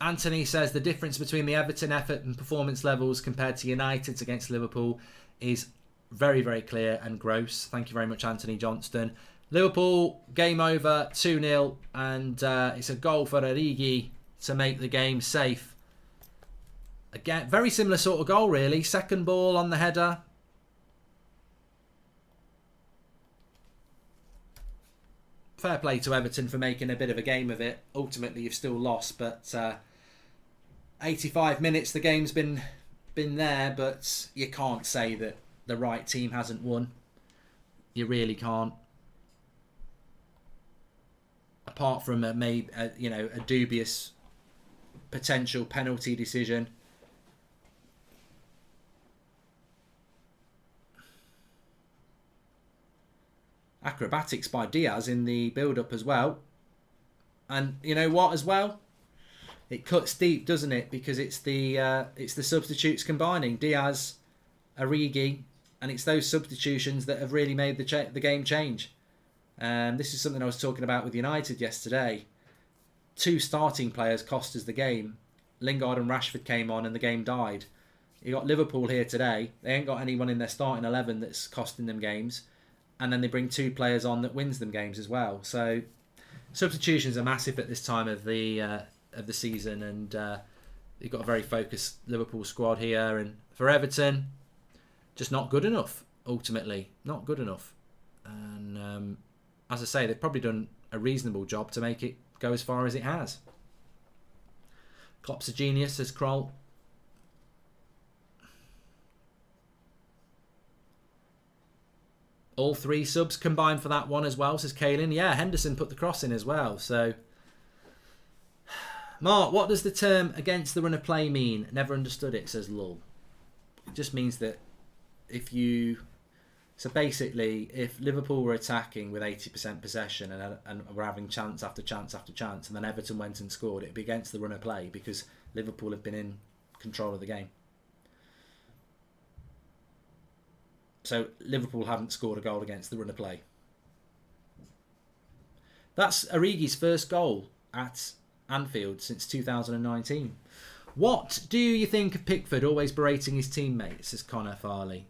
Anthony says the difference between the Everton effort and performance levels compared to United's against Liverpool is very, very clear and gross. Thank you very much, Anthony Johnston. Liverpool, game over, 2-0. And it's a goal for Origi to make the game safe. Again, very similar sort of goal, really. Second ball on the header. Fair play to Everton for making a bit of a game of it. Ultimately, you've still lost, but 85 minutes, the game's been there, but you can't say that the right team hasn't won. You really can't. Apart from a dubious potential penalty decision. acrobatics by Diaz in the build-up as well. And you know what as well? It cuts deep, doesn't it? Because it's the substitutes combining. Diaz, Origi, and it's those substitutions that have really made the game change. This is something I was talking about with United yesterday. 2 starting players cost us the game. Lingard and Rashford came on and the game died. You got Liverpool here today. They ain't got anyone in their starting 11 that's costing them games. And then they bring 2 players on that wins them games as well. So substitutions are massive at this time of the season, and you've got a very focused Liverpool squad here. And for Everton, just not good enough. Ultimately, not good enough. And as I say, they've probably done a reasonable job to make it go as far as it has. Klopp's a genius, says Kroll. All 3 subs combined for that one as well, says Kaylin. Yeah, Henderson put the cross in as well. So, Mark, what does the term against the run of play mean? Never understood it, says Lull. It just means that if you... So basically, if Liverpool were attacking with 80% possession and were having chance after chance after chance, and then Everton went and scored, it'd be against the run of play because Liverpool have been in control of the game. So Liverpool haven't scored a goal against the run of play. That's Origi's first goal at Anfield since 2019. What do you think of Pickford always berating his teammates, says Connor Farley.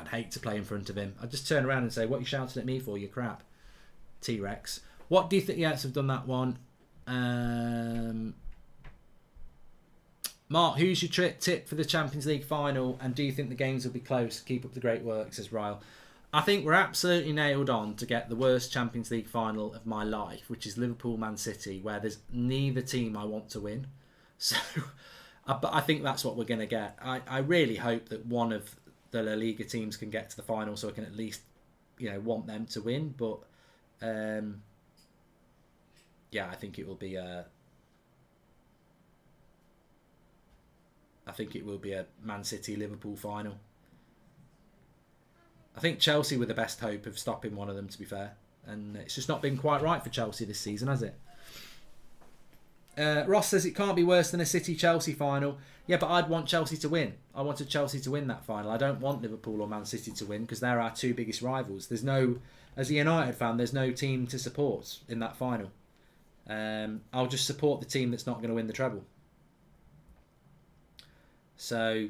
I'd hate to play in front of him. I'd just turn around and say, what are you shouting at me for, you crap? T-Rex. What do you think? Yes, I've done that one. Mark, who's your tip for the Champions League final? And do you think the games will be close? Keep up the great work, says Ryle. I think we're absolutely nailed on to get the worst Champions League final of my life, which is Liverpool-Man City, where there's neither team I want to win. So but I think that's what we're going to get. I really hope that one of the La Liga teams can get to the final, so I can at least, want them to win. But yeah, I think it will be a Man City Liverpool final. I think Chelsea were the best hope of stopping one of them, to be fair, and it's just not been quite right for Chelsea this season, has it? Ross says it can't be worse than a City-Chelsea final. Yeah, but I'd want Chelsea to win. I wanted Chelsea to win that final. I don't want Liverpool or Man City to win because they're our 2 biggest rivals. There's no, as a United fan, there's no team to support in that final. I'll just support the team that's not going to win the treble. So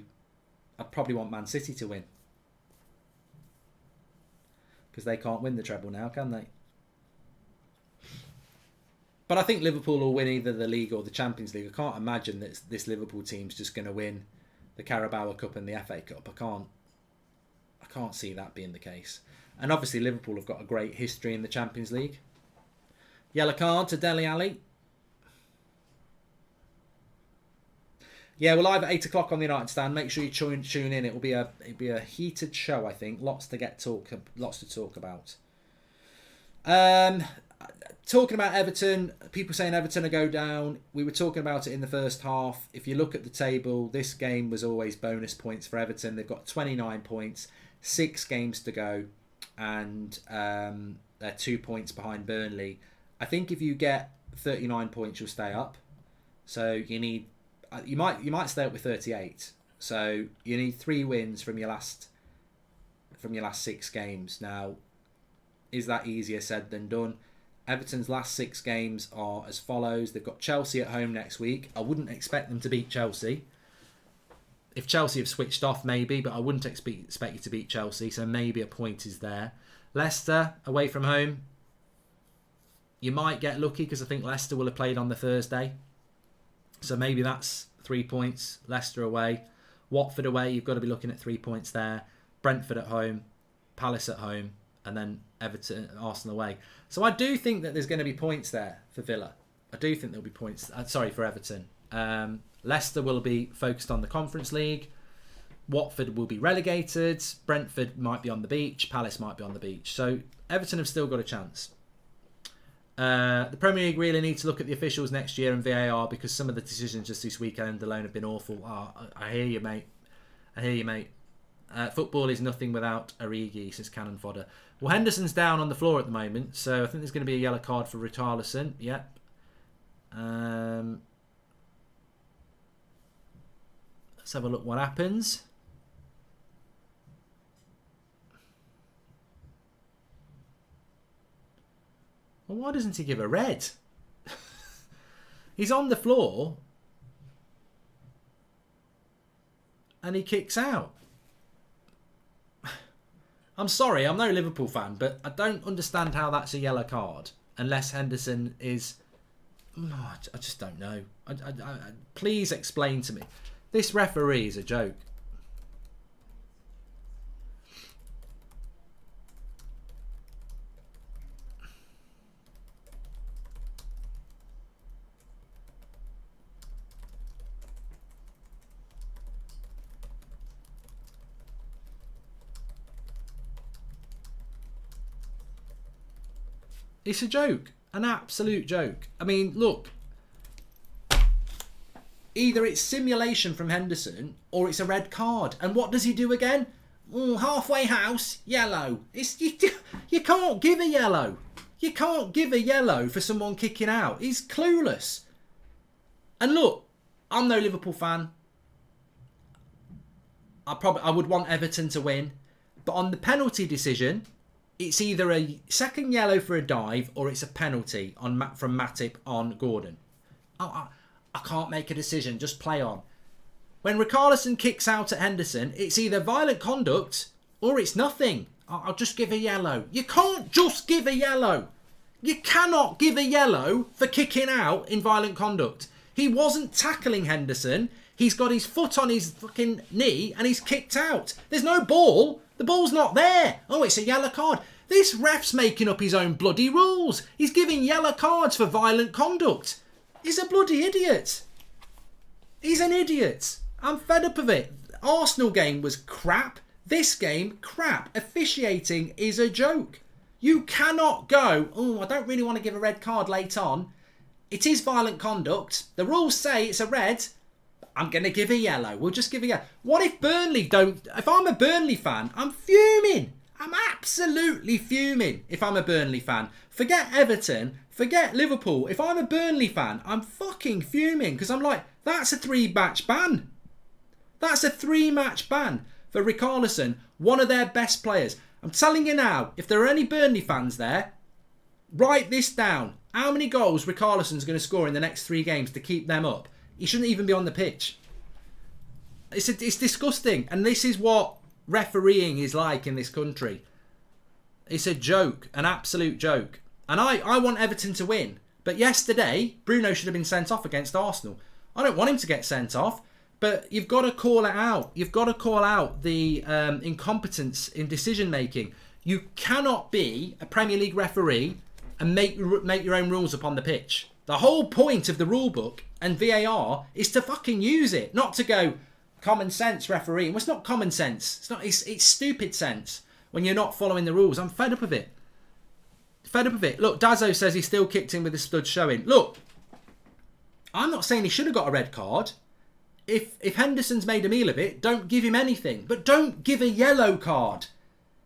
I'd probably want Man City to win because they can't win the treble now, can they? But I think Liverpool will win either the league or the Champions League. I can't imagine that this Liverpool team's just going to win the Carabao Cup and the FA Cup. I can't see that being the case. And obviously Liverpool have got a great history in the Champions League. Yellow card to Dele Alli. Yeah, we're live at 8 o'clock on the United Stand. Make sure you tune in. It'll be a heated show, I think. Lots to talk about. Talking about Everton, people saying Everton will go down. We were talking about it in the first half. If you look at the table, this game was always bonus points for Everton. They've got 29 points, 6 games to go, and they're 2 points behind Burnley. I think if you get 39 points, you'll stay up. So you might stay up with 38. So you need 3 wins from your last 6 games. Now, is that easier said than done? Everton's last 6 games are as follows. They've got Chelsea at home next week. I wouldn't expect them to beat Chelsea. If Chelsea have switched off, maybe, but I wouldn't expect you to beat Chelsea, so maybe a point is there. Leicester, away from home. You might get lucky because I think Leicester will have played on the Thursday. So maybe that's 3 points. Leicester away. Watford away, you've got to be looking at 3 points there. Brentford at home. Palace at home. And then Everton, Arsenal away. So I do think that there's going to be points there for Villa. I do think there'll be points. For Everton. Leicester will be focused on the Conference League. Watford will be relegated. Brentford might be on the beach. Palace might be on the beach. So Everton have still got a chance. The Premier League really need to look at the officials next year and VAR because some of the decisions just this weekend alone have been awful. I hear you, mate. Football is nothing without Origi, says Cannon Fodder. Well, Henderson's down on the floor at the moment, so I think there's going to be a yellow card for Richarlison. Yep. Let's have a look what happens. Well, why doesn't he give a red? He's on the floor and he kicks out. I'm sorry, I'm no Liverpool fan, but I don't understand how that's a yellow card unless Henderson is... Oh, I just don't know. Please explain to me. This referee is a joke. It's a joke. An absolute joke. I mean, look. Either it's simulation from Henderson or it's a red card. And what does he do again? Halfway house, yellow. You can't give a yellow. You can't give a yellow for someone kicking out. He's clueless. And look, I'm no Liverpool fan. I would want Everton to win. But on the penalty decision... It's either a second yellow for a dive or it's a penalty from Matip on Gordon. I can't make a decision. Just play on. When Richarlison kicks out at Henderson, it's either violent conduct or it's nothing. I'll just give a yellow. You can't just give a yellow. You cannot give a yellow for kicking out in violent conduct. He wasn't tackling Henderson. He's got his foot on his fucking knee and he's kicked out. There's no ball. The ball's not there. Oh, it's a yellow card. This ref's making up his own bloody rules. He's giving yellow cards for violent conduct. He's a bloody idiot. He's an idiot. I'm fed up of it. Arsenal game was crap. This game, crap. Officiating is a joke. You cannot go, I don't really want to give a red card late on. It is violent conduct. The rules say it's a red. I'm going to give a yellow. We'll just give a yellow. What if Burnley don't... If I'm a Burnley fan, I'm fuming. I'm absolutely fuming if I'm a Burnley fan. Forget Everton. Forget Liverpool. If I'm a Burnley fan, I'm fucking fuming. Because I'm like, that's a 3-match ban. That's a 3-match ban for Richarlison, one of their best players. I'm telling you now, if there are any Burnley fans there, write this down. How many goals Richarlison's going to score in the next 3 games to keep them up? He shouldn't even be on the pitch. It's disgusting. And this is what refereeing is like in this country. It's a joke. An absolute joke. And I want Everton to win. But yesterday, Bruno should have been sent off against Arsenal. I don't want him to get sent off. But you've got to call it out. You've got to call out the incompetence in decision making. You cannot be a Premier League referee and make your own rules upon the pitch. The whole point of the rule book and VAR is to fucking use it, not to go common sense refereeing. Well, it's not common sense. It's not. It's stupid sense when you're not following the rules. I'm fed up of it. Fed up of it. Look, Dazzo says he still kicked in with the stud showing. Look, I'm not saying he should have got a red card. If Henderson's made a meal of it, don't give him anything. But don't give a yellow card.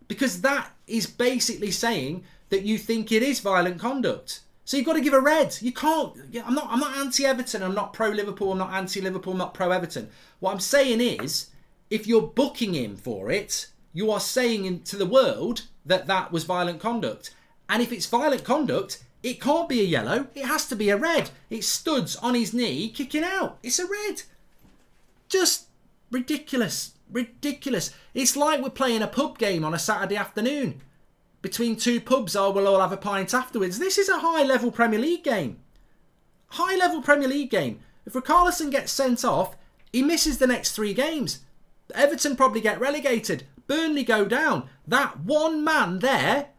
Because that is basically saying that you think it is violent conduct. So you've got to give a red. You can't. I'm not anti-Everton. I'm not pro-Liverpool. I'm not anti-Liverpool. I'm not pro-Everton. What I'm saying is, if you're booking him for it, you are saying to the world that that was violent conduct. And if it's violent conduct, it can't be a yellow. It has to be a red. It's studs on his knee kicking out. It's a red. Just ridiculous. Ridiculous. It's like we're playing a pub game on a Saturday afternoon. Between 2 pubs, we'll all have a pint afterwards. This is a high-level Premier League game. High-level Premier League game. If Richarlison gets sent off, he misses the next 3 games. Everton probably get relegated. Burnley go down. That one man there,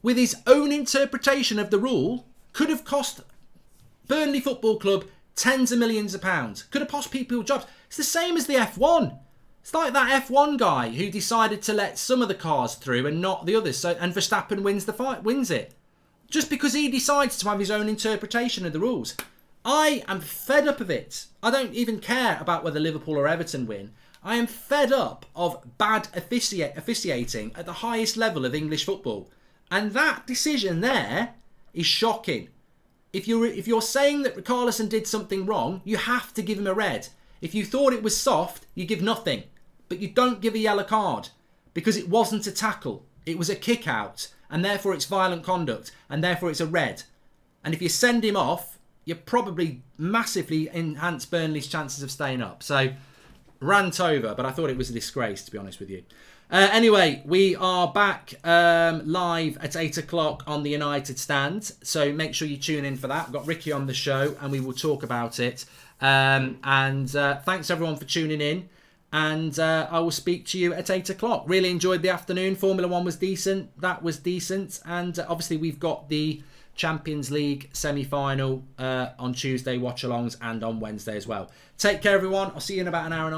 with his own interpretation of the rule, could have cost Burnley Football Club tens of millions of pounds. Could have cost people jobs. It's the same as the F1. It's like that F1 guy who decided to let some of the cars through and not the others. And Verstappen wins the fight, wins it. Just because he decides to have his own interpretation of the rules. I am fed up of it. I don't even care about whether Liverpool or Everton win. I am fed up of bad officiating at the highest level of English football. And that decision there is shocking. If you're saying that Richarlison did something wrong, you have to give him a red. If you thought it was soft, you give nothing. But you don't give a yellow card because it wasn't a tackle. It was a kick out, and therefore it's violent conduct, and therefore it's a red. And if you send him off, you probably massively enhance Burnley's chances of staying up. So, rant over, but I thought it was a disgrace, to be honest with you. Anyway, we are back live at 8 o'clock on the United stand. So make sure you tune in for that. We've got Ricky on the show and we will talk about it. Thanks everyone for tuning in. And I will speak to you at 8 o'clock. Really enjoyed the afternoon. Formula 1 was decent. That was decent. And obviously we've got the Champions League semi-final on Tuesday, watch-alongs, and on Wednesday as well. Take care, everyone. I'll see you in about an hour and a half.